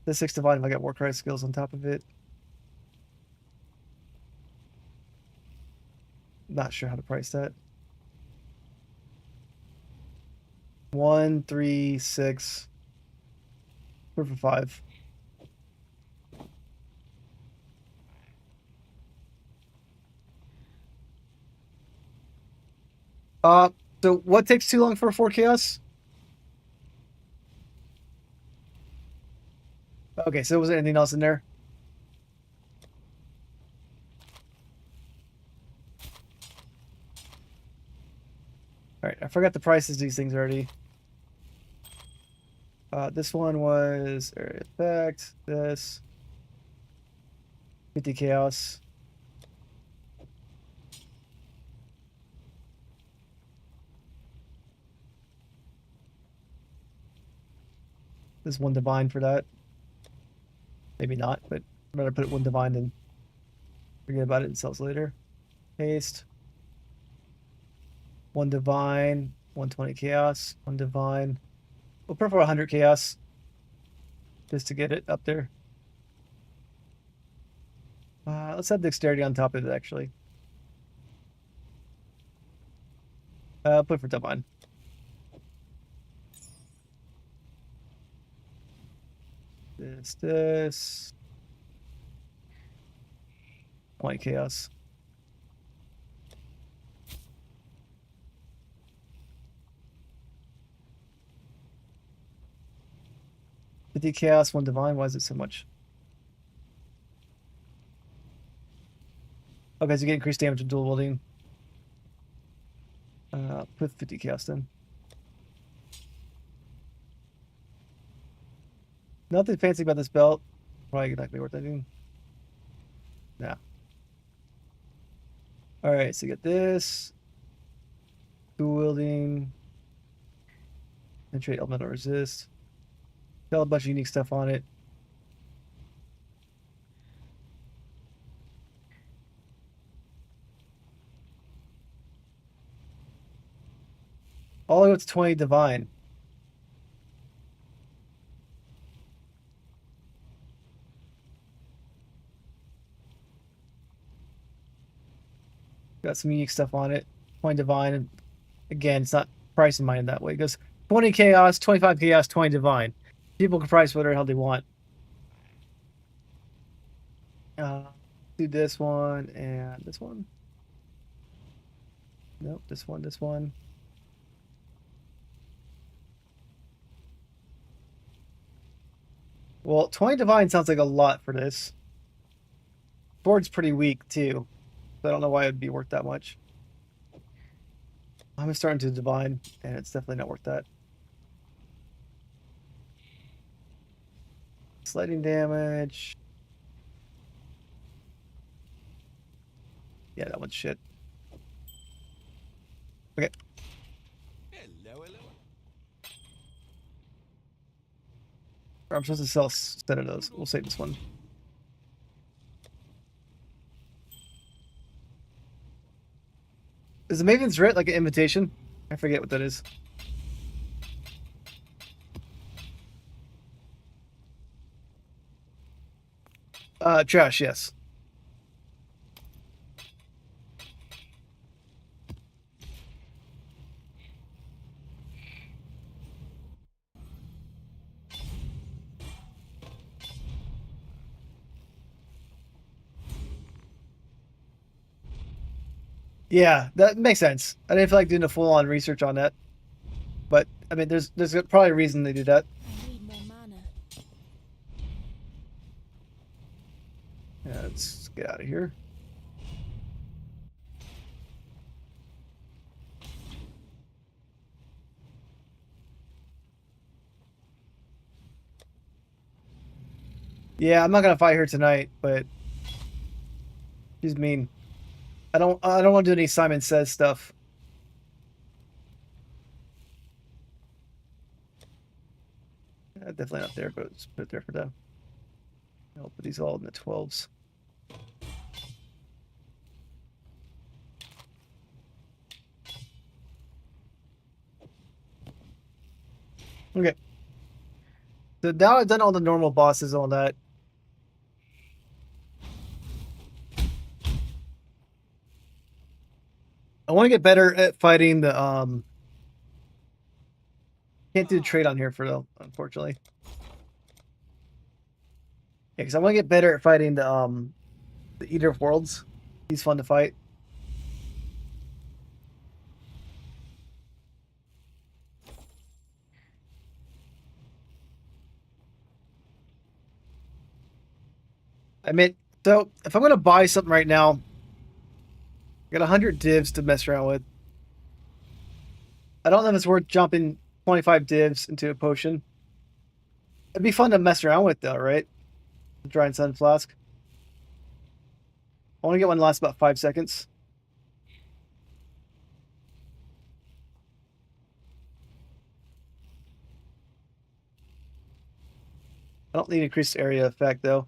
The 6 divine if I got Warcry skills on top of it. Not sure how to price that. 1, 3, 6. We're for 5. So what takes too long for 4 chaos? Okay, so was there anything else in there? All right, I forgot the prices of these things already. This one was area effect. This 50 chaos. This 1 divine for that. Maybe not, but I'm gonna put 1 divine and forget about it and sells later. Paste. 1 divine, 120 chaos, 1 divine. We'll prefer 100 chaos just to get it up there. Let's have dexterity on top of it, actually. Put for divine. This. 20 chaos. The chaos, 1 divine. Why is it so much? Okay, so you get increased damage with dual wielding. Put 50 chaos then. Nothing fancy about this belt. Probably not gonna be worth anything. Nah. Alright, so you get this. Dual wielding. Penetrate elemental resist. Got a bunch of unique stuff on it. All the way up to 20 divine. Got some unique stuff on it. 20 divine. And again, it's not pricing mine that way. It goes 20 chaos, 25 chaos, 20 divine. People can price whatever the hell they want. Do this one and this one. Nope, this one, this one. Well, 20 divine sounds like a lot for this. Sword's pretty weak too. So I don't know why it'd be worth that much. I'm starting to divine, and it's definitely not worth that. Sliding damage. Yeah, that one's shit. Okay. Hello, hello. I'm supposed to sell a set of those. We'll save this one. Is the Maven's Writ like an invitation? I forget what that is. Trash, yes. Yeah, that makes sense. I didn't feel like doing a full-on research on that, but I mean, there's probably a reason they do that. I need more mana. Yeah, let's get out of here. Yeah, I'm not gonna fight her tonight, but she's mean. I don't want to do any Simon Says stuff. Definitely not there, but let's put it there for them. I'll put these all in the 12s. Okay. So now I've done all the normal bosses, all that. I want to get better at fighting the can't do the trade on here for though, unfortunately. Yeah, because I want to get better at fighting the Eater of Worlds. He's fun to fight. I mean, so if I'm gonna buy something right now, I got 100 divs to mess around with. I don't know if it's worth jumping 25 divs into a potion. It'd be fun to mess around with though, right? The Dry and Sun Flask. I want to get one that lasts about 5 seconds. I don't need increased area effect though.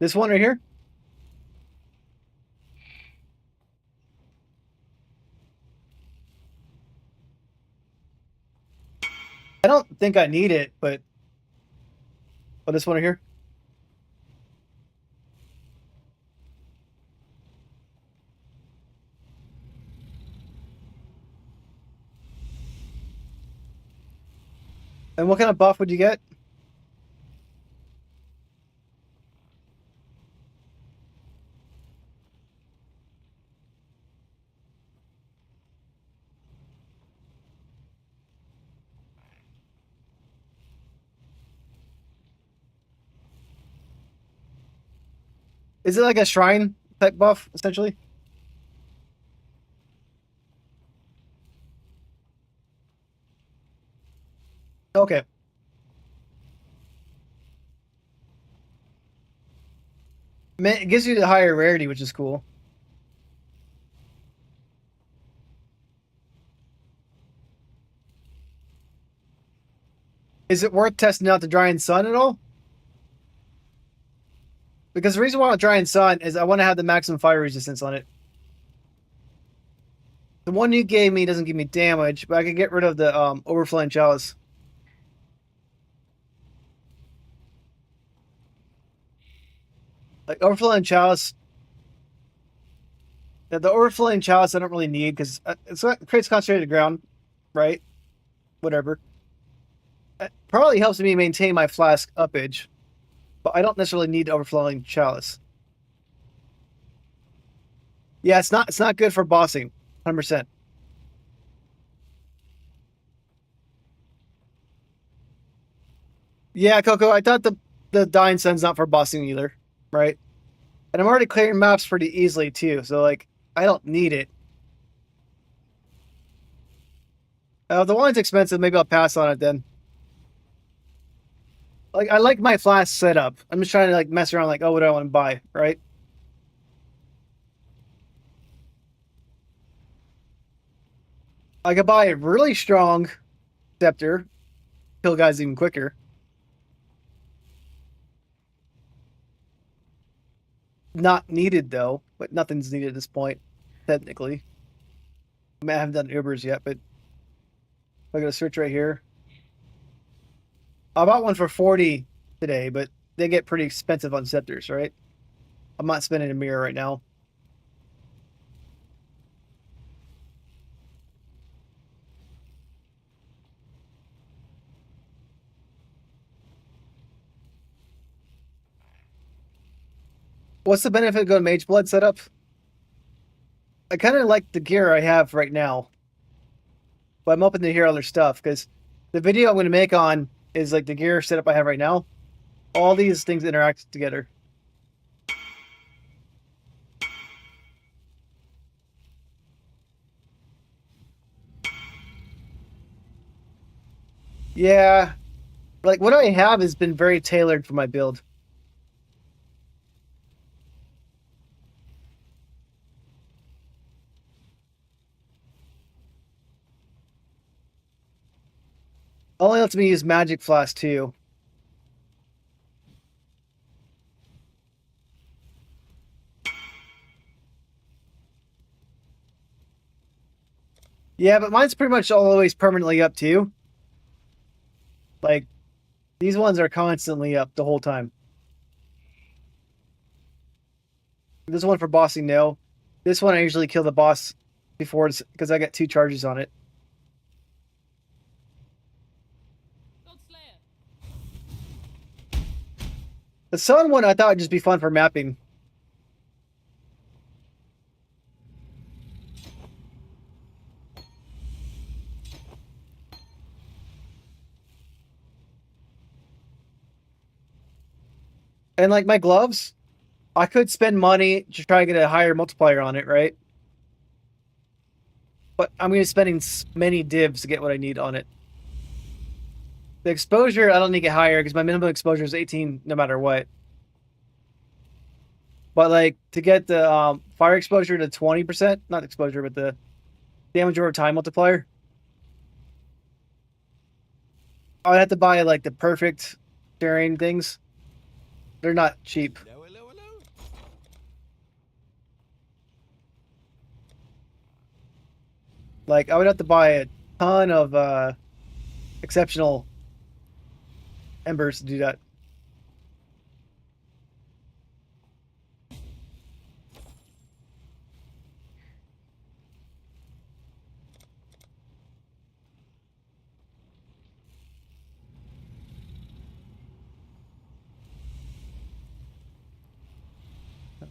This one right here. I don't think I need it, but this one right here. And what kind of buff would you get? Is it like a shrine type buff, essentially? Okay. I mean, it gives you the higher rarity, which is cool. Is it worth testing out the Dry and Sun at all? Because the reason why I want Dry and Sun is I want to have the maximum fire resistance on it. The one you gave me doesn't give me damage, but I can get rid of the Overflowing Chalice. Like Overflowing Chalice. Yeah, the Overflowing Chalice I don't really need because it creates concentrated ground, right? Whatever. It probably helps me maintain my flask uppage, but I don't necessarily need Overflowing Chalice. Yeah, it's not good for bossing, 100%. Yeah, Coco, I thought the Dying Sun's not for bossing either, right? And I'm already clearing maps pretty easily too, so like I don't need it. The one's expensive, maybe I'll pass on it then. Like I like my flask setup. I'm just trying to like mess around like, oh, what do I want to buy, right? I could buy a really strong scepter, kill guys even quicker. Not needed though, but nothing's needed at this point, technically. I mean, I haven't done Ubers yet, but I got to search right here. I bought one for 40 today, but they get pretty expensive on scepters, right? I'm not spending a mirror right now. What's the benefit of going Mage Blood setup? I kind of like the gear I have right now, but I'm open to hear other stuff because the video I'm going to make on is like the gear setup I have right now. All these things interact together. Yeah, like what I have has been very tailored for my build. Only lets me use Magic Flask too. Yeah, but mine's pretty much always permanently up too. Like these ones are constantly up the whole time. This one for bossing, no. This one I usually kill the boss before it's because I got 2 charges on it. The sun one I thought would just be fun for mapping. And like my gloves, I could spend money to try to get a higher multiplier on it, right? But I'm going to be spending many divs to get what I need on it. The exposure, I don't need to get higher because my minimum exposure is 18 no matter what. But like to get the fire exposure to 20%, not exposure, but the damage over time multiplier, I would have to buy like the perfect sharing things. They're not cheap. Hello, hello, hello. Like I would have to buy a ton of exceptional embers to do that.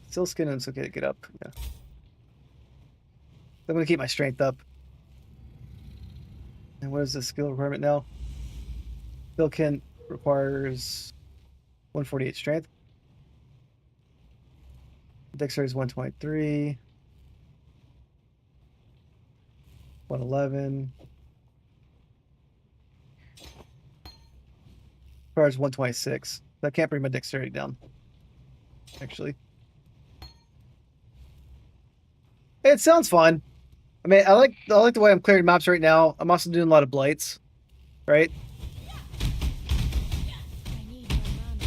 Still skin it's okay to get up. Yeah. I'm gonna keep my strength up. And what is the skill requirement now? Skill can requires 148 strength. Dexterity is 123. 111. Requires 126. I can't bring my dexterity down. Actually. It sounds fun. I mean, I like the way I'm clearing maps right now. I'm also doing a lot of blights, right? I need more mana.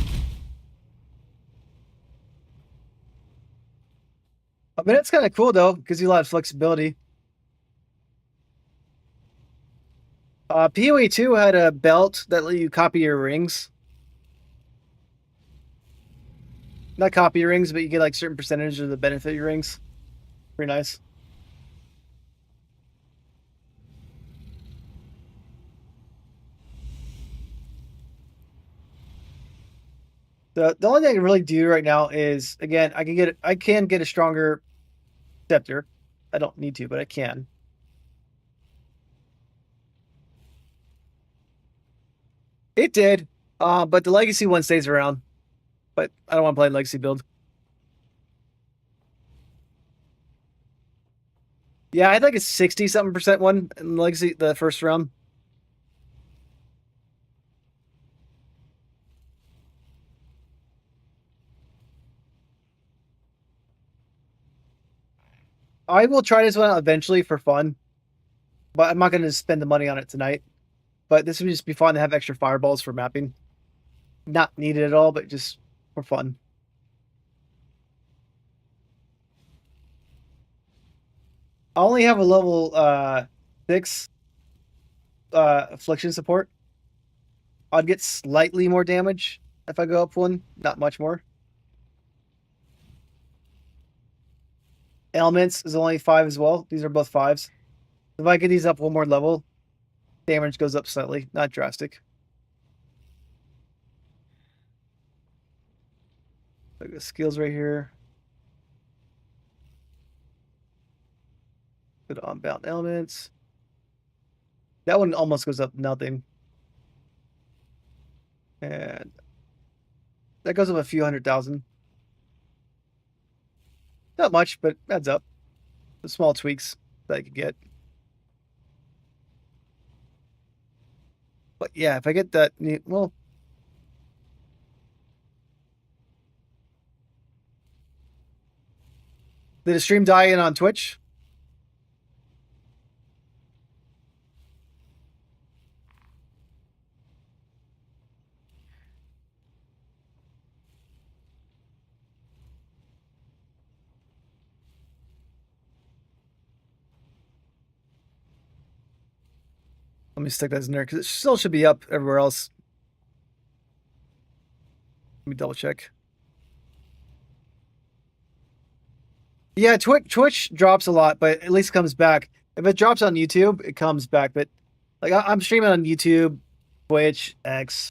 I mean, it's kind of cool though, gives you a lot of flexibility. PoE 2 had a belt that let you copy your rings. Not copy your rings, but you get like certain percentage of the benefit of your rings. Pretty nice. The only thing I can really do right now is again I can get a stronger scepter. I don't need to, but I can. It did, but the legacy one stays around. But I don't want to play legacy build. Yeah, I had like a 60 something percent one in legacy the first round. I will try this one out eventually for fun, but I'm not going to spend the money on it tonight. But this would just be fun to have extra fireballs for mapping. Not needed at all, but just for fun. I only have a level 6 affliction support. I'd get slightly more damage if I go up one, not much more. Elements is only 5 as well. These are both 5s. If I get these up one more level, damage goes up slightly, not drastic. Look at the skills right here. Good on bound elements. That one almost goes up nothing. And that goes up a few 100,000. Not much, but adds up. The small tweaks that I could get. But yeah, if I get that, well, did the stream die in on Twitch? Let me stick that in there because it still should be up everywhere else. Let me double check. Yeah, Twitch drops a lot, but at least comes back. If it drops on YouTube, it comes back. But like I'm streaming on YouTube, Twitch, X,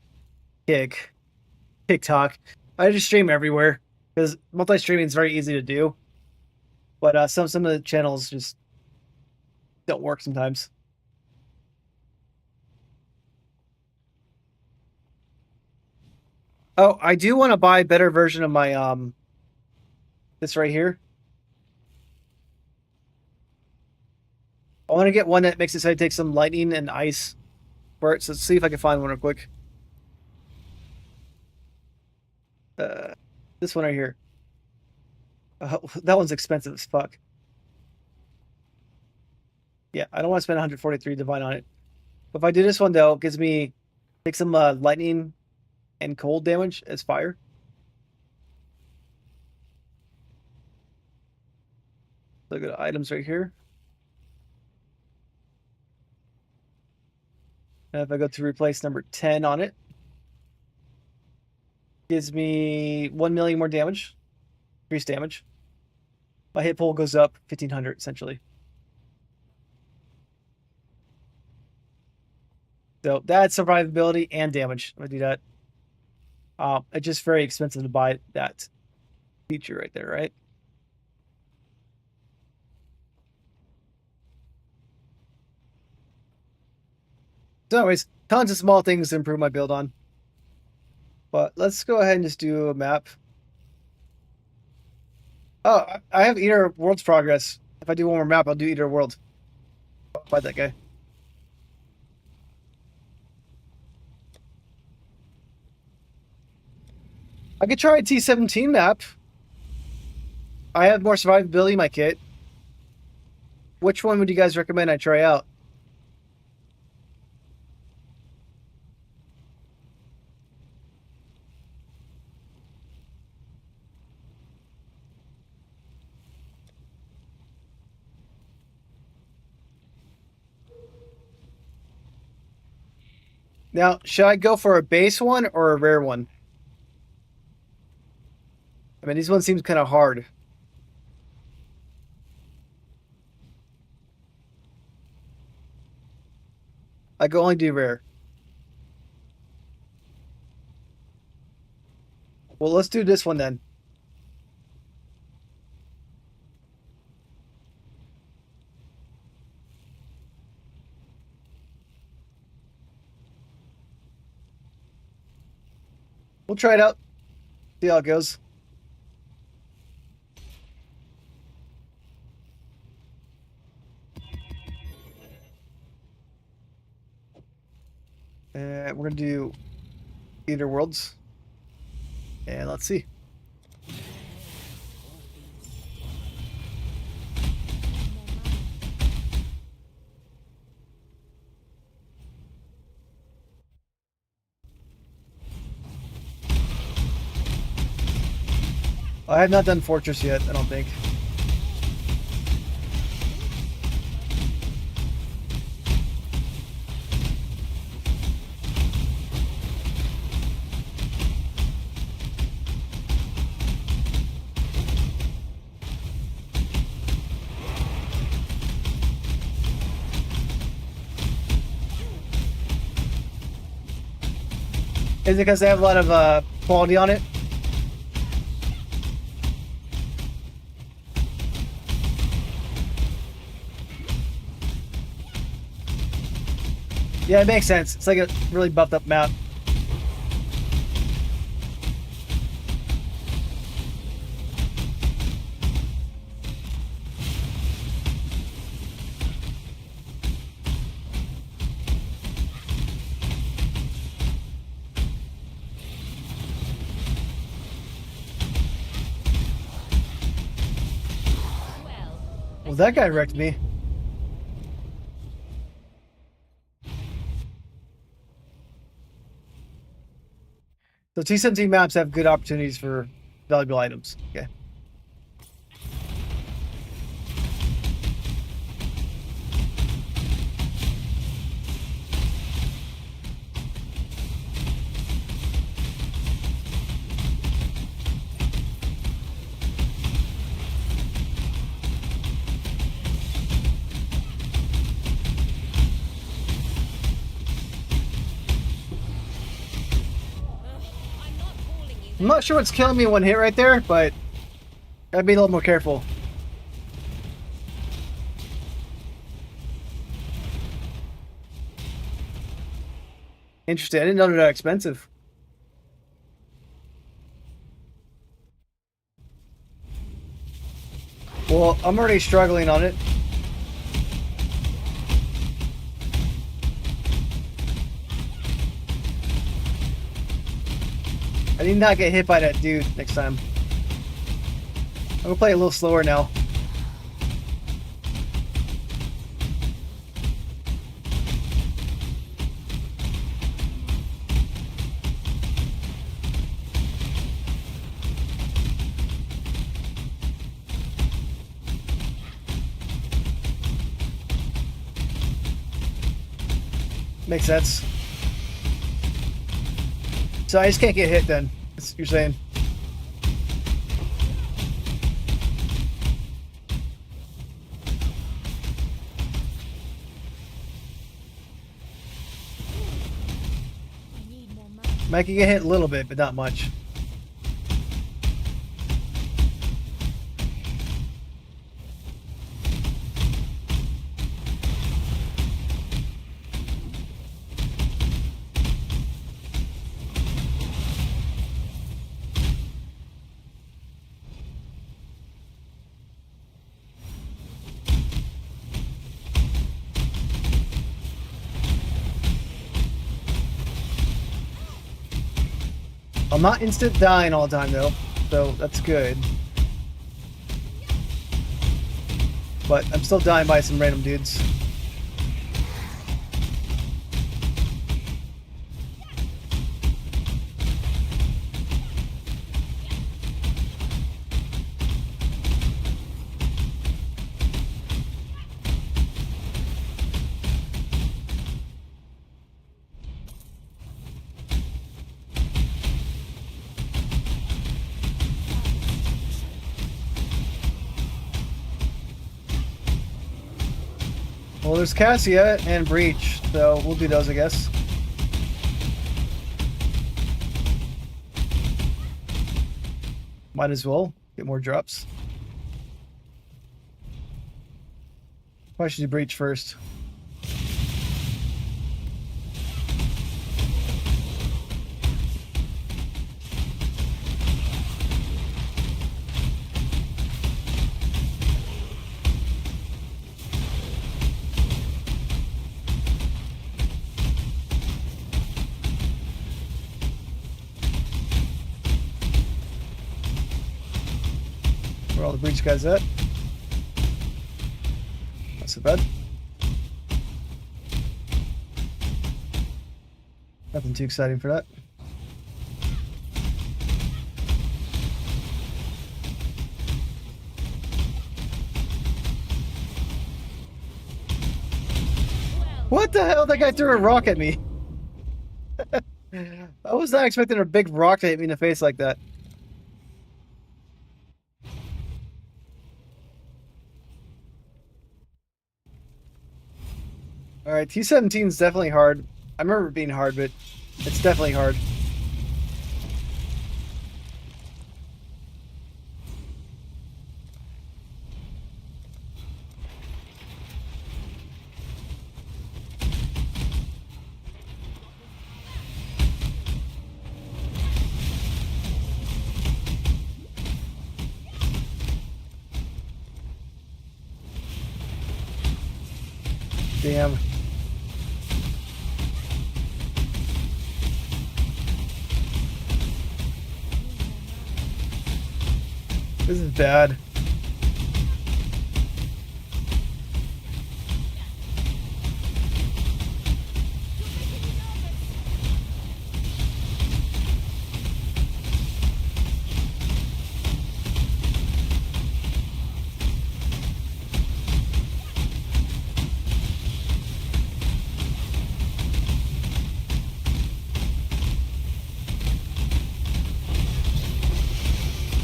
TikTok. I just stream everywhere because multi-streaming is very easy to do. But some of the channels just don't work sometimes. Oh, I do want to buy a better version of my this right here. I want to get one that makes it so I take some lightning and ice for it. So let's see if I can find one real quick. This one right here. That one's expensive as fuck. Yeah, I don't want to spend 143 divine on it. But if I do this one though, it gives me take some lightning and cold damage as fire. Look at items right here. And if I go to replace number 10 on it, gives me 1 million more damage, increased damage. My hit pool goes up 1500 essentially. So that's survivability and damage. I'm gonna do that. It's just very expensive to buy that feature right there, right? So anyways, tons of small things to improve my build on. But let's go ahead and just do a map. Oh, I have Eater World's Progress. If I do one more map, I'll do Eater World. I'll fight that guy. I could try a T-17 map. I have more survivability in my kit. Which one would you guys recommend I try out? Now, should I go for a base one or a rare one? I mean, this one seems kind of hard. I can only do rare. Well, let's do this one then. We'll try it out. See how it goes. We're gonna do Eater Worlds. And let's see. I have not done Fortress yet, I don't think. Is it because they have a lot of quality on it? Yeah, it makes sense. It's like a really buffed up map. that guy wrecked me. So T17 maps have good opportunities for valuable items. Okay. I'm not calling you. I'm not sure what's killing me in one hit right there, but gotta be a little more careful. Interesting. I didn't know they're that expensive. Well, I'm already struggling on it. I need not get hit by that dude next time. I'm gonna play a little slower now. Makes sense. So I just can't get hit then, that's what you're saying. I need more money. Might can get hit a little bit, but not much. I'm not instant dying all the time though, so that's good. But I'm still dying by some random dudes. Well, there's Cassia and Breach, so we'll do those, I guess. Might as well get more drops. Probably should do Breach first. Where all the Breach guys at? Not so bad. Nothing too exciting for that. What the hell? That guy threw a rock at me. I was not expecting a big rock to hit me in the face like that. Alright, T17 is definitely hard. I remember it being hard, but it's definitely hard. Damn. This is bad.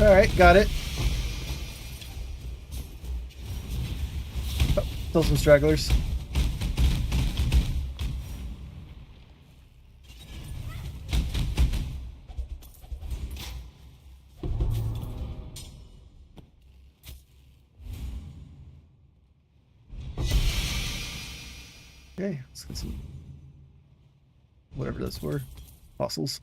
All right, got it. Oh, still some stragglers. Okay, let's get some whatever those were. Fossils.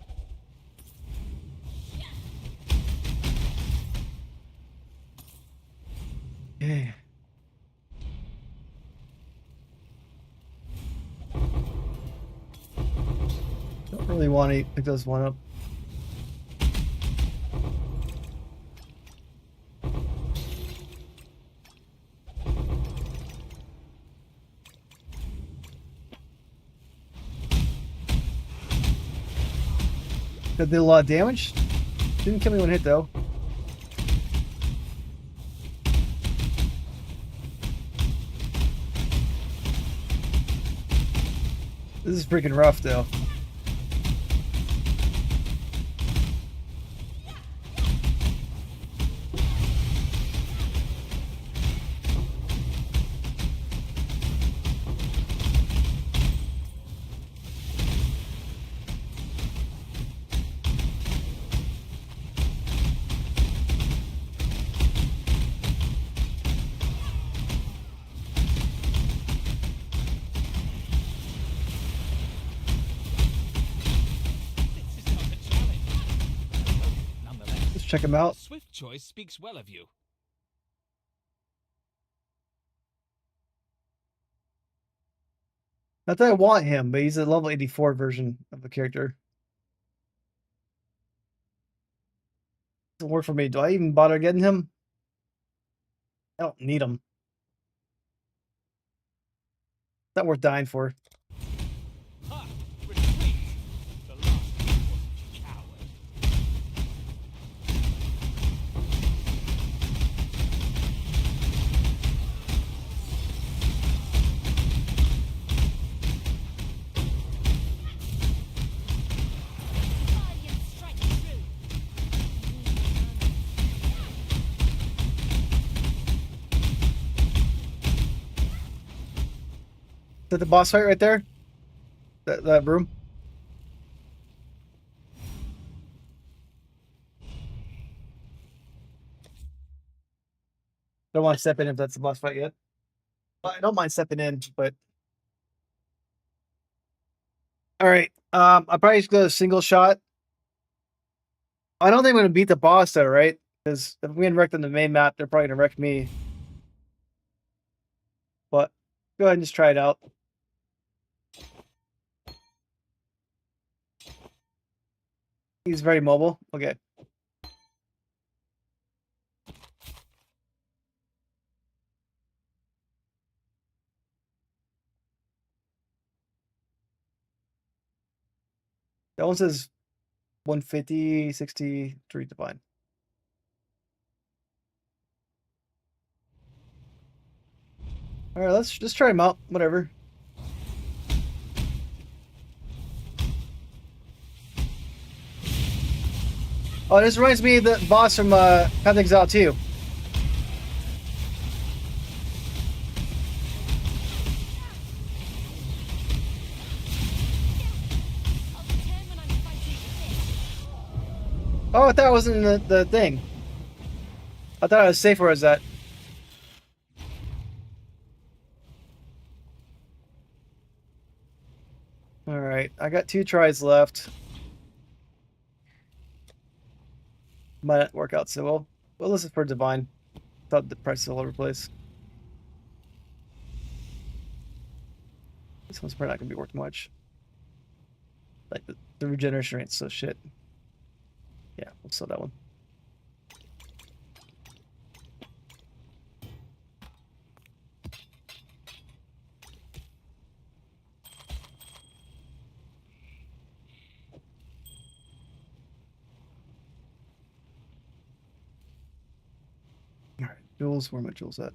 Okay. Don't really want to pick those one up. That did a lot of damage. Didn't kill me one hit though. This is freaking rough though. This is not a challenge. Nonetheless, Let's check him out. swift choice speaks well of you. Not that I want him, but he's a level 84 version of the character. Doesn't work for me. Do I even bother getting him? I don't need him. Not worth dying for. Ha! Retreat! The last was coward. Guardian strike true. Is that the boss fight right there? That room? Don't want to step in if that's the boss fight yet. I don't mind stepping in, but all right. I probably just go a single shot. I don't think I'm gonna beat the boss though, right? Because if we wrecked on the main map, they're probably gonna wreck me. But go ahead and just try it out. He's very mobile. Okay. That one says 150, 60, treat divine. All right, let's just try him out. Whatever. Oh, this reminds me of the boss from Exile 2. I'll return when I'm fighting fit. Oh, I thought it wasn't the thing. I thought I was safe where I was at. All right, I got 2 tries left. Might not work out so well. Well, this is for divine. Thought the price is all over the place. This one's probably not gonna be worth much. Like the regeneration rate's so shit. Yeah, we'll sell that one. All right, jewels. Where are my jewels at?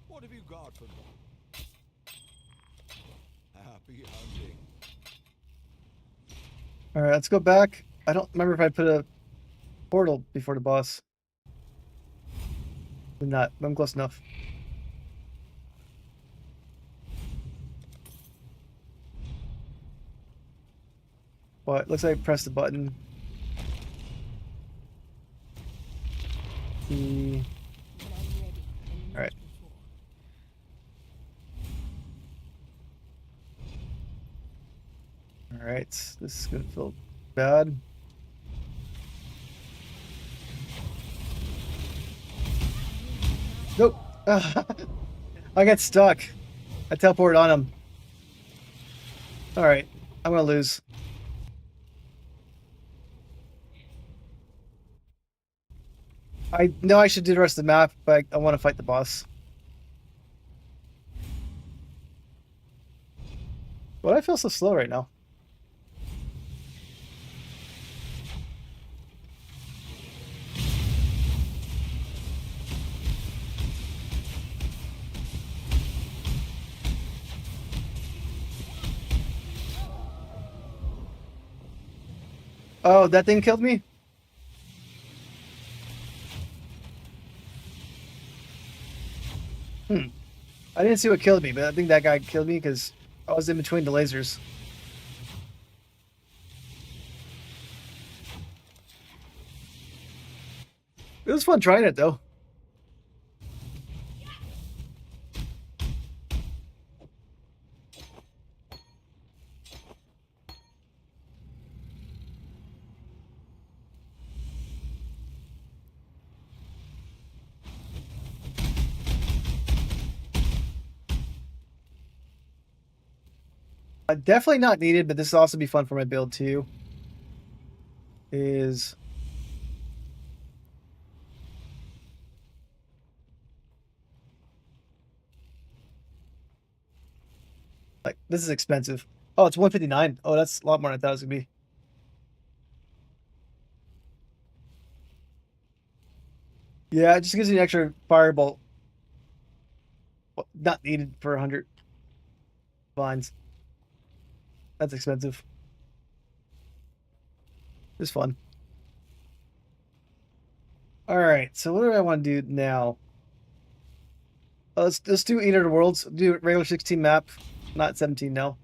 What have you got for me? Happy hunting. All right, let's go back. I don't remember if I put a portal before the boss. Did not. I'm close enough. But looks like I pressed the button. All right. All right. This is gonna feel bad. Nope. I got stuck. I teleported on him. All right. I'm gonna lose. I know I should do the rest of the map, but I want to fight the boss. Why do I feel so slow right now? Oh, that thing killed me? I didn't see what killed me, but I think that guy killed me because I was in between the lasers. It was fun trying it, though. Definitely not needed, but this will also be fun for my build too. Is like this is expensive. Oh, it's 159. Oh, that's a lot more than I thought it was gonna be. Yeah, it just gives you an extra firebolt. Well, not needed for 100 vines. That's expensive. It's fun. All right, so what do I want to do now? Let's do Eat of the Worlds. Do regular 16 map, not 17 now.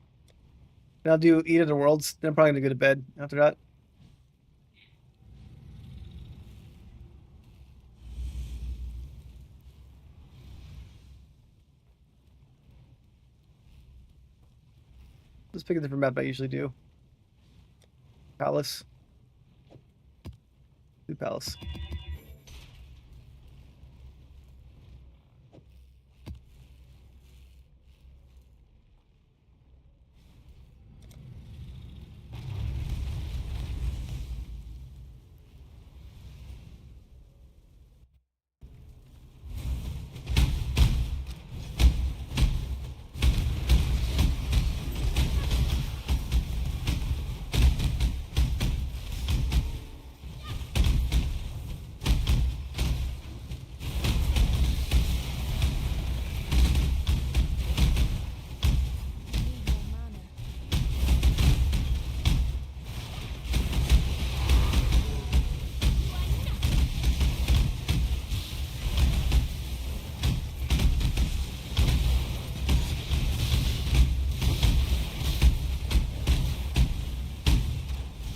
Then I'll do Eat of the Worlds. Then I'm probably gonna go to bed after that. Let's pick a different map I usually do. Palace. Do Palace.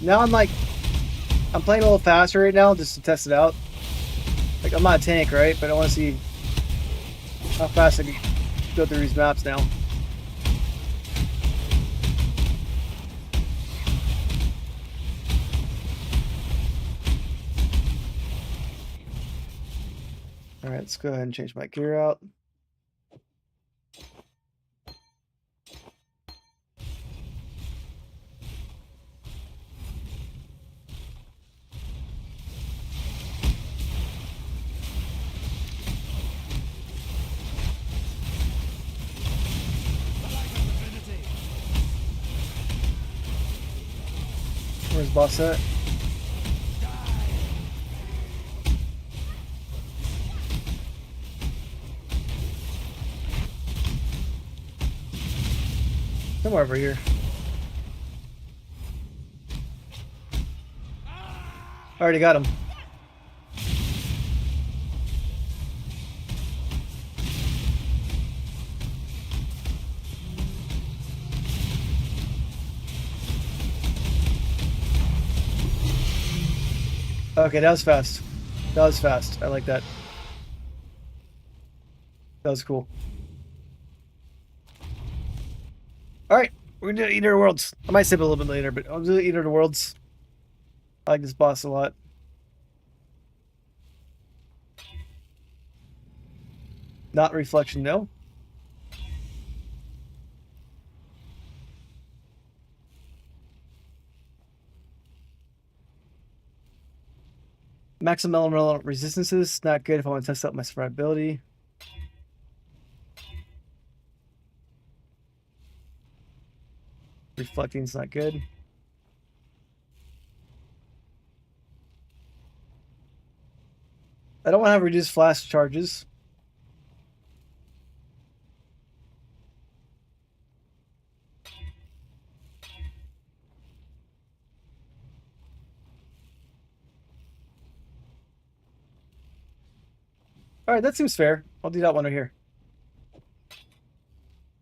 Now I'm playing a little faster right now just to test it out. Like, I'm not a tank, right? But I want to see how fast I can go through these maps now. All right, let's go ahead and change my gear out. Where's boss at? Somewhere over here. Already got him. Okay, that was fast. That was fast. I like that. That was cool. Alright, we're gonna do Eater of Worlds. I might save it a little bit later, but I'll do Eater of Worlds. I like this boss a lot. Not reflection, no. Maximum elemental resistances, not good if I want to test out my survivability. Reflecting is not good. I don't want to have reduced flash charges. Alright, that seems fair. I'll do that one right here.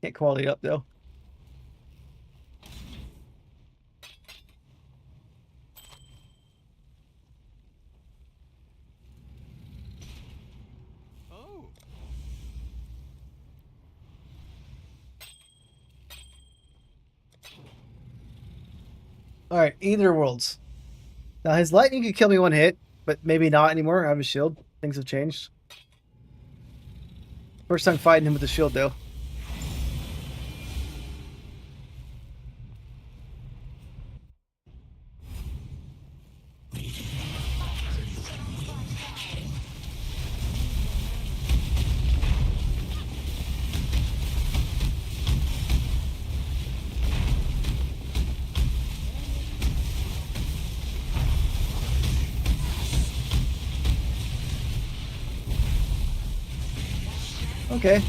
Can't quality up though. Oh. Alright, Either Worlds. Now his lightning could kill me one hit, but maybe not anymore. I have a shield. Things have changed. First time fighting him with the shield though. Okay.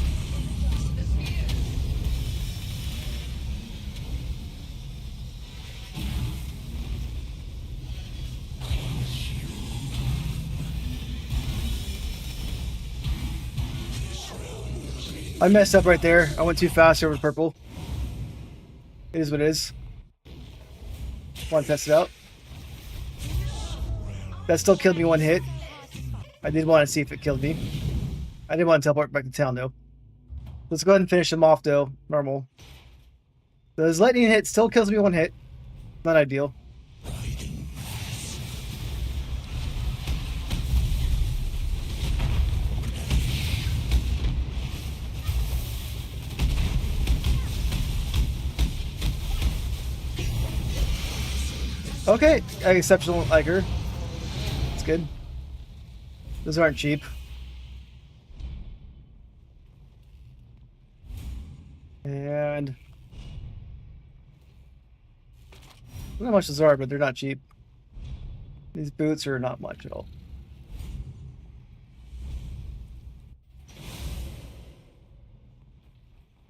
I messed up right there. I went too fast over purple. It is what it is. Want to test it out? That still killed me one hit. I did want to see if it killed me. I didn't want to teleport back to town though. Let's go ahead and finish him off though. Normal. So his lightning hit still kills me one hit. Not ideal. Okay, exceptional Iger. It's good. Those aren't cheap. And not how much those are, but they're not cheap. These boots are not much at all.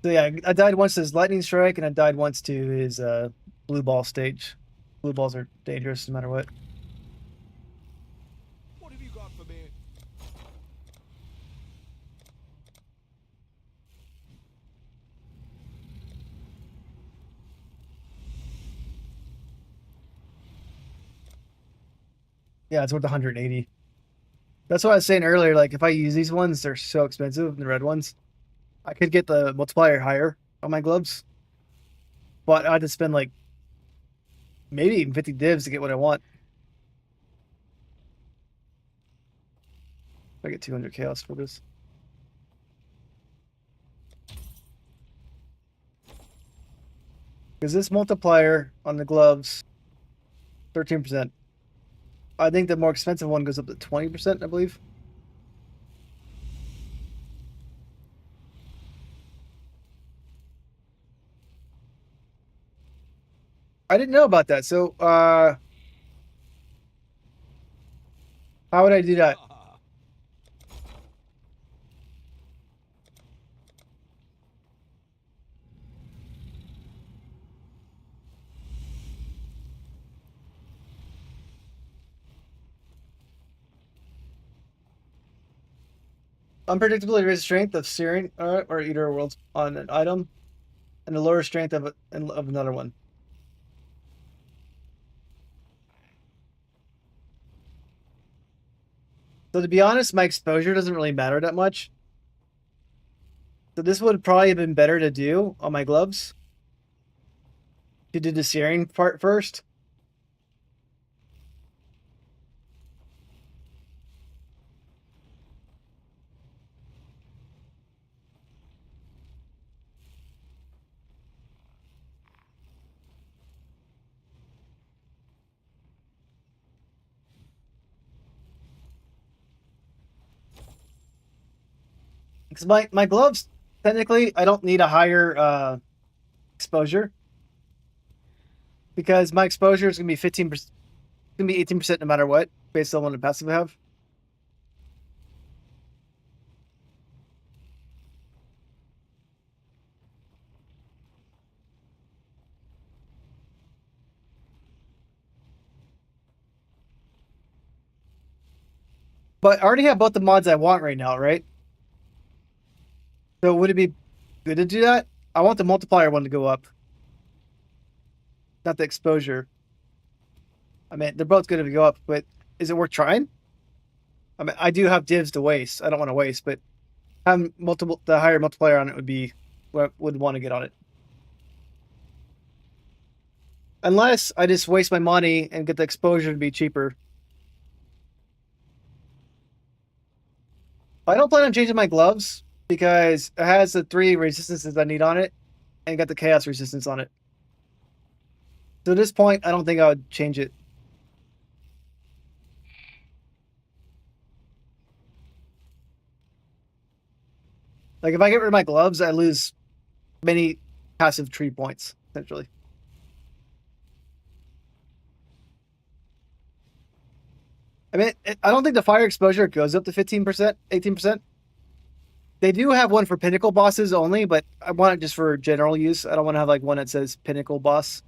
So yeah, I died once to his lightning strike, and I died once to his blue ball stage. Blue balls are dangerous no matter what. What have you got for me? Yeah, it's worth 180. That's what I was saying earlier. Like, if I use these ones, they're so expensive, the red ones. I could get the multiplier higher on my gloves, but I had to spend like maybe even 50 divs to get what I want. I get 200 chaos for this. Because this multiplier on the gloves, 13%. I think the more expensive one goes up to 20%, I believe. I didn't know about that. So, how would I do that? Unpredictability raises strength of Searing or Eater Worlds on an item, and the lower strength of another one. So to be honest, my exposure doesn't really matter that much. So this would probably have been better to do on my gloves. To do the searing part first. Because my gloves, technically, I don't need a higher exposure. Because my exposure is going to be 15%, it's going to be 18% no matter what, based on what the passive I have. But I already have both the mods I want right now, right? So would it be good to do that? I want the multiplier one to go up. Not the exposure. I mean, they're both going to go up, but is it worth trying? I mean, I do have divs to waste. I don't want to waste, but having the higher multiplier on it would be what I would want to get on it. Unless I just waste my money and get the exposure to be cheaper. I don't plan on changing my gloves because it has the 3 resistances I need on it and got the chaos resistance on it. So at this point, I don't think I would change it. Like if I get rid of my gloves, I lose many passive tree points, essentially. I mean, I don't think the fire exposure goes up to 15%, 18%. They do have one for pinnacle bosses only, but I want it just for general use. I don't want to have like one that says pinnacle boss,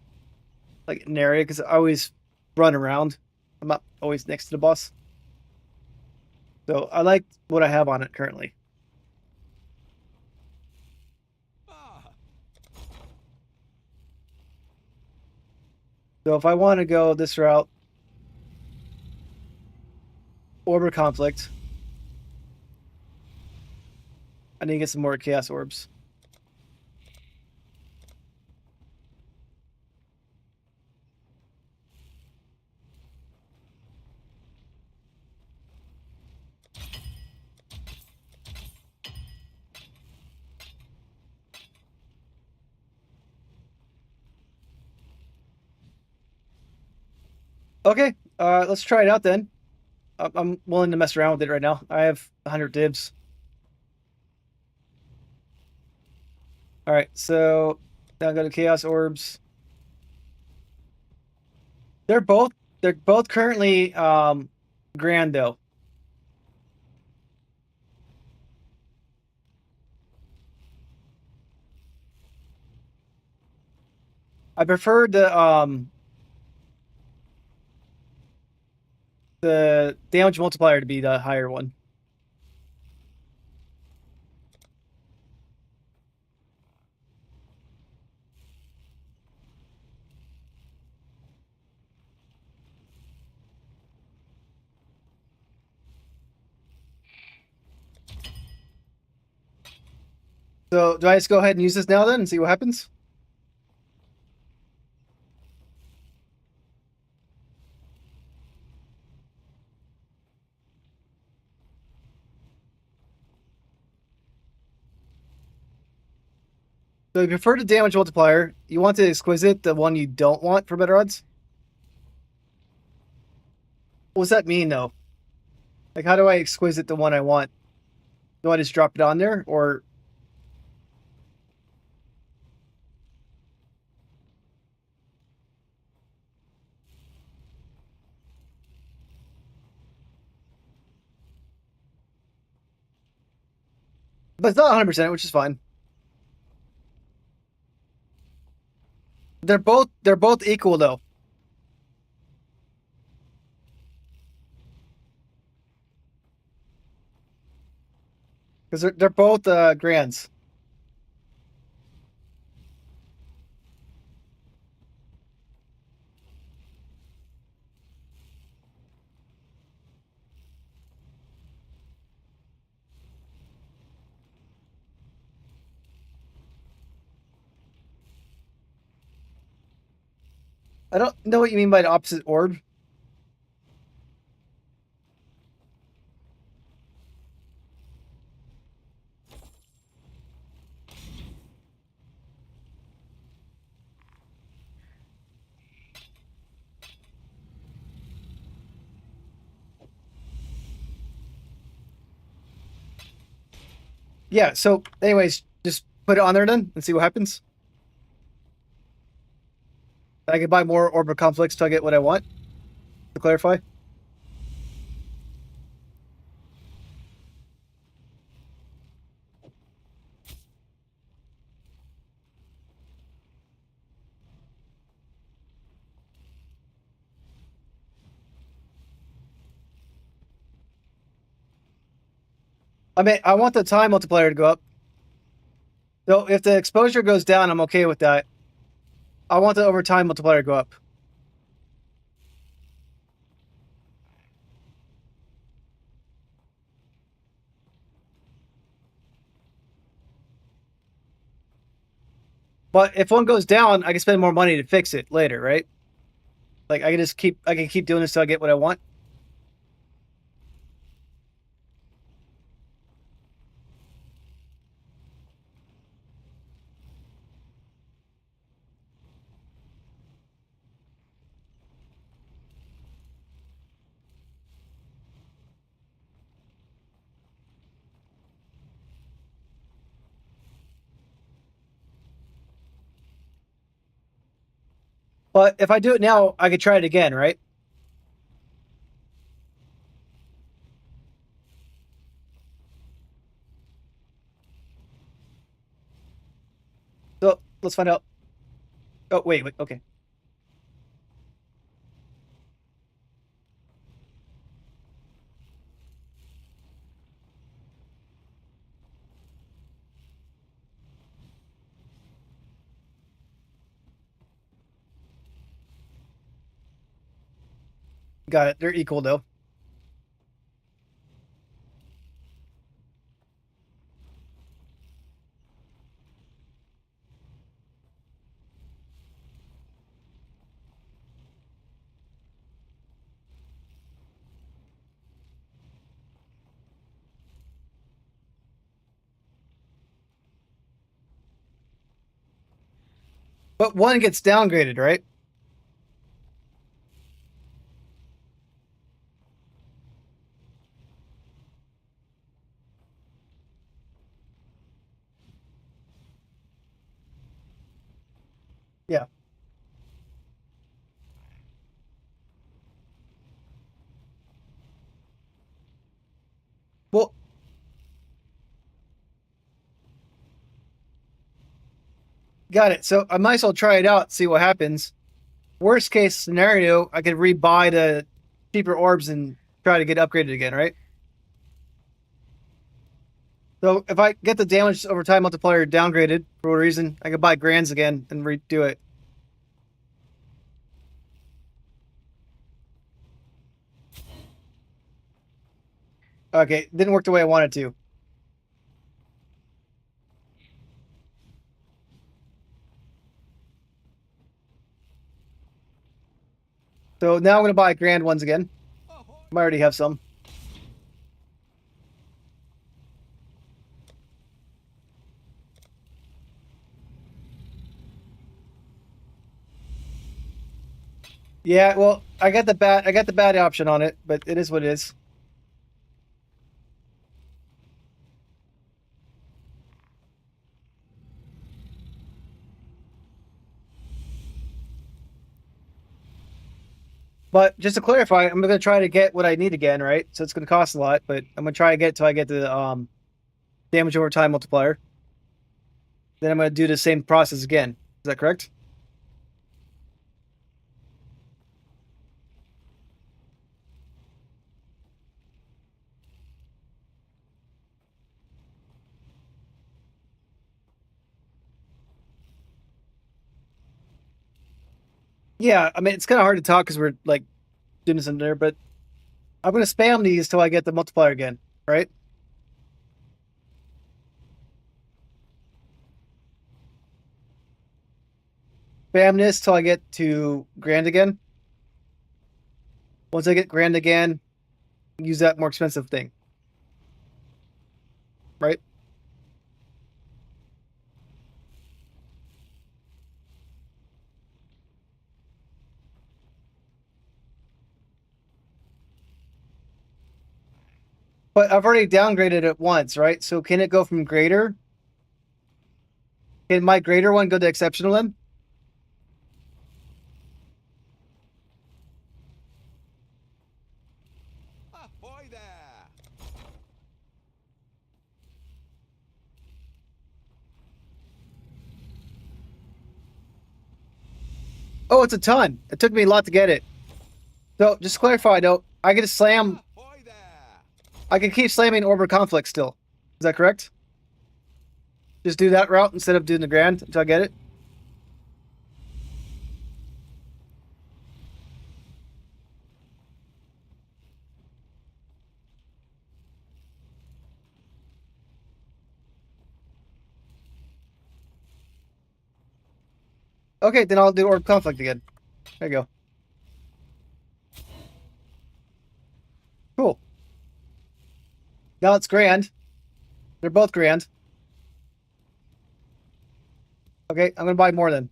like an area, because I always run around. I'm not always next to the boss. So I like what I have on it currently. So if I want to go this route, Orb of Conflict, I need to get some more Chaos Orbs. Okay, let's try it out then. I'm willing to mess around with it right now. I have 100 divs. All right, so now go to Chaos Orbs. They're both currently grand though. I prefer the damage multiplier to be the higher one. So do I just go ahead and use this now then and see what happens? So you prefer the damage multiplier. You want the exquisite, the one you don't want for better odds? What does that mean though? Like how do I exquisite the one I want? Do I just drop it on there or but it's not 100%, which is fine. They're both equal though. Because they're both grands. I don't know what you mean by the opposite orb. Yeah, so anyways, just put it on there then and see what happens. I can buy more Orb of Conflicts till I get what I want, to clarify. I mean, I want the time multiplier to go up. So if the exposure goes down, I'm okay with that. I want the over time multiplier to go up. But if one goes down, I can spend more money to fix it later, right? Like I can keep doing this till I get what I want. But if I do it now, I could try it again, right? So let's find out. Oh, wait, okay. Got it. They're equal though. But one gets downgraded, right? Yeah. Well, got it. So I might as well try it out, see what happens. Worst case scenario, I could rebuy the cheaper orbs and try to get upgraded again, right? So if I get the damage over time multiplier downgraded for whatever reason, I could buy grands again and redo it. Okay, didn't work the way I wanted to. So now I'm gonna buy grand ones again. I already have some. Yeah, well, I got the bad option on it, but it is what it is. But just to clarify, I'm gonna try to get what I need again, right? So it's gonna cost a lot, but I'm gonna try to get till I get the damage over time multiplier. Then I'm gonna do the same process again. Is that correct? Yeah, I mean, it's kind of hard to talk because we're like doing this in there, but I'm going to spam these till I get the multiplier again, right? Spam this till I get to grand again. Once I get grand again, use that more expensive thing, right? But I've already downgraded it once, right? So can it go from greater? Can my greater one go to exceptional then? Ahoy there! Oh, it's a ton. It took me a lot to get it. So just to clarify though, I can slam. Ahoy there! I can keep slamming Orb of Conflict still. Is that correct? Just do that route instead of doing the grand until I get it. Okay, then I'll do Orb Conflict again. There you go. Cool. Now it's grand. They're both grand. Okay, I'm gonna buy more then.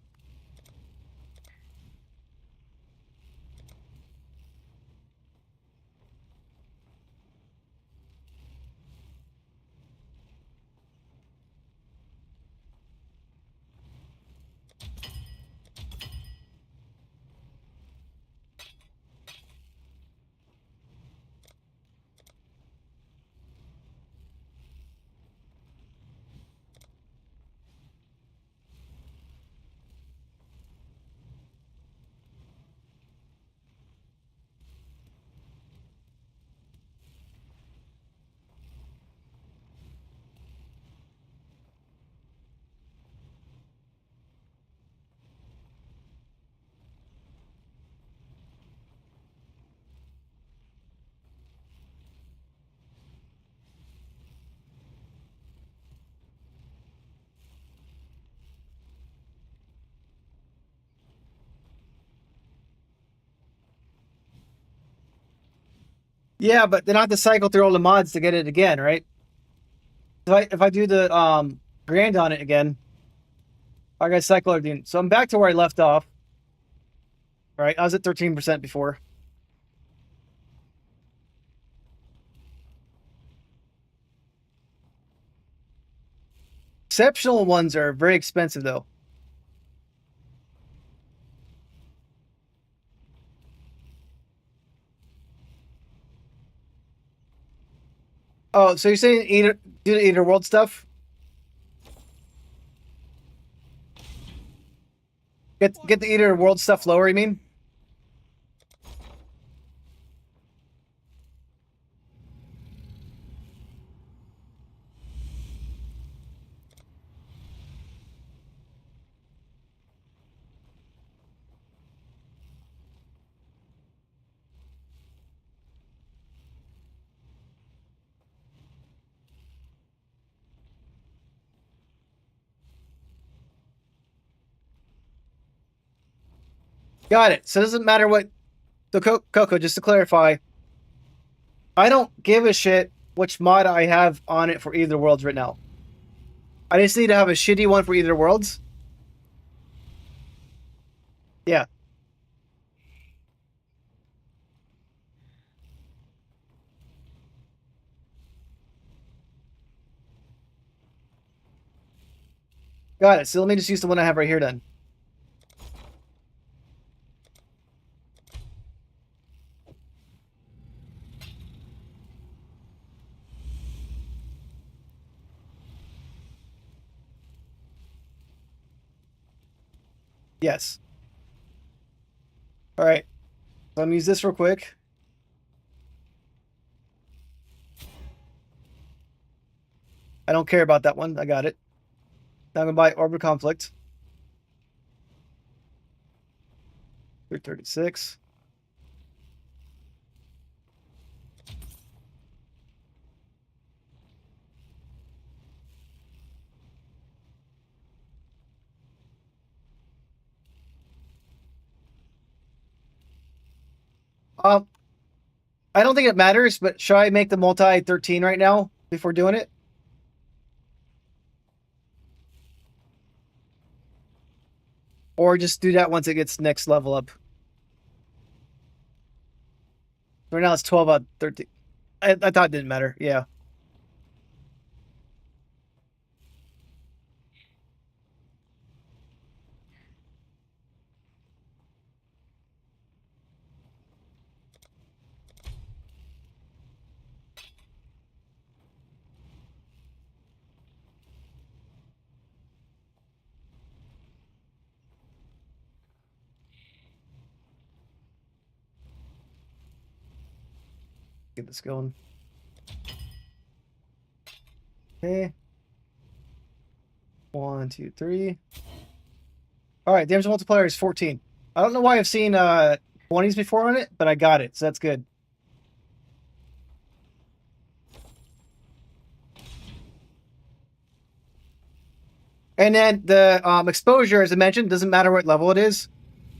Yeah, but then I have to cycle through all the mods to get it again, right? If I do the grand on it again, I got to cycle everything. So I'm back to where I left off. Right, I was at 13% before. Exceptional ones are very expensive though. Oh, so you're saying do the Eater World stuff? Get the Eater World stuff lower, you mean? Got it. So it doesn't matter what the Coco, just to clarify, I don't give a shit which mod I have on it for either worlds right now. I just need to have a shitty one for either worlds. Yeah. Got it. So let me just use the one I have right here then. Yes. All right. So I'm gonna use this real quick. I don't care about that one. I got it. Now I'm gonna buy Orb of Conflict. 336. I don't think it matters, but should I make the multi 13 right now before doing it? Or just do that once it gets next level up? Right now it's 12 out of 13. I thought it didn't matter. Yeah. Get this going. Okay. 1, 2, 3. All right, damage multiplier is 14. I don't know why I've seen 20s before on it, but I got it, so that's good. And then the exposure, as I mentioned, doesn't matter what level it is.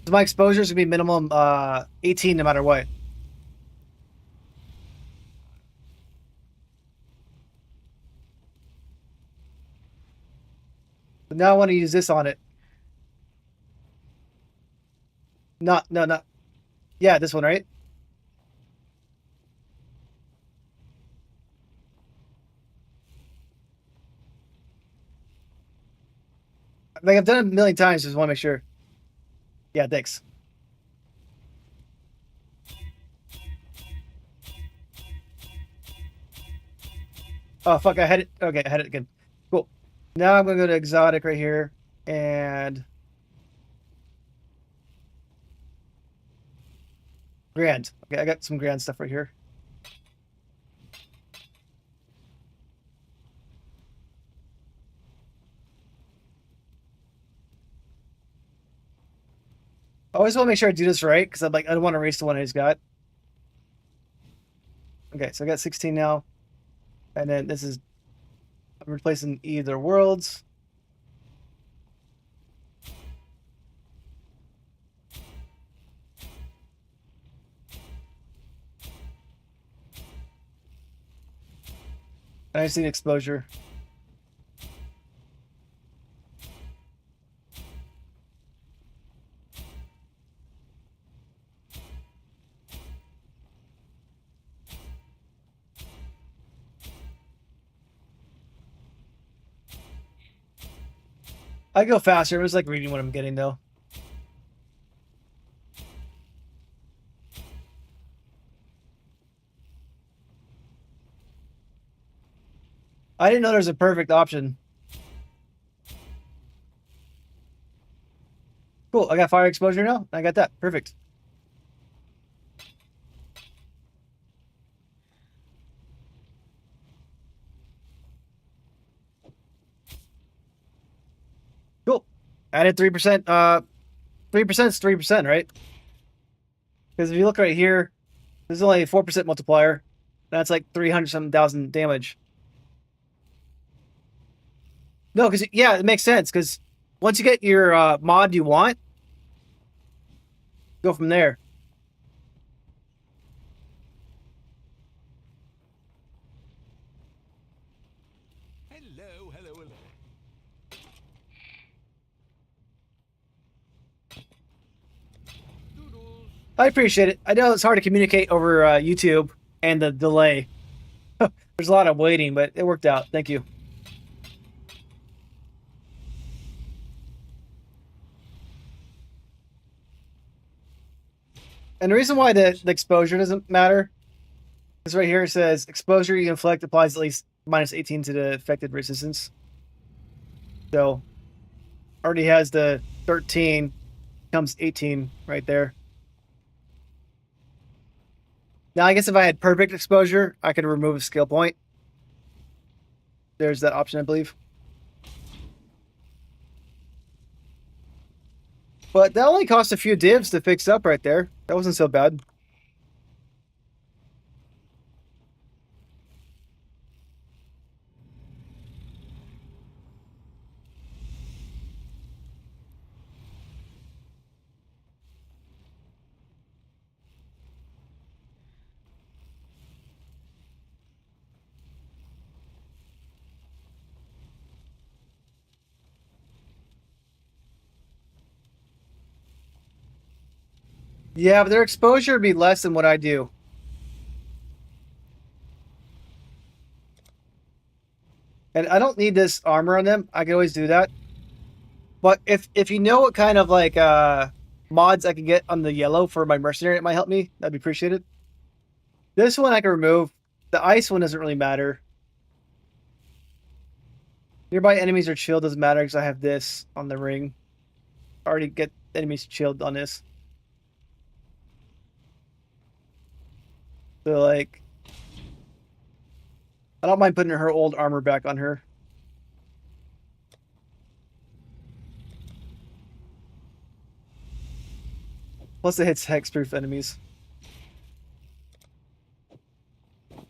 So my exposure is gonna be minimum 18 no matter what. But now I want to use this on it. Not. Yeah, this one, right? Like I've done it a million times, just want to make sure. Yeah, thanks. Oh fuck, I had it. Okay, I had it again. Cool. Now I'm gonna go to exotic right here and grand. Okay, I got some grand stuff right here. I always want to make sure I do this right because I'm like I don't want to erase the one I just got. Okay, so I got 16 now, and then this is I'm replacing either worlds. And I just need exposure. I go faster. It was like reading what I'm getting though. I didn't know there's a perfect option. Cool. I got fire exposure now. I got that. Perfect. Cool. Added 3%. 3% is 3%, right? Because if you look right here, there's only a 4% multiplier. That's like 300 something thousand damage. No, because yeah, it makes sense. Because once you get your mod you want, go from there. Hello, hello, hello. Doodles. I appreciate it. I know it's hard to communicate over YouTube and the delay. There's a lot of waiting, but it worked out. Thank you. And the reason why the exposure doesn't matter is right here it says exposure you inflict applies at least minus 18 to the affected resistance. So already has the 13, comes 18 right there. Now I guess if I had perfect exposure, I could remove a skill point. There's that option, I believe. But that only cost a few divs to fix up right there. That wasn't so bad. Yeah, but their exposure would be less than what I do. And I don't need this armor on them. I can always do that. But if you know what kind of like mods I can get on the yellow for my mercenary, it might help me. That'd be appreciated. This one I can remove. The ice one doesn't really matter. Nearby enemies are chilled doesn't matter because I have this on the ring. I already get enemies chilled on this. So like I don't mind putting her old armor back on her. Plus it hits hexproof enemies.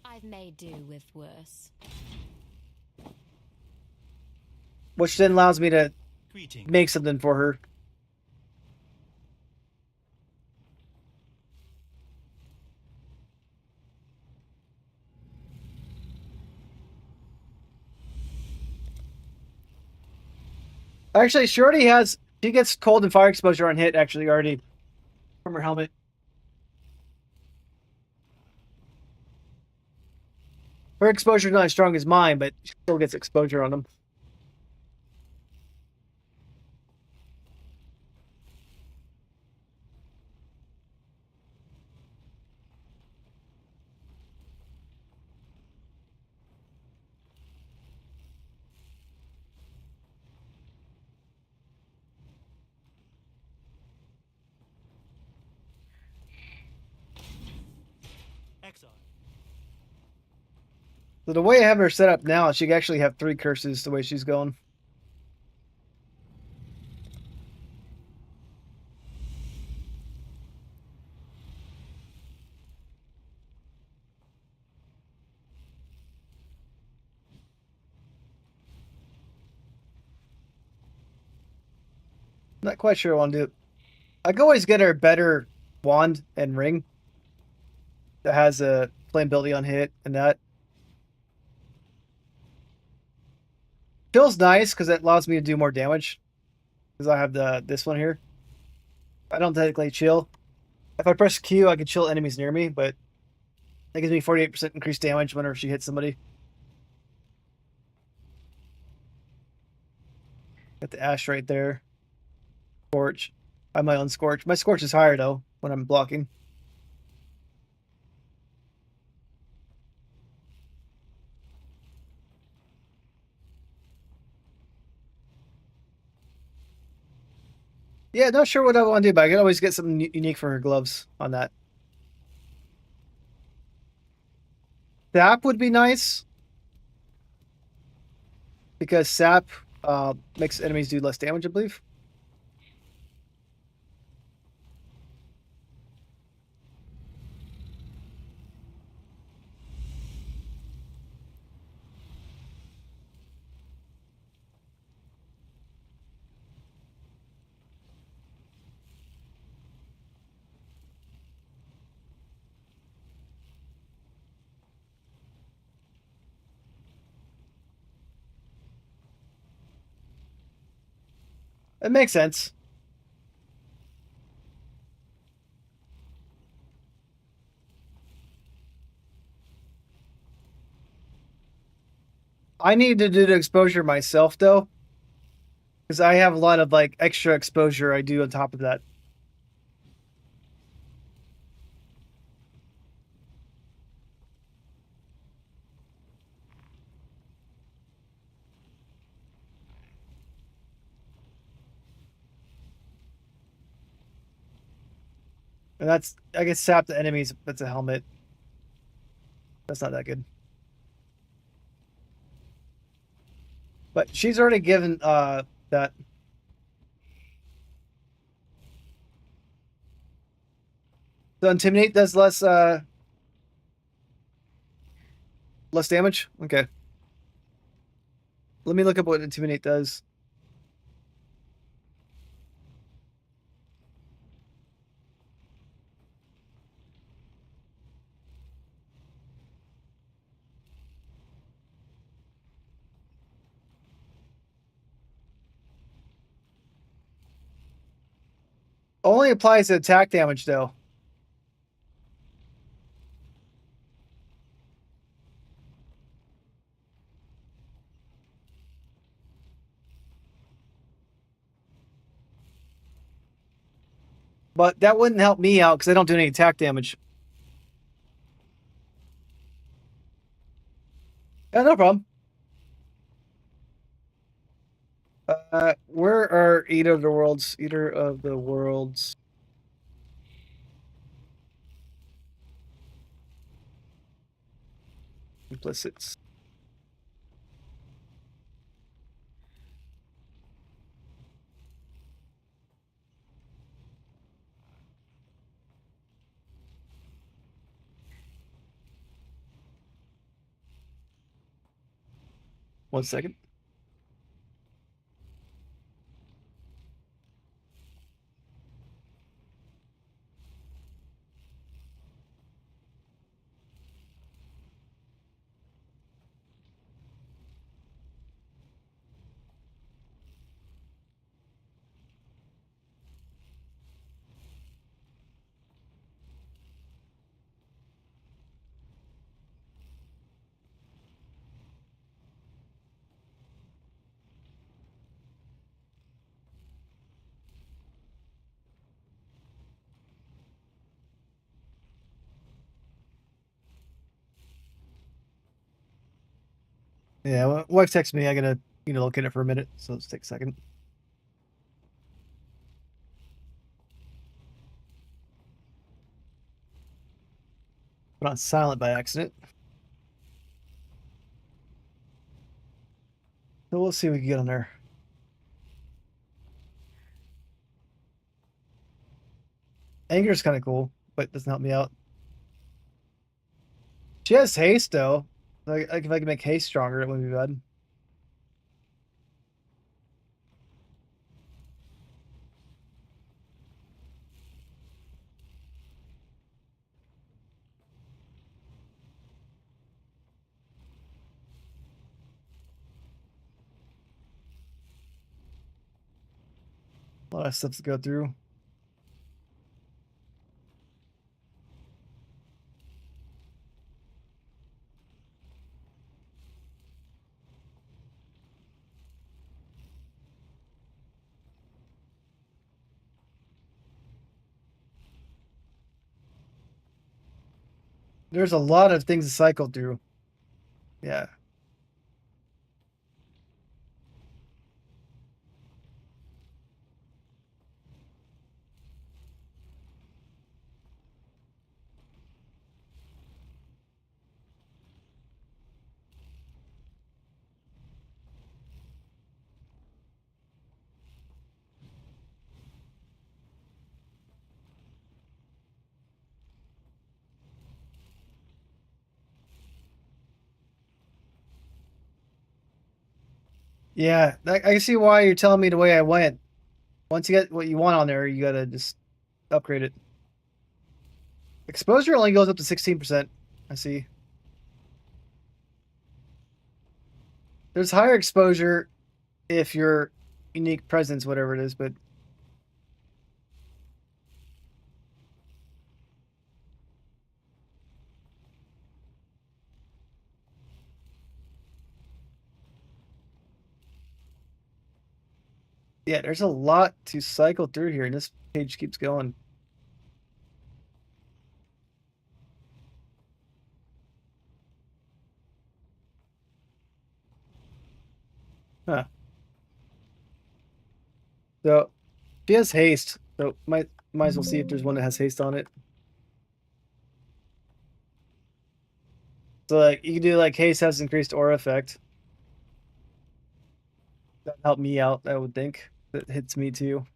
I've made do with worse. Which then allows me to Greetings. make something for her. Actually, she already has. She gets cold and fire exposure on hit. Actually, already from her helmet. Her exposure is not as strong as mine, but she still gets exposure on them. Exile. So the way I have her set up now, she can actually have 3 curses the way she's going. Not quite sure I want to do it. I can always get her a better wand and ring that has a flammability on hit and that. Feels nice because it allows me to do more damage. Because I have this one here. I don't technically chill. If I press Q, I can chill enemies near me, but that gives me 48% increased damage whenever she hits somebody. Got the Ash right there. Scorch. I have my own Scorch. My Scorch is higher, though, when I'm blocking. Yeah, not sure what I want to do, but I can always get something unique for her gloves on that. Sap would be nice. Because Sap makes enemies do less damage, I believe. It makes sense. I need to do the exposure myself, though. Because I have a lot of like extra exposure I do on top of that. And that's, I guess, Sap the enemies. That's a helmet. That's not that good. But she's already given that. So intimidate does less damage? Okay. Let me look up what intimidate does. Only applies to attack damage though. But that wouldn't help me out because I don't do any attack damage. Yeah, no problem. Where are Eater of the Worlds? Eater of the Worlds. Implicits. One second. Yeah, wife texted me. I gotta look at it for a minute, so let's take a second. Put on silent by accident. So we'll see what we can get on there. Anger is kind of cool, but doesn't help me out. She has haste though. Like if I can make haste stronger, it wouldn't be bad. A lot of stuff to go through. There's a lot of things to cycle through. Yeah. Yeah, I can see why you're telling me the way I went. Once you get what you want on there, you gotta just upgrade it. Exposure only goes up to 16%. I see. There's higher exposure if your unique presence, whatever it is, but yeah, there's a lot to cycle through here, and this page keeps going. Huh. So she has haste, so might as well see if there's one that has haste on it. So like you can do like haste has increased aura effect. That help me out, I would think. That hits me too.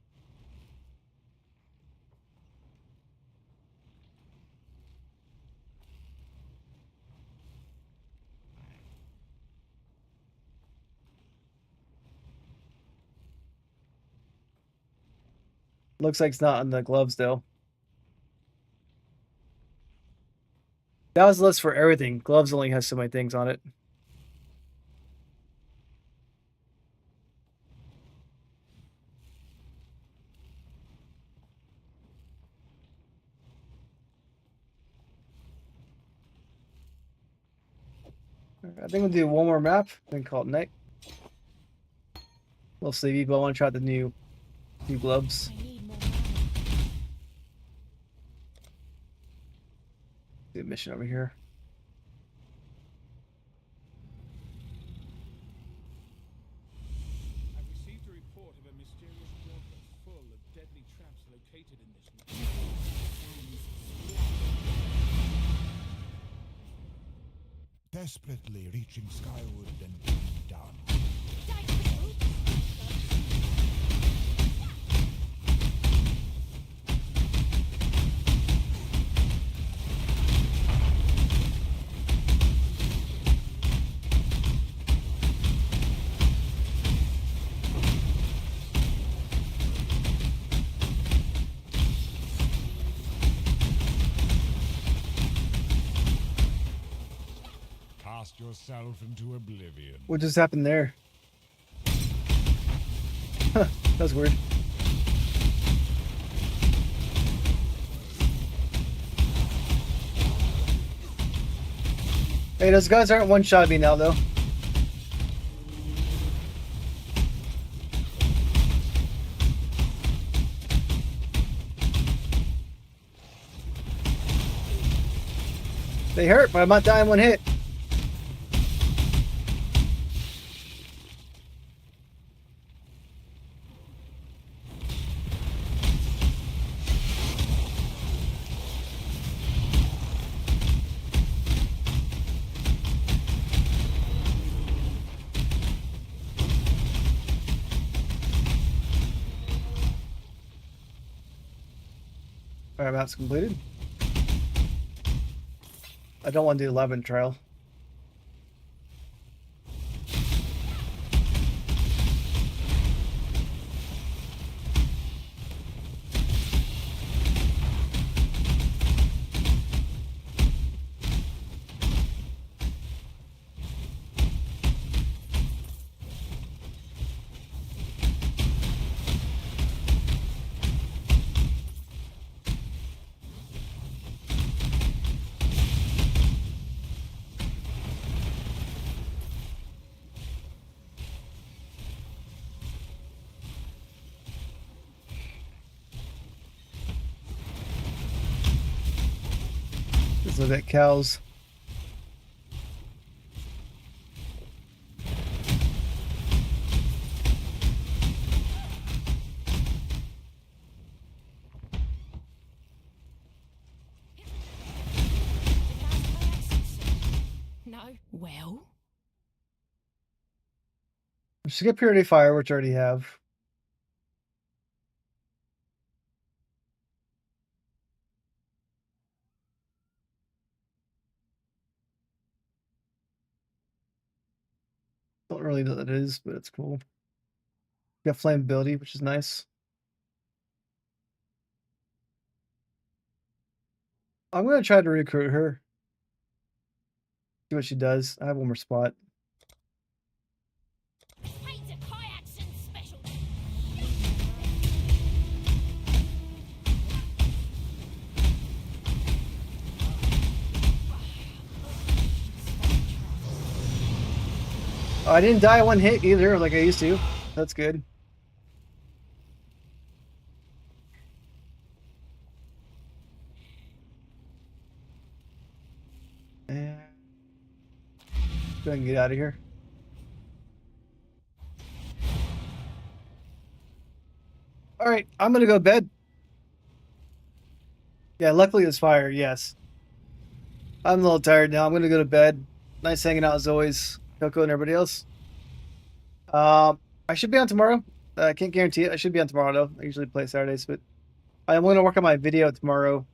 Looks like it's not on the gloves though. That was the list for everything. Gloves only has so many things on it. I think we'll do one more map, then call it night. We'll see, but I want to try the new gloves. I need more Do a mission over here. I've received a report of a mysterious water full of deadly traps located in this region. Desperately reaching skyward and being down. Cast yourself into oblivion. What just happened there? Huh, that was weird. Hey, those guys aren't one-shot me now, though. They hurt, but I'm not dying one hit. Alright, map's completed. I don't want to do 11 trial. Let's look at cows. No. Well. Skip Purity Fire, which I already have. Don't really know what that is, but it's cool. Got flammability, which is nice. I'm gonna try to recruit her. See what she does. I have one more spot. I didn't die one hit either, like I used to. That's good. And go ahead and get out of here. All right, I'm gonna go to bed. Yeah, luckily it's fire. Yes, I'm a little tired now. I'm gonna go to bed. Nice hanging out as always, Coco and everybody else. I should be on tomorrow. I can't guarantee it. I should be on tomorrow though. I usually play Saturdays, but I'm going to work on my video tomorrow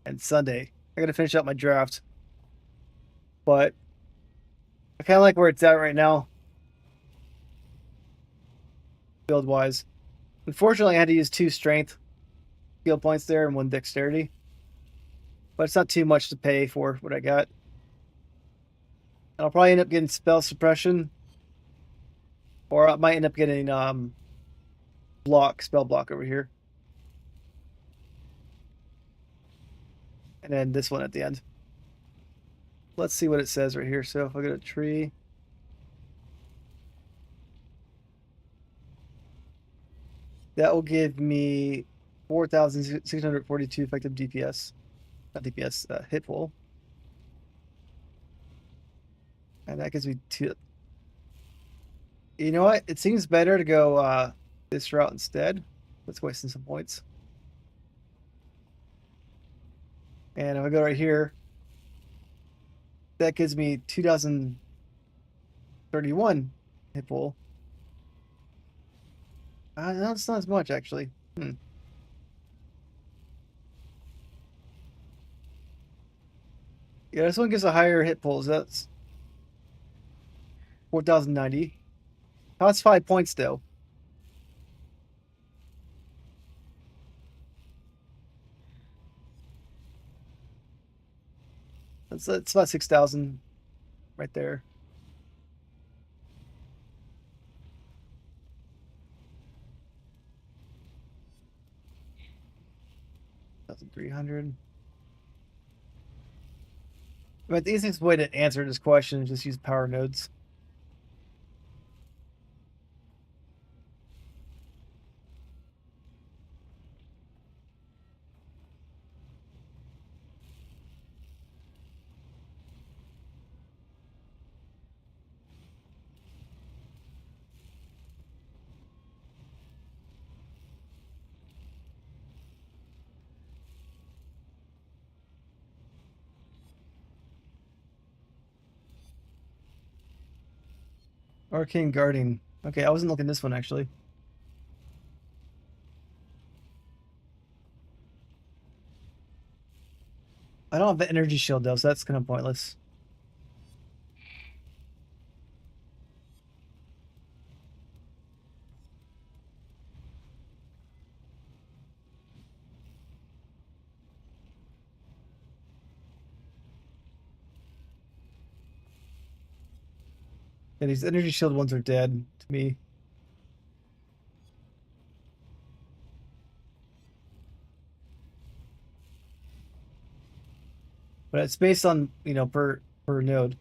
and Sunday. I gotta finish up my draft, but I kind of like where it's at right now, build wise. Unfortunately, I had to use 2 strength skill points there and 1 dexterity. But it's not too much to pay for what I got. And I'll probably end up getting spell suppression. Or I might end up getting spell block over here. And then this one at the end. Let's see what it says right here. So if I go to tree. That will give me 4,642 effective DPS. Not DPS, hit pool. And that gives me 2. You know what? It seems better to go this route instead. Let's waste some points. And if I go right here, that gives me 2,031 hit pool. No, it's not as much actually. Yeah, this one gives a higher hit pool. So that's 4,090. Costs 5 points though. That's about 6,000 right there. 1,300. But the easiest way to answer this question is just use power nodes. Arcane Guarding. Okay, I wasn't looking at this one actually. I don't have the energy shield though, so that's kind of pointless. Yeah, these energy shield ones are dead to me. But it's based on, per node.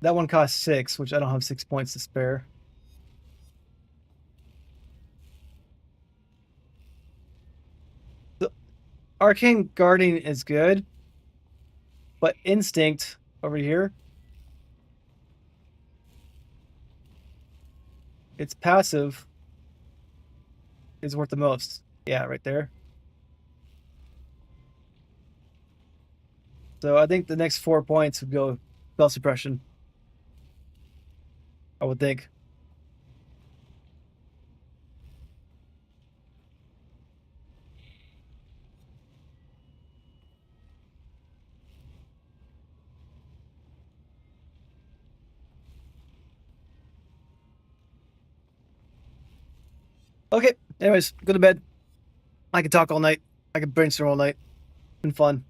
That one costs 6, which I don't have 6 points to spare. The Arcane Guarding is good, but Instinct over here, its passive is worth the most. Yeah, right there. So I think the next 4 points would go spell suppression. I would think. Okay. Anyways, go to bed. I could talk all night. I could brainstorm all night. Been fun.